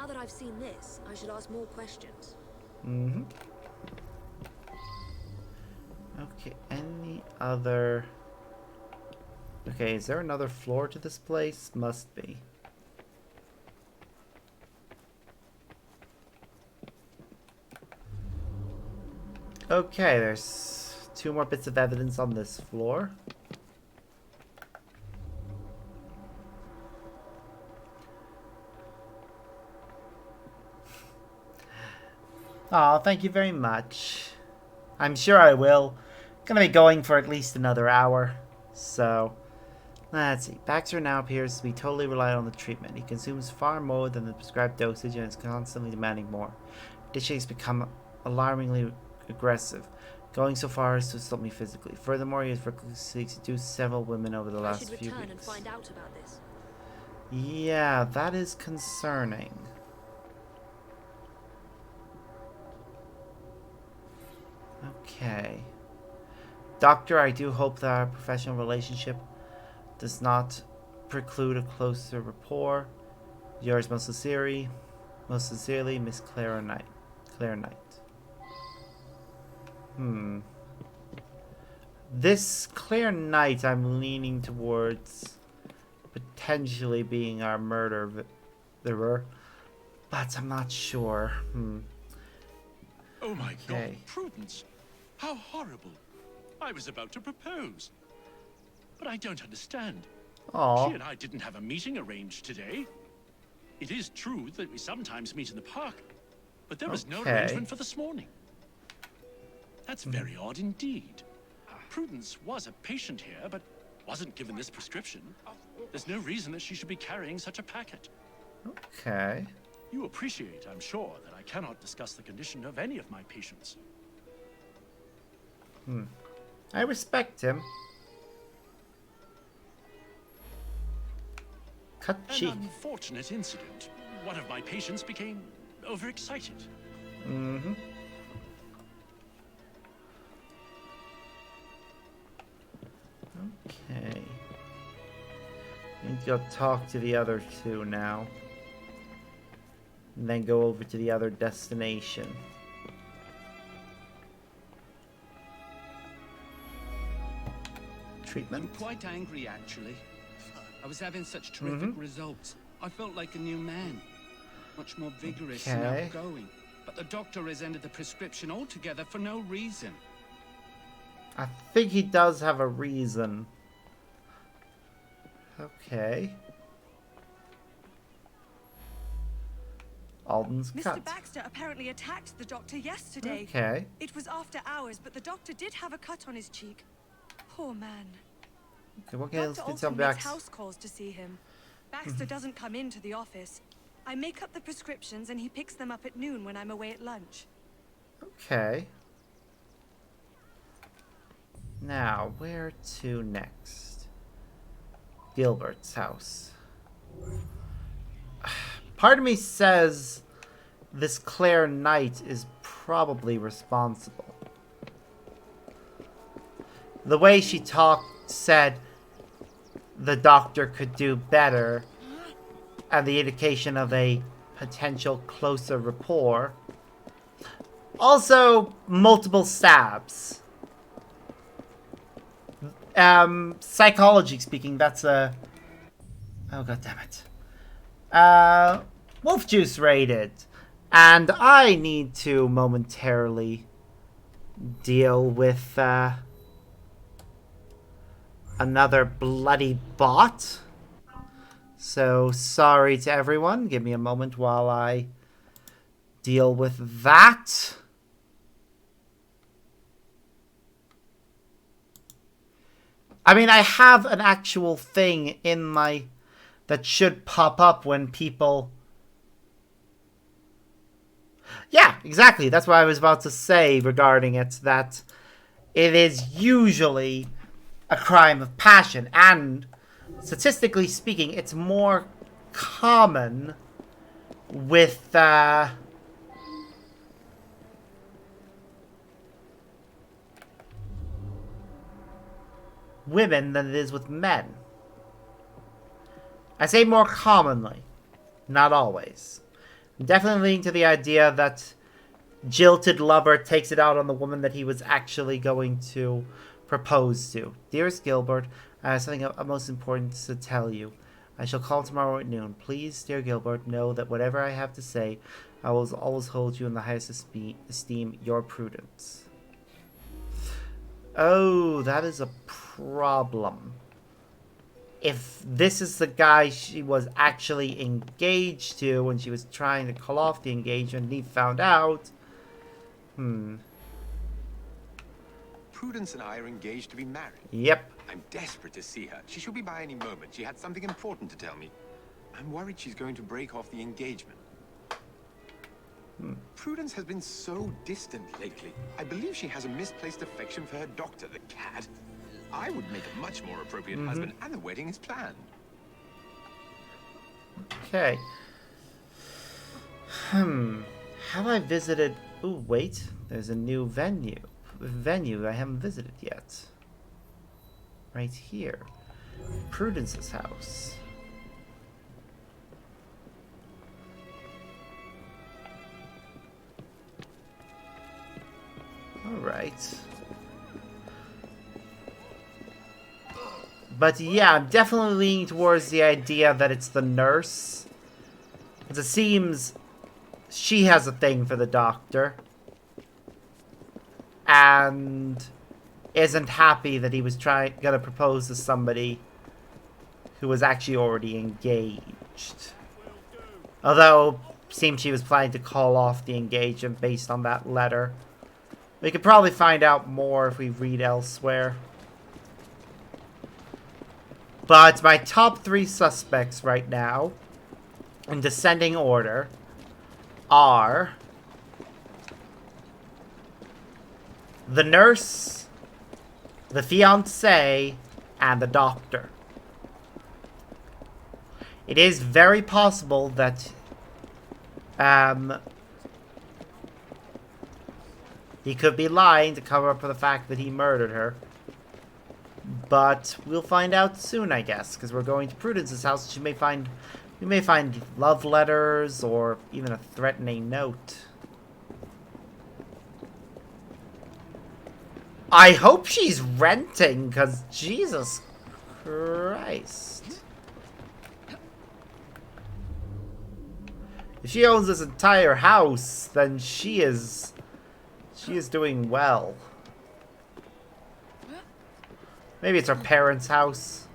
that I've seen this, I should ask more questions. Okay, any other... Okay, is there another floor to this place? Must be. Okay, there's 2 more bits of evidence on this floor. Aw, thank you very much. I'm sure I will. Gonna be going for at least another hour. So, let's see. Baxter now appears to be totally reliant on the treatment. He consumes far more than the prescribed dosage and is constantly demanding more. Additionally, he's become alarmingly aggressive, going so far as to assault me physically. Furthermore, he has recklessly seduced several women over the last few weeks. And find out about this. Yeah, that is concerning. Okay. Doctor, I do hope that our professional relationship does not preclude a closer rapport. Yours most sincerely, Miss Clara Knight. Claire Knight. This Claire Knight I'm leaning towards potentially being our murderer, but I'm not sure. Oh my God, Prudence! How horrible! I was about to propose. But I don't understand. Aww. She and I didn't have a meeting arranged today. It is true that we sometimes meet in the park, but there was no arrangement for this morning. That's very odd indeed. Prudence was a patient here, but wasn't given this prescription. There's no reason that she should be carrying such a packet. Okay. You appreciate, I'm sure, that I cannot discuss the condition of any of my patients. I respect him. Cut cheek. An unfortunate incident. One of my patients became overexcited. Okay. I need to go talk to the other 2 now. And then go over to the other destination. Treatment. I'm quite angry, actually. I was having such terrific results. I felt like a new man. Much more vigorous and outgoing. But the doctor has ended the prescription altogether for no reason. I think he does have a reason. Okay. Alden's cut. Mr. Baxter apparently attacked the doctor yesterday. Okay. It was after hours, but the doctor did have a cut on his cheek. Poor man. Okay, what else Dr. can tell Alton Bax? makes house calls to see him. Baxter doesn't come into the office. I make up the prescriptions and he picks them up at noon when I'm away at lunch. Okay. Now, where to next? Gilbert's house. Part of me says this Claire Knight is probably responsible. The way she talked said the doctor could do better, and the indication of a potential closer rapport. Also, multiple stabs. Psychology speaking, that's a... Oh, god damn it. Wolf Juice rated. And I need to momentarily deal with, another bloody bot. So, sorry to everyone. Give me a moment while I deal with that. I mean, I have an actual thing in my... that should pop up when people... Yeah, exactly. That's what I was about to say regarding it. That it is usually a crime of passion. And, statistically speaking, it's more common with... women than it is with men. I say more commonly, not always. I'm definitely leaning to the idea that jilted lover takes it out on the woman that he was actually going to propose to. Dearest Gilbert, I have something most important to tell you. I shall call tomorrow at noon. Please, dear Gilbert, know that whatever I have to say, I will always hold you in the highest esteem. Your Prudence. Oh, that is a problem. If this is the guy she was actually engaged to when she was trying to call off the engagement and he found out... Prudence and I are engaged to be married. Yep. I'm desperate to see her. She should be by any moment. She had something important to tell me. I'm worried she's going to break off the engagement. Prudence has been so distant lately. I believe she has a misplaced affection for her doctor, the cat. I would make a much more appropriate husband, and the wedding is planned. Okay. Have I visited... Ooh, wait. There's a new venue I haven't visited yet. Right here. Prudence's house. Alright. But yeah, I'm definitely leaning towards the idea that it's the nurse. Because it seems she has a thing for the doctor. And isn't happy that he was gonna propose to somebody who was actually already engaged. Although, it seems she was planning to call off the engagement based on that letter. We could probably find out more if we read elsewhere. But my top 3 suspects right now, in descending order, are the nurse, the fiancé, and the doctor. It is very possible that he could be lying to cover up for the fact that he murdered her. But we'll find out soon, I guess, because we're going to Prudence's house. We may find love letters or even a threatening note. I hope she's renting, because Jesus Christ. If she owns this entire house, then she is doing well. Maybe it's her parents' house.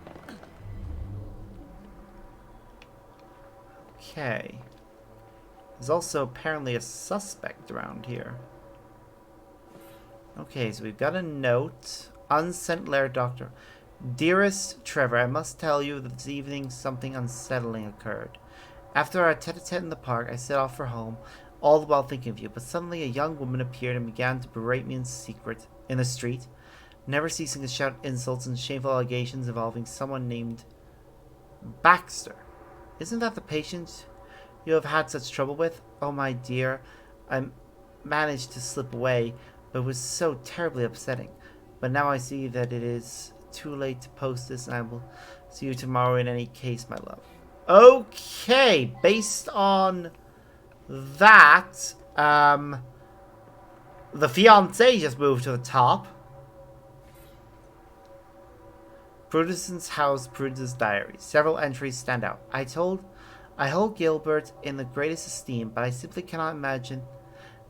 Okay. There's also apparently a suspect around here. Okay, so we've got a note. Unsent letter, Doctor. Dearest Trevor, I must tell you that this evening something unsettling occurred. After our tete-a-tete in the park, I set off for home, all the while thinking of you, but suddenly a young woman appeared and began to berate me in secret in the street, never ceasing to shout insults and shameful allegations involving someone named Baxter. Isn't that the patient you have had such trouble with? Oh, my dear, I'm managed to slip away, but it was so terribly upsetting. But now I see that it is too late to post this, and I will see you tomorrow in any case, my love. Okay, based on that, the fiancé just moved to the top. Prudence's house, Prudence's diary. Several entries stand out. I hold Gilbert in the greatest esteem, but I simply cannot imagine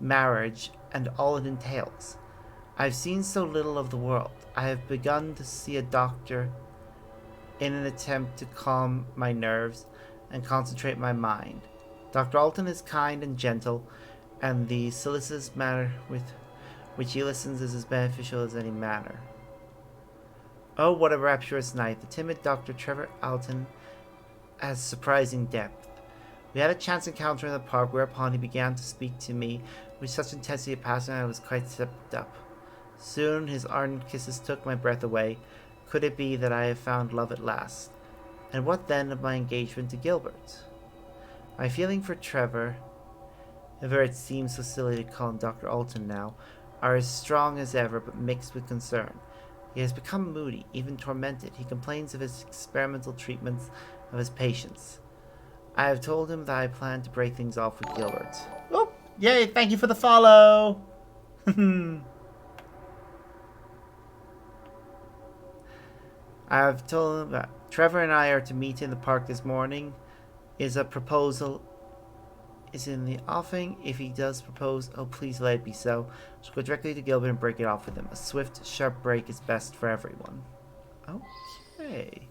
marriage and all it entails. I've seen so little of the world. I have begun to see a doctor in an attempt to calm my nerves and concentrate my mind. Dr. Alton is kind and gentle, and the solicitous manner with which he listens is as beneficial as any manner. Oh, what a rapturous night. The timid Dr. Trevor Alton has surprising depth. We had a chance encounter in the park, whereupon he began to speak to me with such intensity of passion I was quite swept up. Soon his ardent kisses took my breath away. Could it be that I have found love at last? And what then of my engagement to Gilbert? My feeling for Trevor, ever it seems so silly to call him Dr. Alton now, are as strong as ever, but mixed with concern. He has become moody, even tormented. He complains of his experimental treatments of his patients. I have told him that I plan to break things off with Gilbert. Oh, yay, thank you for the follow! I have told him that Trevor and I are to meet in the park this morning. Is a proposal is in the offing. If he does propose, oh please let it be so. I shall go directly to Gilbert and break it off with him. A swift, sharp break is best for everyone. Okay.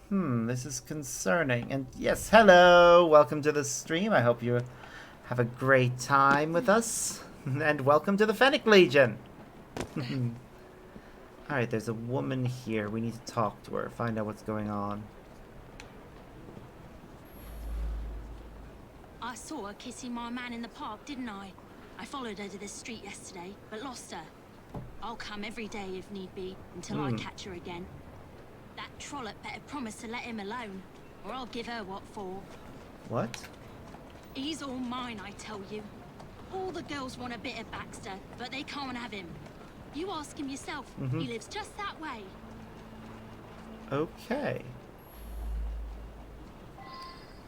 This is concerning. And yes, hello! Welcome to the stream. I hope you have a great time with us. And welcome to the Fennec Legion! Alright, there's a woman here. We need to talk to her, find out what's going on. I saw her kissing my man in the park, didn't I? I followed her to the street yesterday, but lost her. I'll come every day if need be, until I catch her again. That trollop better promise to let him alone, or I'll give her what for. What? He's all mine, I tell you. All the girls want a bit of Baxter, but they can't have him. You ask him yourself. He lives just that way. Okay.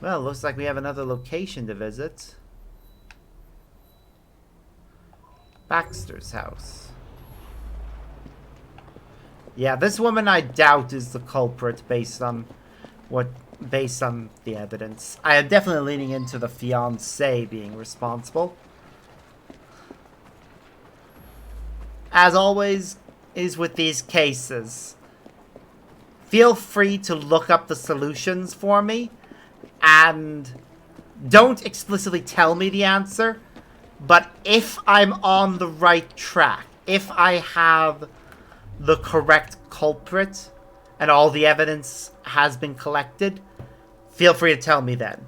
Well, looks like we have another location to visit. Baxter's house. Yeah, this woman I doubt is the culprit based on the evidence. I am definitely leaning into the fiancé being responsible. As always is with these cases, feel free to look up the solutions for me. And don't explicitly tell me the answer, but if I'm on the right track, if I have the correct culprit and all the evidence has been collected, feel free to tell me then.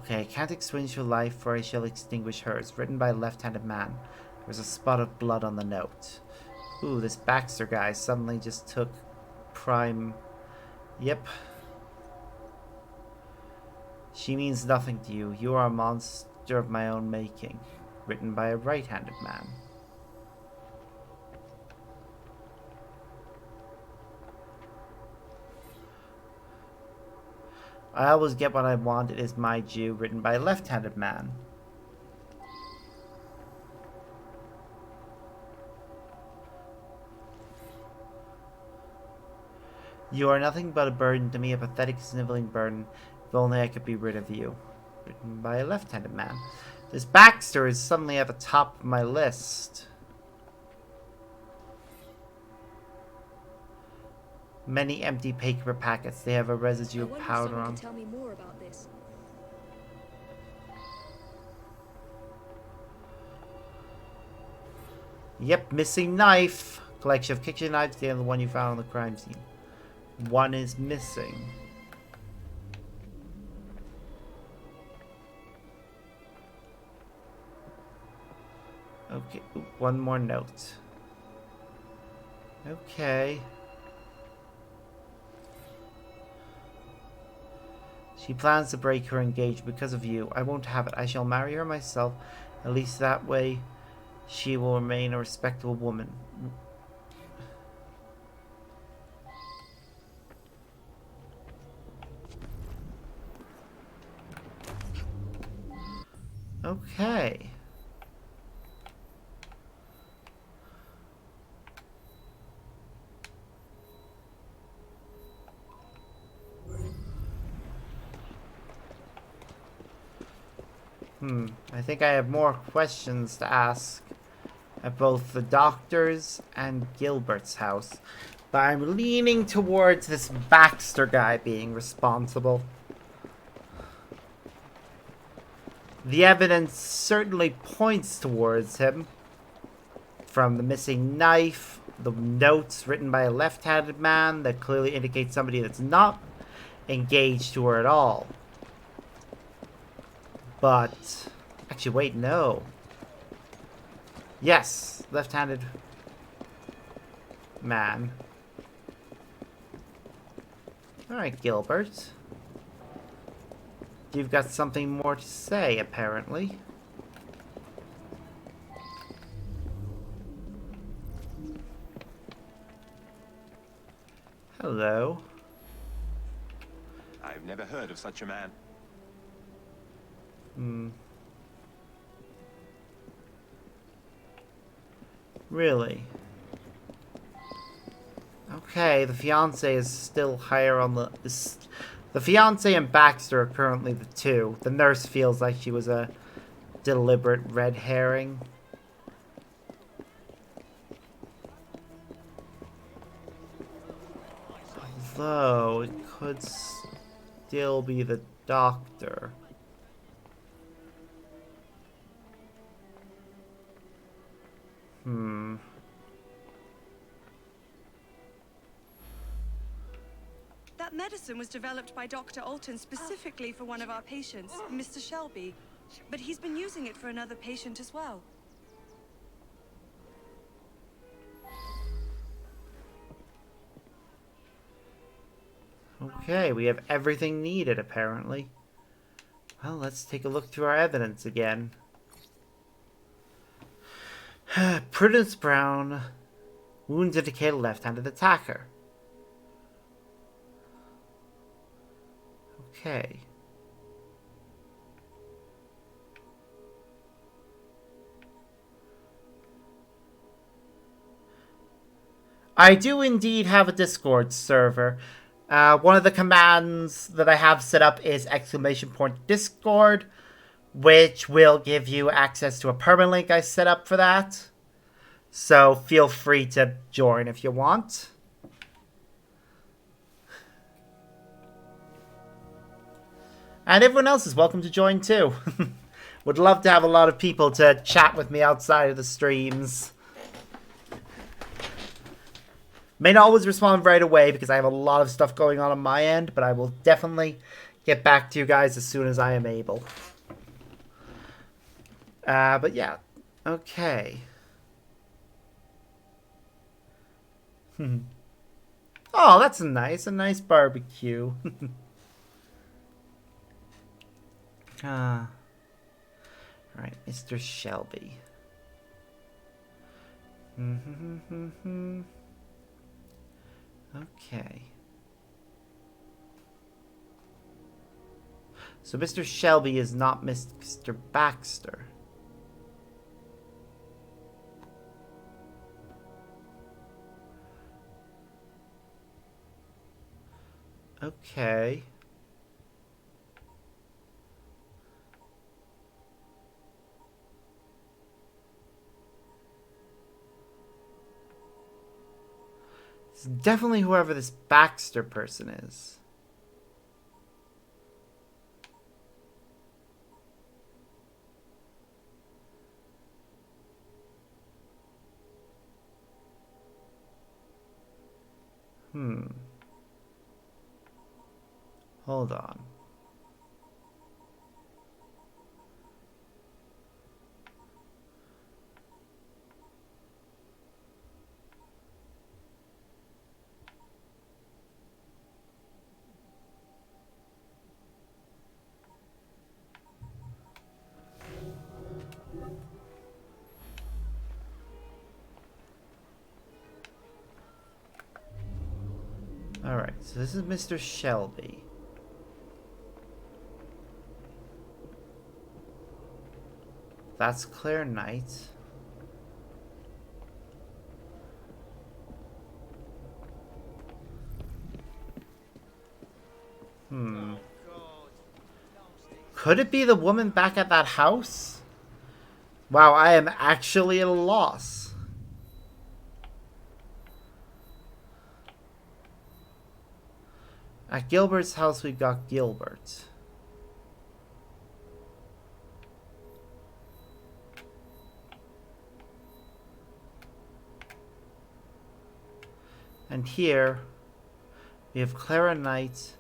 Okay, I can't extinguish your life, for I shall extinguish hers. Written by a left-handed man. There's a spot of blood on the note. Ooh, this Baxter guy suddenly just took prime... Yep. She means nothing to you. You are a monster of my own making. Written by a right-handed man. I always get what I want. It is my due. Written by a left-handed man. You are nothing but a burden to me, a pathetic, sniveling burden. If only I could be rid of you. Written by a left-handed man. This Baxter is suddenly at the top of my list. Many empty paper packets. They have a residue of powder on. Tell me more about this. Yep, missing knife. Collection of kitchen knives. The other one you found on the crime scene. One is missing. Okay, one more note. Okay. She plans to break her engagement because of you. I won't have it. I shall marry her myself. At least that way she will remain a respectable woman. Okay. I think I have more questions to ask at both the doctor's and Gilbert's house. But I'm leaning towards this Baxter guy being responsible. The evidence certainly points towards him. From the missing knife, the notes written by a left-handed man that clearly indicate somebody that's not engaged to her at all. But, actually wait, no. Yes, left-handed man. Alright, Gilbert. You've got something more to say, apparently. Hello. I've never heard of such a man. Really? Okay, the fiancé is still higher on the... The fiancé and Baxter are currently the two. The nurse feels like she was a deliberate red herring. Although, it could still be the doctor. That medicine was developed by Dr. Alton specifically for one of our patients, Mr. Shelby. But he's been using it for another patient as well. Okay, we have everything needed, apparently. Well, let's take a look through our evidence again. Prudence Brown. Wounds indicate a left-handed attacker. Okay. I do indeed have a Discord server. One of the commands that I have set up is !Discord, which will give you access to a permalink I set up for that. So feel free to join if you want. And everyone else is welcome to join too. Would love to have a lot of people to chat with me outside of the streams. May not always respond right away because I have a lot of stuff going on my end, but I will definitely get back to you guys as soon as I am able. But yeah, okay. Oh, that's nice. A nice barbecue. Right, Mr. Shelby. Okay. So Mr. Shelby is not Mr. Baxter. Okay. It's definitely whoever this Baxter person is. Hold on. So this is Mr. Shelby. That's Claire Knight. Could it be the woman back at that house? Wow, I am actually at a loss. At Gilbert's house, we've got Gilbert. And here, we have Clara Knight,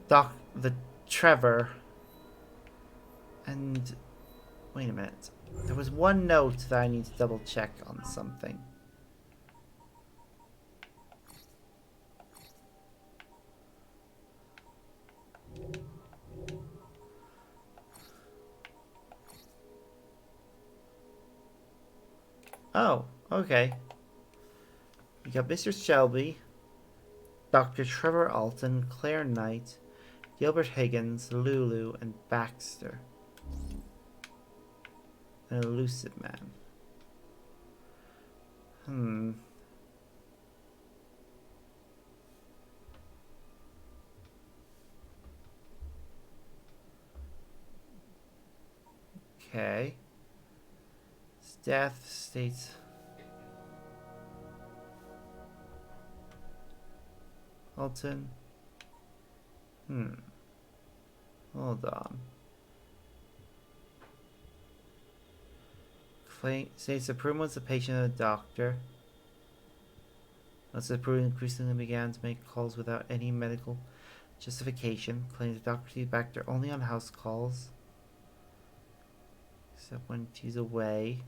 the Trevor, and wait a minute. There was one note that I need to double check on something. Oh, okay. We got Mr. Shelby, Dr. Trevor Alton, Claire Knight, Gilbert Higgins, Lulu, and Baxter. An elusive man. Okay. Death states. Alton. Hold on. States the Pruitt was a patient of the doctor. Once the Pruitt increasingly began to make calls without any medical justification, claims the doctor sees Baxter only on house calls, except when she's away.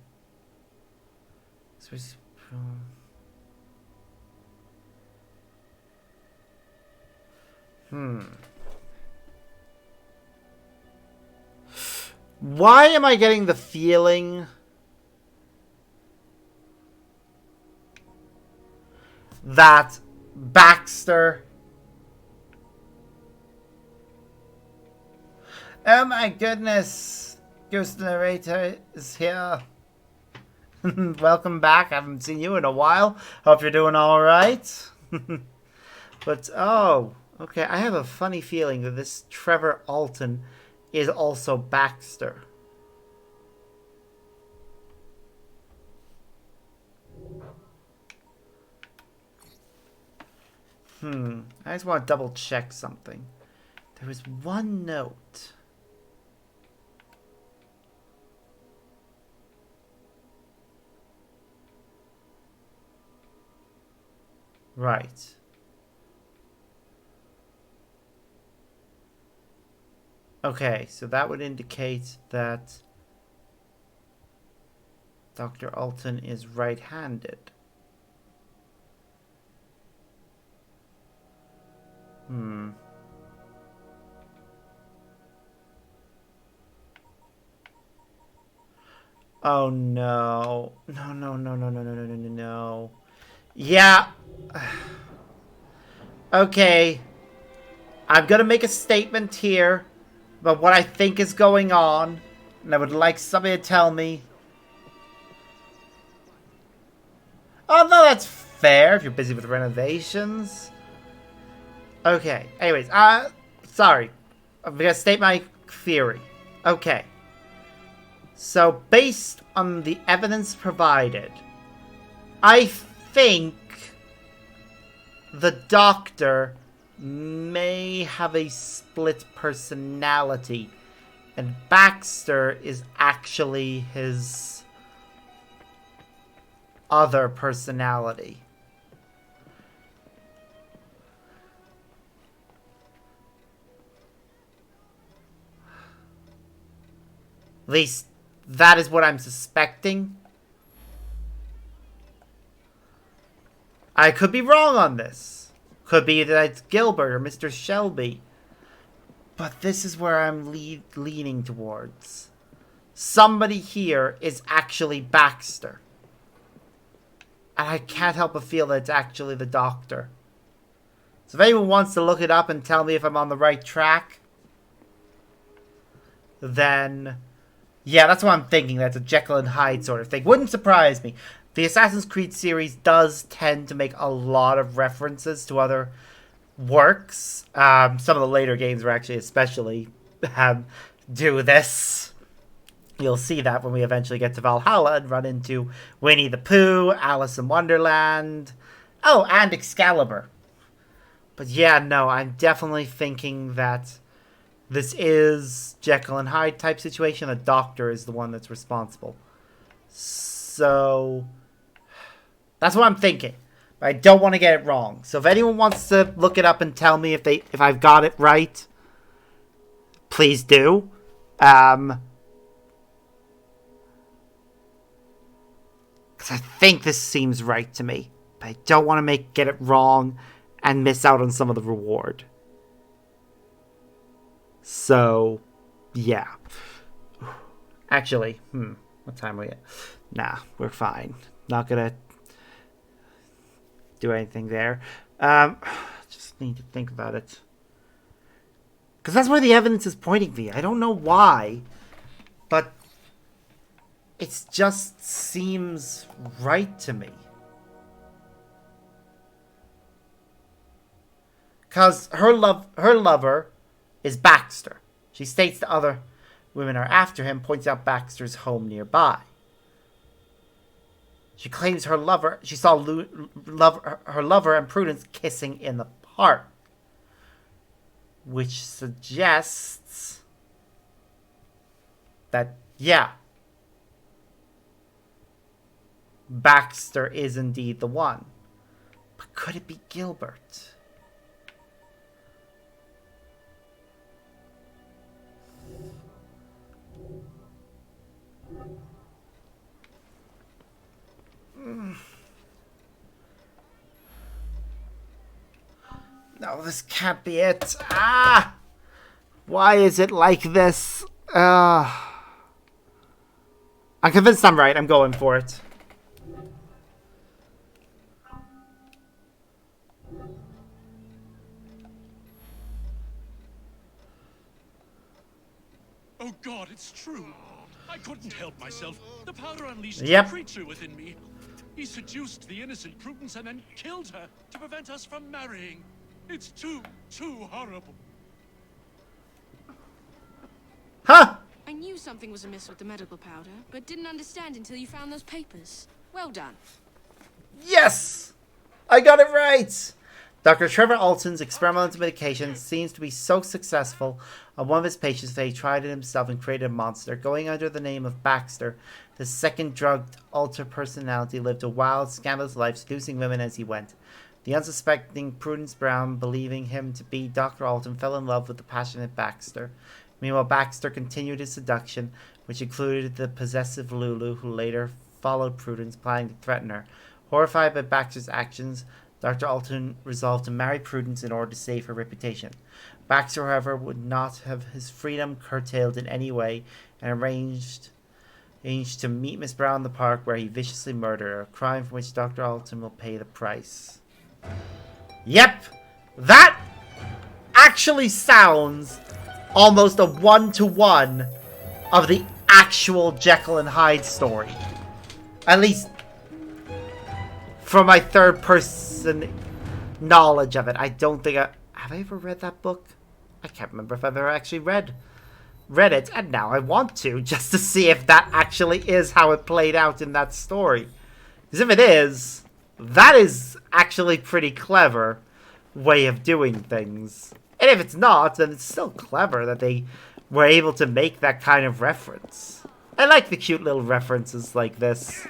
Why am I getting the feeling that Baxter... Oh my goodness! Ghost Narrator is here. Welcome back. I haven't seen you in a while. Hope you're doing alright. But, oh, okay. I have a funny feeling that this Trevor Alton is also Baxter. I just want to double check something. There was one note. Right. Okay, so that would indicate that Dr. Alton is right-handed. Oh no. No. Yeah. Okay. I'm gonna make a statement here about what I think is going on, and I would like somebody to tell me. Oh no, that's fair if you're busy with renovations. Okay. Anyways, sorry. I'm gonna state my theory. Okay. So, based on the evidence provided, I think the doctor may have a split personality, and Baxter is actually his other personality. At least, that is what I'm suspecting. I could be wrong on this. Could be that it's Gilbert or Mr. Shelby. But this is where I'm leaning towards. Somebody here is actually Baxter. And I can't help but feel that it's actually the doctor. So if anyone wants to look it up and tell me if I'm on the right track, then yeah, that's what I'm thinking. That's a Jekyll and Hyde sort of thing. Wouldn't surprise me. The Assassin's Creed series does tend to make a lot of references to other works. Some of the later games were actually especially do this. You'll see that when we eventually get to Valhalla and run into Winnie the Pooh, Alice in Wonderland, oh, and Excalibur. But yeah, no, I'm definitely thinking that this is Jekyll and Hyde type situation. The doctor is the one that's responsible. So that's what I'm thinking. But I don't want to get it wrong. So if anyone wants to look it up and tell me if I've got it right, please do. Because I think this seems right to me. But I don't want to get it wrong and miss out on some of the reward. So, yeah. Actually, what time are we at? Nah, we're fine. Not gonna do anything there. Just need to think about it. Because that's where the evidence is pointing me. I don't know why, but it just seems right to me. Because her lover is Baxter. She states that other women are after him, points out Baxter's home nearby. She claims she saw her lover and Prudence kissing in the park, which suggests that, yeah, Baxter is indeed the one. But could it be Gilbert? No, this can't be it. Ah! Why is it like this? I'm convinced I'm right. I'm going for it. Oh God, it's true. I couldn't help myself. The powder unleashed Yep. the creature within me. He seduced the innocent Prudence and then killed her to prevent us from marrying. It's too horrible. Huh! I knew something was amiss with the medical powder, but didn't understand until you found those papers. Well done. Yes! I got it right! Dr. Trevor Alton's experimental medication seems to be so successful on one of his patients that he tried it himself and created a monster. Going under the name of Baxter, the second drugged alter personality lived a wild, scandalous life, seducing women as he went. The unsuspecting Prudence Brown, believing him to be Dr. Alton, fell in love with the passionate Baxter. Meanwhile, Baxter continued his seduction, which included the possessive Lulu, who later followed Prudence, planning to threaten her. Horrified by Baxter's actions, Dr. Alton resolved to marry Prudence in order to save her reputation. Baxter, however, would not have his freedom curtailed in any way and arranged to meet Miss Brown in the park, where he viciously murdered her, a crime for which Dr. Alton will pay the price. Yep! That actually sounds almost a one-to-one of the actual Jekyll and Hyde story. At least from my third-person knowledge of it. I don't think have I ever read that book? I can't remember if I've ever actually read it, and now I want to, just to see if that actually is how it played out in that story. Because if it is, that is actually pretty clever way of doing things. And if it's not, then it's still clever that they were able to make that kind of reference. I like the cute little references like this.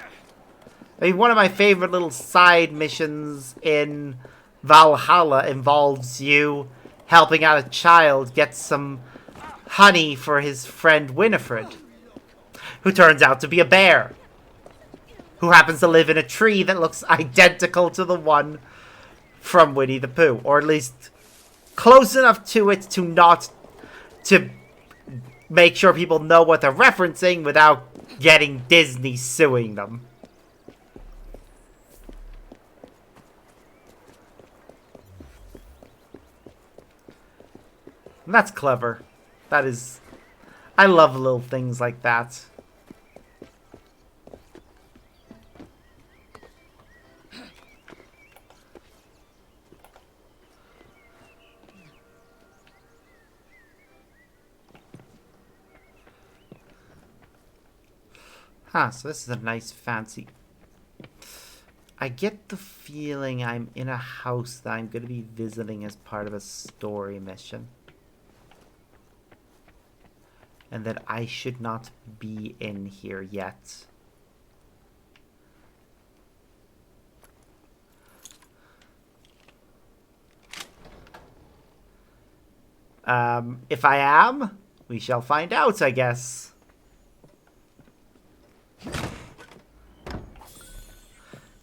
I mean, one of my favorite little side missions in Valhalla involves you helping out a child get some honey for his friend Winifred, who turns out to be a bear, who happens to live in a tree that looks identical to the one from Winnie the Pooh, or at least close enough to it to make sure people know what they're referencing without getting Disney suing them. And that's clever. That is... I love little things like that. Huh, so this is a nice fancy... I get the feeling I'm in a house that I'm going to be visiting as part of a story mission. And that I should not be in here yet. If I am, we shall find out, I guess.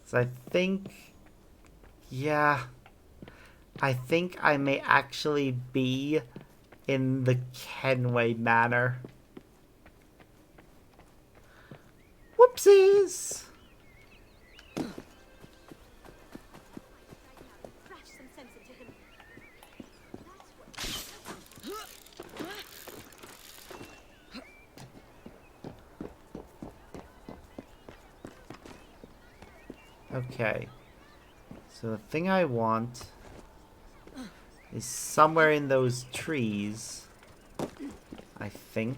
So I think... Yeah. I think I may actually be in the Kenway Manor. Whoopsies! Okay. So the thing I want is somewhere in those trees, I think.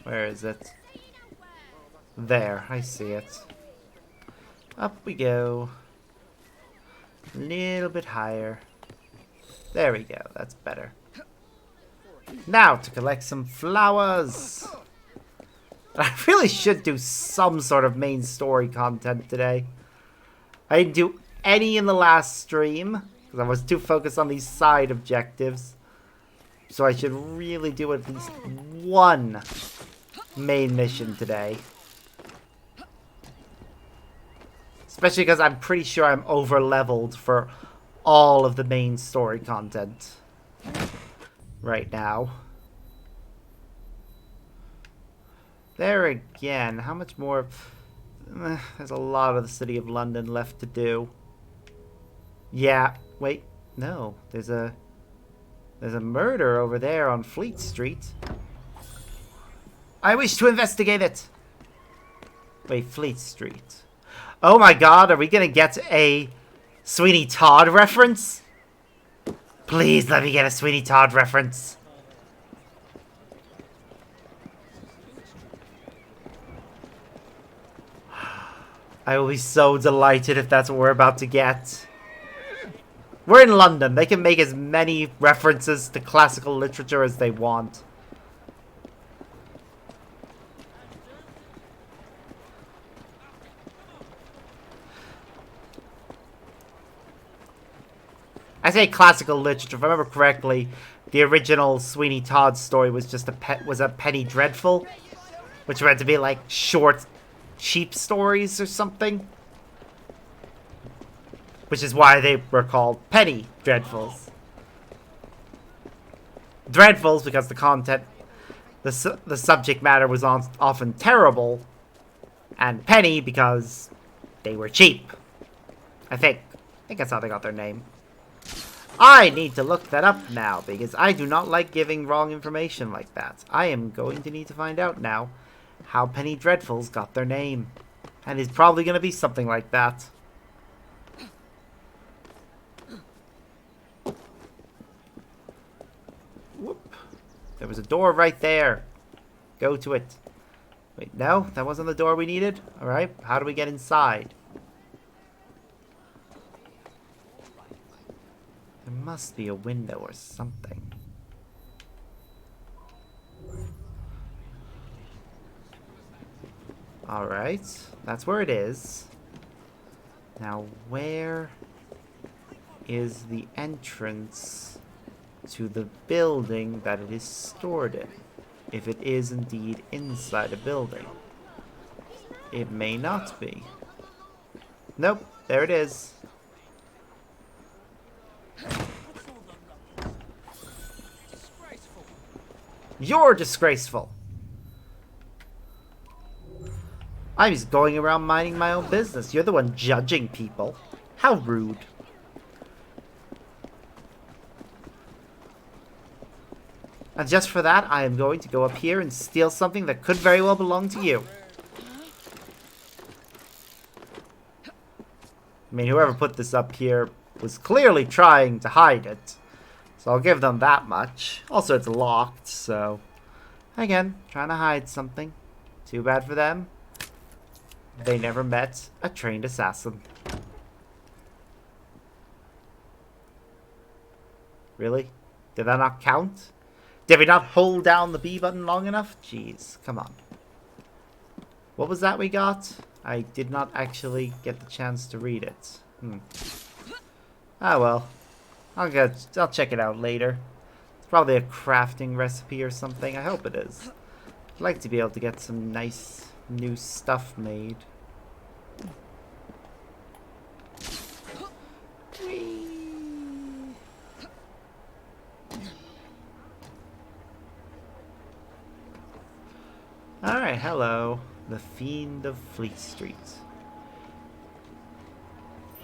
Where is it? There, I see it. Up we go. A little bit higher. There we go, that's better. Now to collect some flowers. I really should do some sort of main story content today. I didn't do any in the last stream, because I was too focused on these side objectives. So I should really do at least one main mission today. Especially because I'm pretty sure I'm over-leveled for all of the main story content right now. There again, how much more... There's a lot of the City of London left to do. Yeah, wait, no, there's a murder over there on Fleet Street. I wish to investigate it. Wait, Fleet Street. Oh my god, are we gonna get a Sweeney Todd reference? Please let me get a Sweeney Todd reference. I will be so delighted if that's what we're about to get. We're in London. They can make as many references to classical literature as they want. I say classical literature. If I remember correctly, the original Sweeney Todd story was just a Penny Dreadful, which were meant to be like short, cheap stories or something. Which is why they were called Penny Dreadfuls. Dreadfuls because the content, the subject matter was often terrible, and Penny because they were cheap. I think that's how they got their name. I need to look that up now, because I do not like giving wrong information like that. I am going to need to find out now how Penny Dreadfuls got their name. And it's probably going to be something like that. Whoop. There was a door right there. Go to it. Wait, no? That wasn't the door we needed? Alright, how do we get inside? There must be a window or something. Alright, that's where it is. Now, where is the entrance to the building that it is stored in? If it is indeed inside a building. It may not be. Nope, there it is. You're disgraceful. I'm just going around minding my own business. You're the one judging people. How rude. And just for that, I am going to go up here and steal something that could very well belong to you. I mean, whoever put this up here was clearly trying to hide it. So I'll give them that much. Also, it's locked, so... Again, trying to hide something. Too bad for them. They never met a trained assassin. Really? Did that not count? Did we not hold down the B button long enough? Jeez, come on. What was that we got? I did not actually get the chance to read it. Ah well. I'll check it out later. It's probably a crafting recipe or something. I hope it is. I'd like to be able to get some nice new stuff made. Alright, hello. The Fiend of Fleet Street.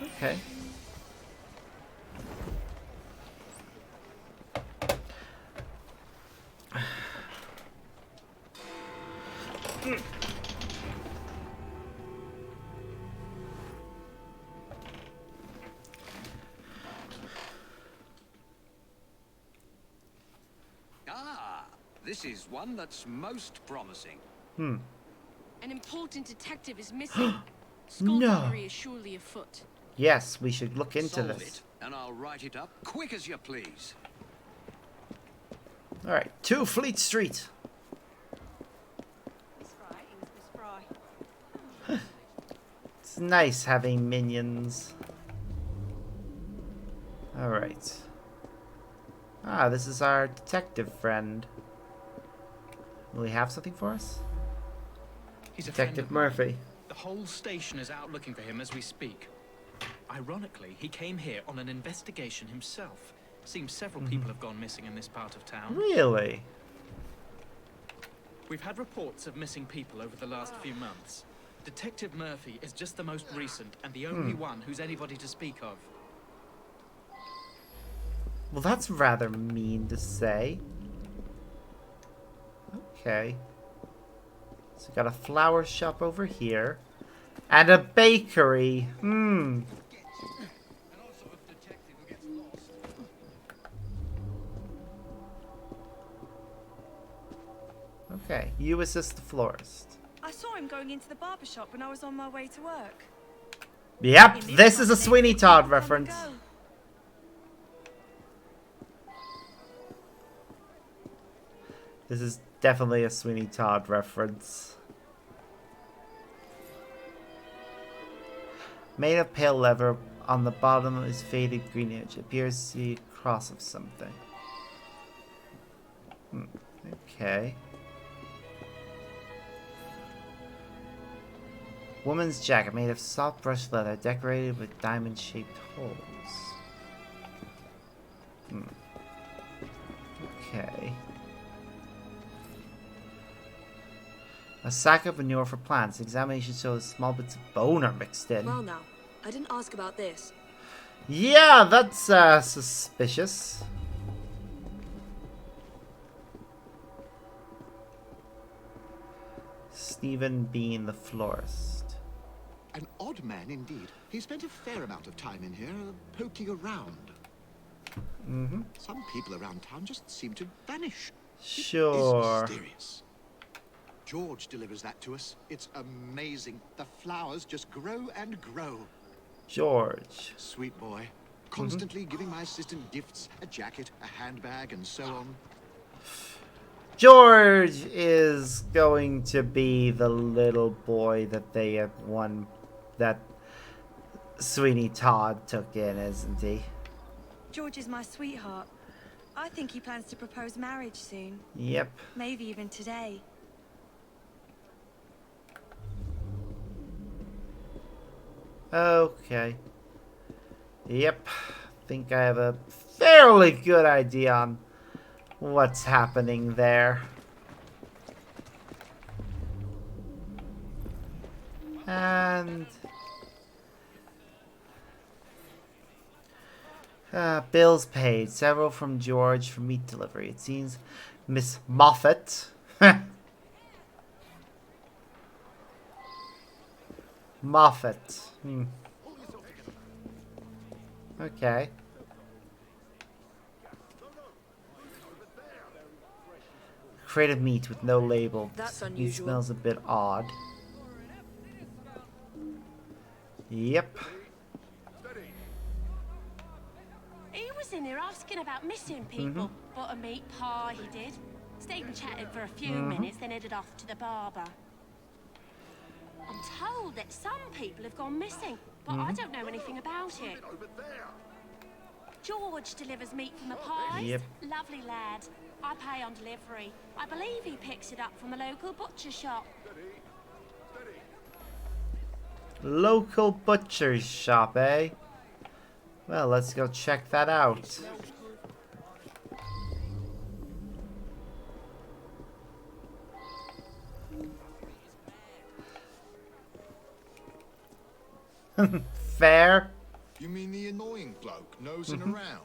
Okay. Ah, this is one that's most promising. An important detective is missing. Skullduggery is surely afoot. Yes, we should look into Solve this. it, and I'll write it up quick as you please. Alright, 2 Fleet Street. Miss Frye, it was Miss Frye. It's nice having minions. Alright. Ah, this is our detective friend. Will he have something for us? He's a Detective friend of mine. Murphy. The whole station is out looking for him as we speak. Ironically, he came here on an investigation himself. Seems several people have gone missing in this part of town. Really? We've had reports of missing people over the last few months. Detective Murphy is just the most recent and the only one who's anybody to speak of. Well, that's rather mean to say. Okay. So we got a flower shop over here. And a bakery. Okay, you assist the florist. I saw him going into the barber shop when I was on my way to work. Yep, this is a Sweeney Todd reference. This is definitely a Sweeney Todd reference. Made of pale leather, on the bottom is faded greenish. Appears to be a cross of something. Okay. Woman's jacket made of soft brushed leather, decorated with diamond-shaped holes. Okay. A sack of manure for plants. Examination shows small bits of bone are mixed in. Well now, I didn't ask about this. Yeah, that's suspicious. Stephen Bean, the florist. An odd man indeed. He spent a fair amount of time in here, poking around. Some people around town just seem to vanish. Sure. It's mysterious. George delivers that to us. It's amazing. The flowers just grow and grow. George. Sweet boy. Constantly giving my assistant gifts, a jacket, a handbag, and so on. George is going to be the little boy that they have that Sweeney Todd took in, isn't he? George is my sweetheart. I think he plans to propose marriage soon. Yep. Maybe even today. Okay. Yep. Think I have a fairly good idea on what's happening there. And bills paid. Several from George for meat delivery. It seems Miss Moffat. Moffat. Okay. Crate of meat with no label. That's Meat unusual. smells a bit odd. Yep. He was in here asking about missing people. Bought a meat pie, he did. Stayed and chatted for a few minutes, then headed off to the barber. I'm told that some people have gone missing, but I don't know anything about it. George delivers meat from the pies. Yep. Lovely lad. I pay on delivery. I believe he picks it up from the local butcher shop. Local butcher's shop, eh? Well, let's go check that out. Fair. You mean the annoying bloke nosing around?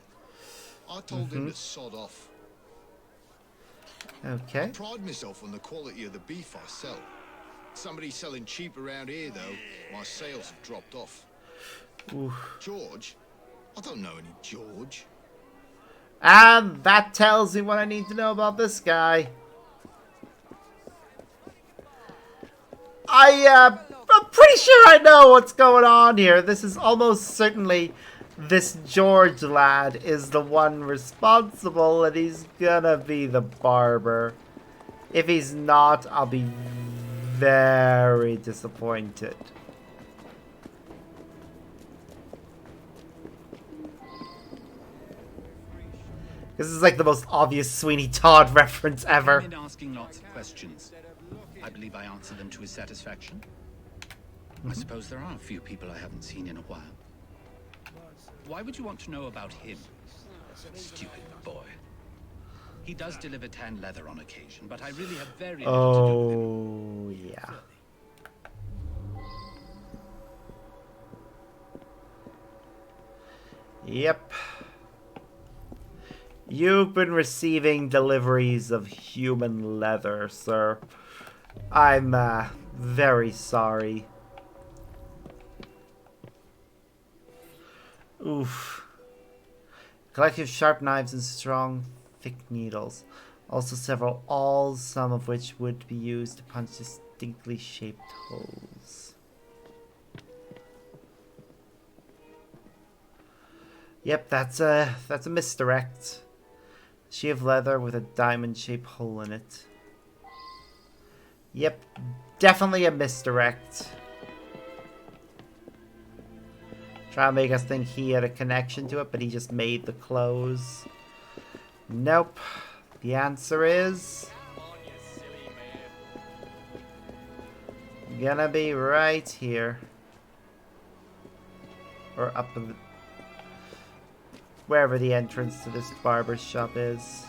I told him to sod off. Okay. I pride myself on the quality of the beef I sell. Somebody selling cheap around here, though, my sales have dropped off. Oof. George? I don't know any George. And that tells me what I need to know about this guy. I'm pretty sure I know what's going on here. This is almost certainly this George lad is the one responsible, and he's gonna be the barber. If he's not, I'll be very disappointed. This is like the most obvious Sweeney Todd reference ever. I've been asking lots of questions. I believe I answered them to his satisfaction. I suppose there are a few people I haven't seen in a while. Why would you want to know about him? Stupid boy. He does deliver tan leather on occasion, but I really have very little to do with him. Yeah. Yep. You've been receiving deliveries of human leather, sir. I'm, very sorry. Oof. Collection of sharp knives and strong, thick needles. Also several awls, some of which would be used to punch distinctly shaped holes. Yep, that's a misdirect. Sheet of leather with a diamond-shaped hole in it. Yep, definitely a misdirect. Try to make us think he had a connection to it, but he just made the clothes. Nope. The answer is gonna be right here. Or up in the... wherever the entrance to this barber's shop is.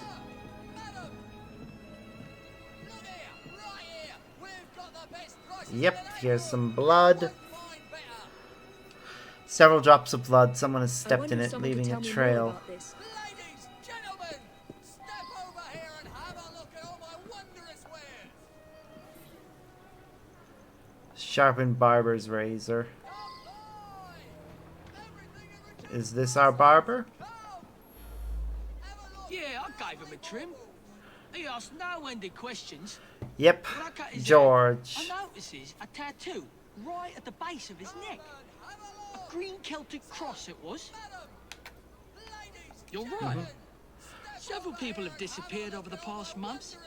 Yep, here's some blood. Several drops of blood. Someone has stepped in it, leaving a trail. Sharpened barber's razor. Is this our barber? Yeah, I gave him a trim. He asked no-ended questions. Yep, When I cut his George. hair, I notices a tattoo right at the base of his neck. A green Celtic cross it was. You're right. Several people have disappeared over the past months.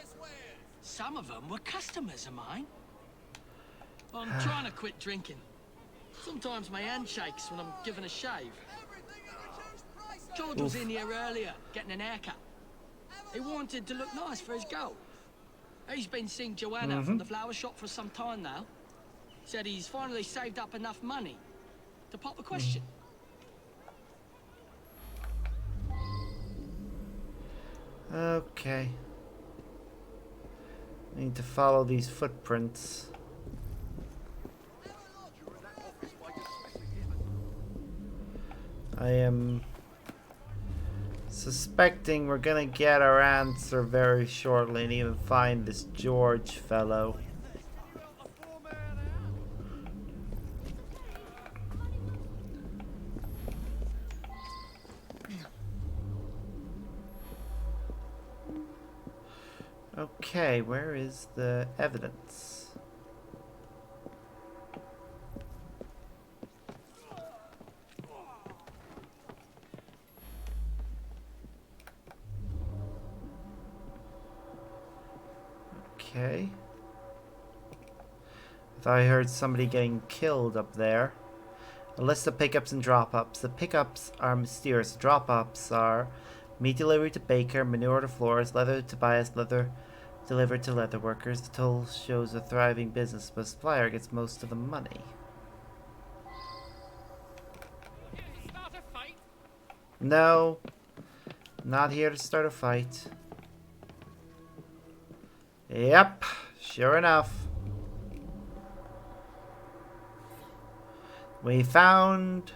Some of them were customers of mine. I'm trying to quit drinking. Sometimes my hand shakes when I'm given a shave. George was in here earlier, getting an haircut. He wanted to look nice for his girl. He's been seeing Joanna from the flower shop for some time now. Said he's finally saved up enough money to pop a question. Okay. Need to follow these footprints. I am Suspecting we're gonna get our answer very shortly and even find this George fellow. Okay, where is the evidence? Okay. I thought I heard somebody getting killed up there. A list of pickups and drop-ups. The pickups are mysterious. The drop-ups are meat delivery to baker, manure to florist, leather to Tobias, leather delivered to leather workers. The total shows a thriving business, but the supplier gets most of the money. No. Not here to start a fight. Yep. Sure enough. We found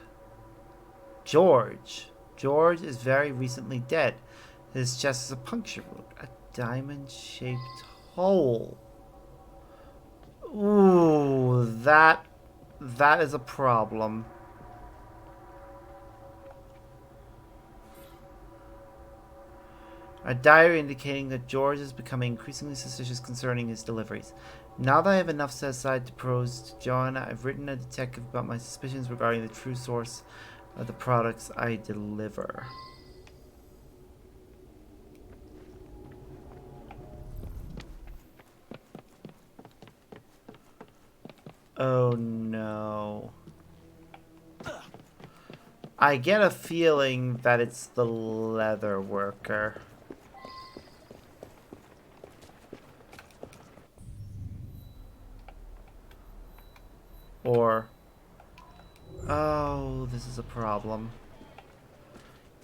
George. George is very recently dead. His chest is a puncture wound. A diamond-shaped hole. Ooh, that is a problem. A diary indicating that George is becoming increasingly suspicious concerning his deliveries. Now that I have enough set aside to prose to Joanna, I've written a detective about my suspicions regarding the true source of the products I deliver. Oh no. I get a feeling that it's the leather worker. Or, oh, this is a problem.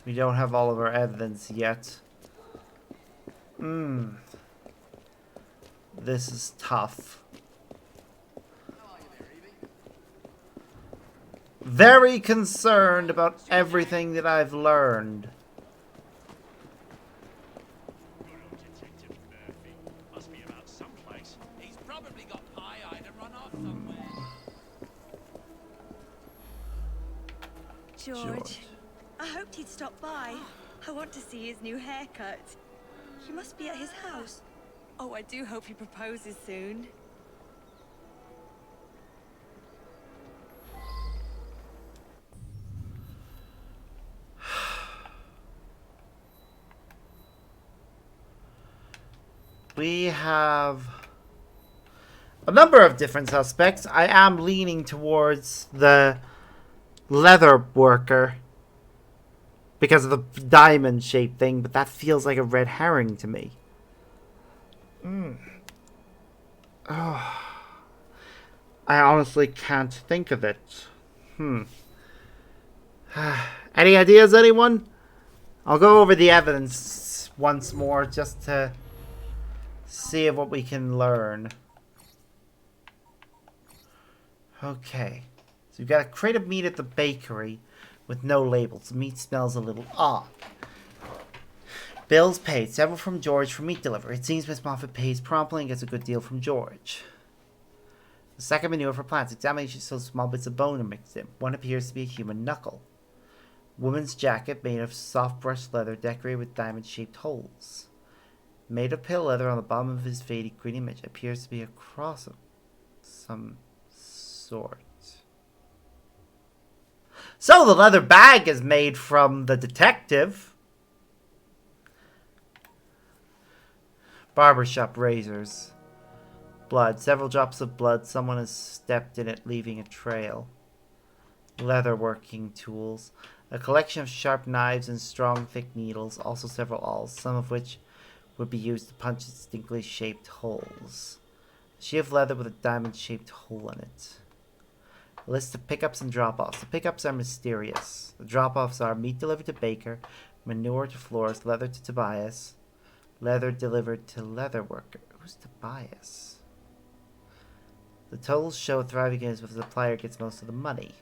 We don't have all of our evidence yet. This is tough. Very concerned about everything that I've learned. Must be about someplace. He's probably got pie-eyed and run off somewhere. George, I hoped he'd stop by. I want to see his new haircut. He must be at his house. Oh, I do hope he proposes soon. We have a number of different suspects. I am leaning towards the leather worker because of the diamond-shaped thing, but that feels like a red herring to me. Oh. I honestly can't think of it. Any ideas, anyone? I'll go over the evidence once more just to see what we can learn. Okay. So we've got a crate of meat at the bakery with no labels. The meat smells a little odd. Bills paid. Several from George for meat delivery. It seems Miss Moffat pays promptly and gets a good deal from George. The second manure for plants. Examination shows small bits of bone are mixed in. One appears to be a human knuckle. Woman's jacket made of soft brushed leather decorated with diamond-shaped holes. Made of pale leather on the bottom of his faded green image appears to be a cross of some sort. So the leather bag is made from the detective. Barbershop razors. Blood. Several drops of blood. Someone has stepped in it, leaving a trail. Leather working tools. A collection of sharp knives and strong, thick needles. Also several awls, some of which would be used to punch distinctly shaped holes. A sheet of leather with a diamond-shaped hole in it. A list of pickups and drop-offs. The pickups are mysterious. The drop-offs are meat delivered to baker, manure to florist, leather to Tobias, leather delivered to leather worker. Who's Tobias? The totals show thriving games, but the supplier gets most of the money.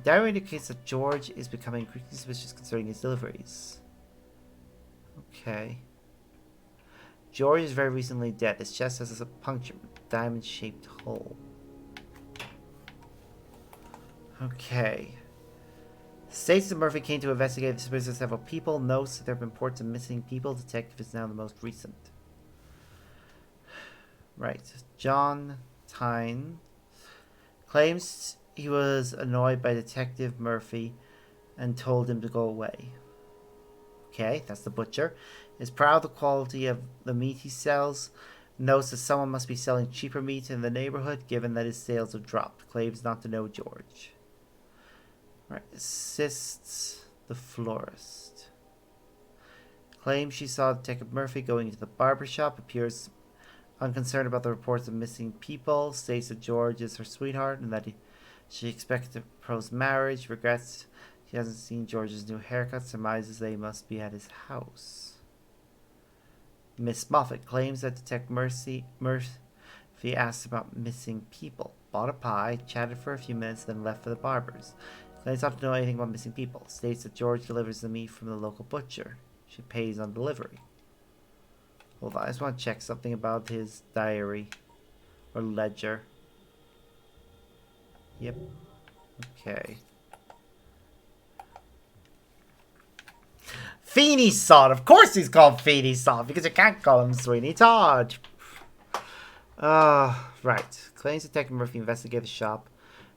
Diary indicates that George is becoming increasingly suspicious concerning his deliveries. Okay. George is very recently dead. His chest has a punctured diamond-shaped hole. Okay. States that Murphy came to investigate the disappearance of several people. Notes that there have been reports of missing people. Detective is now the most recent. Right. John Tyne claims he was annoyed by Detective Murphy and told him to go away. Okay, that's the butcher. Is proud of the quality of the meat he sells. Knows that someone must be selling cheaper meat in the neighborhood given that his sales have dropped. Claims not to know George. Right, assists the florist. Claims she saw Detective Murphy going into the barber shop. Appears unconcerned about the reports of missing people. States that George is her sweetheart and that she expects to propose marriage. Regrets she hasn't seen George's new haircut. Surmises they must be at his house. Miss Moffat claims that Detective Murphy asked about missing people. Bought a pie, chatted for a few minutes, then left for the barber's. Claims not to know anything about missing people. States that George delivers the meat from the local butcher. She pays on delivery. Hold on, I just want to check something about his diary. Or ledger. Yep. Okay. Feeney Sod! Of course he's called Feeney Sod, because you can't call him Sweeney Todd. Right. Claims Detective Murphy investigated the shop.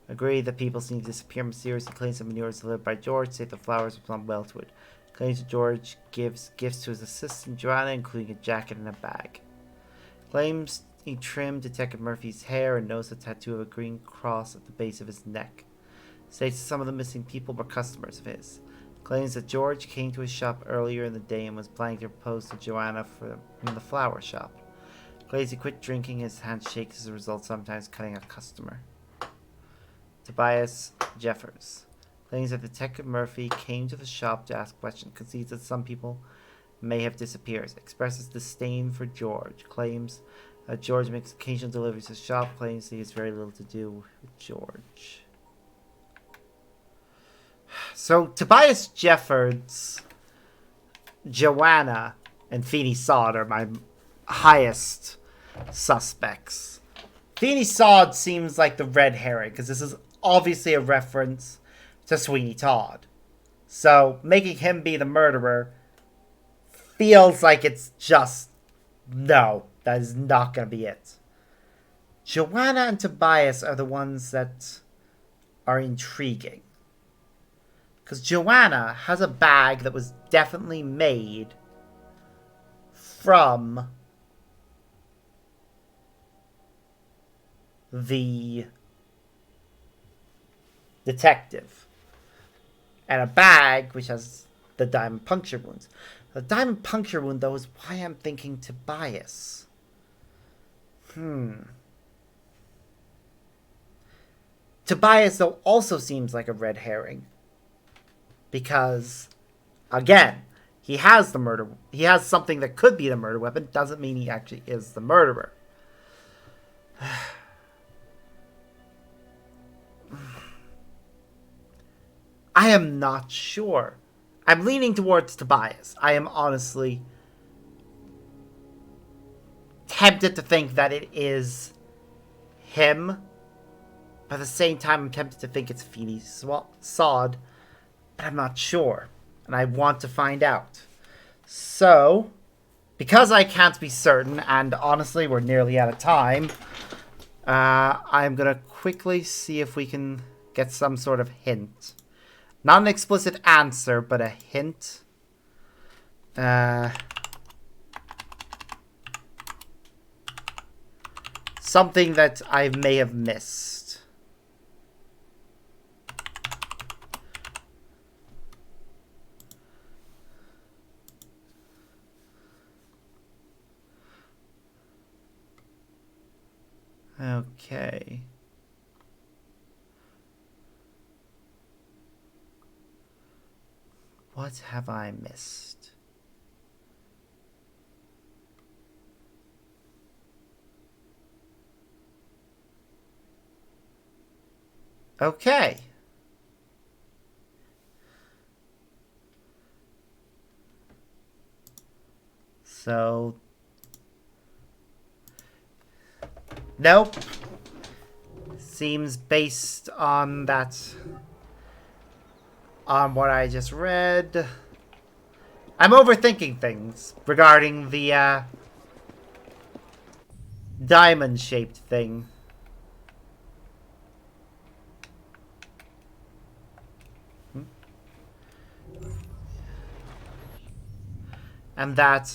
Agree that people seem to disappear mysteriously. Claims that manure is delivered by George. Say the flowers respond well to it. Claims that George gives gifts to his assistant Joanna, including a jacket and a bag. Claims he trimmed Detective Murphy's hair and knows a tattoo of a green cross at the base of his neck. States that some of the missing people were customers of his. Claims that George came to his shop earlier in the day and was planning to propose to Joanna from the flower shop. Claims he quit drinking, his hand shakes as a result, sometimes cutting a customer. Tobias Jeffers claims that Detective Murphy came to the shop to ask questions. Concedes that some people may have disappeared. Expresses disdain for George. Claims that George makes occasional deliveries to the shop. Claims he has very little to do with George. So Tobias Jeffers, Joanna, and Feeney Sod are my highest suspects. Feeney Sod seems like the red herring, because this is obviously a reference to Sweeney Todd. So making him be the murderer feels like it's just, no, that is not going to be it. Joanna and Tobias are the ones that are intriguing. Because Joanna has a bag that was definitely made from the detective. And a bag which has the diamond puncture wounds. The diamond puncture wound, though, is why I'm thinking Tobias. Tobias, though, also seems like a red herring. Because, again, he has the murder. He has something that could be the murder weapon. Doesn't mean he actually is the murderer. I am not sure. I'm leaning towards Tobias. I am honestly tempted to think that it is him. But at the same time, I'm tempted to think it's Feeney Sod. But I'm not sure. And I want to find out. So, because I can't be certain, and honestly, we're nearly out of time, I'm going to quickly see if we can get some sort of hint. Not an explicit answer, but a hint. Something that I may have missed. Okay. What have I missed? Okay. So, nope. Seems based on that, on what I just read. I'm overthinking things regarding the diamond-shaped thing. And that...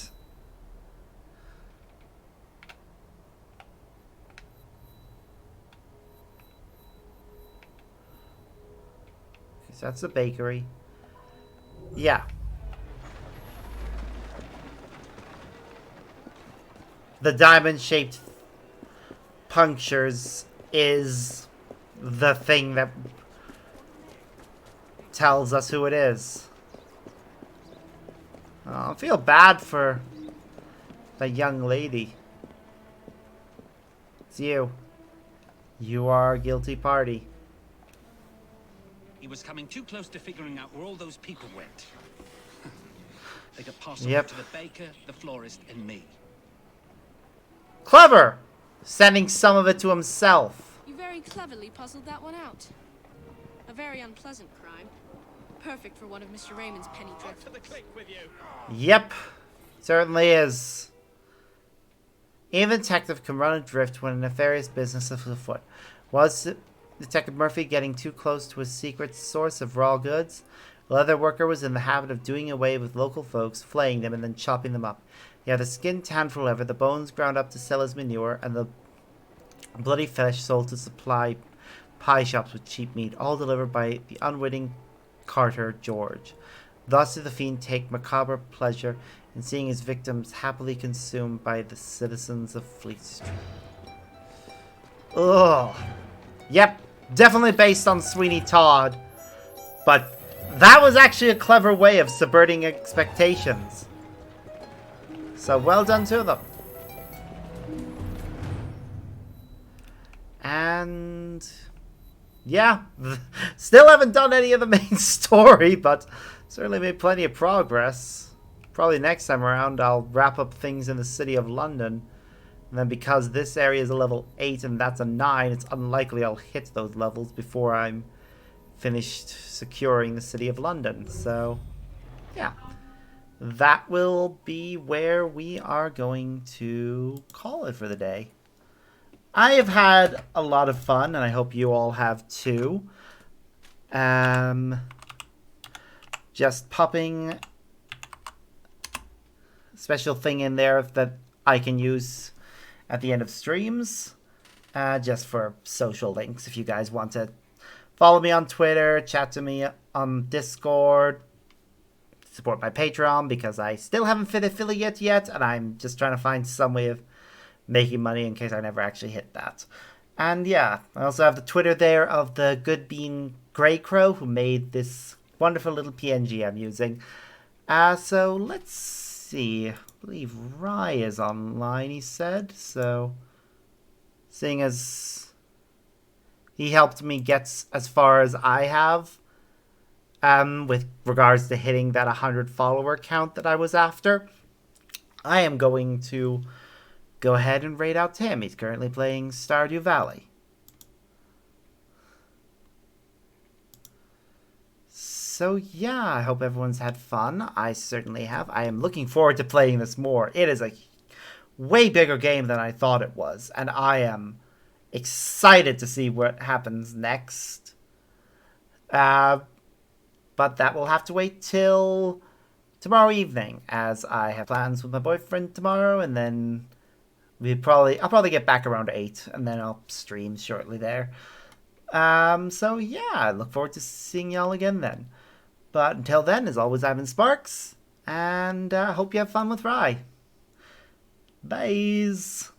So that's the bakery. Yeah. The diamond-shaped punctures is the thing that tells us who it is. Oh, I feel bad for the young lady. It's you. You are a guilty party. He was coming too close to figuring out where all those people went. They got passed Yep. over to the baker, the florist, and me. Clever! Sending some of it to himself. You very cleverly puzzled that one out. A very unpleasant crime. Perfect for one of Mr. Raymond's penny drifters. Yep. Certainly is. Even a detective can run adrift when a nefarious business is afoot. Was Detective Murphy getting too close to his secret source of raw goods? The leather worker was in the habit of doing away with local folks, flaying them, and then chopping them up. He had the skin tanned for leather, the bones ground up to sell as manure, and the bloody flesh sold to supply pie shops with cheap meat, all delivered by the unwitting carter George. Thus did the fiend take macabre pleasure in seeing his victims happily consumed by the citizens of Fleet Street. Ugh. Yep, definitely based on Sweeney Todd. But that was actually a clever way of subverting expectations. So well done to them. And yeah, still haven't done any of the main story, but certainly made plenty of progress. Probably next time around I'll wrap up things in the city of London. And then because this area is a level 8 and that's a 9, it's unlikely I'll hit those levels before I'm finished securing the city of London. So, yeah. That will be where we are going to call it for the day. I have had a lot of fun, and I hope you all have too. Just popping a special thing in there that I can use at the end of streams, just for social links if you guys want to follow me on Twitter, chat to me on Discord, support my Patreon because I still haven't fit affiliate yet, and I'm just trying to find some way of making money in case I never actually hit that. And yeah, I also have the Twitter there of the Good Bean Grey Crow who made this wonderful little PNG I'm using. So let's see. I believe Frye is online, he said. So, seeing as he helped me get as far as I have, with regards to hitting that 100 follower count that I was after, I am going to go ahead and raid out Tim. He's currently playing Stardew Valley. So yeah, I hope everyone's had fun. I certainly have. I am looking forward to playing this more. It is a way bigger game than I thought it was, and I am excited to see what happens next. But that will have to wait till tomorrow evening, as I have plans with my boyfriend tomorrow, and then I'll probably get back around 8, and then I'll stream shortly there. So yeah, I look forward to seeing y'all again then. But until then, as always, I've been Sparks, and I hope you have fun with Frye. Byes.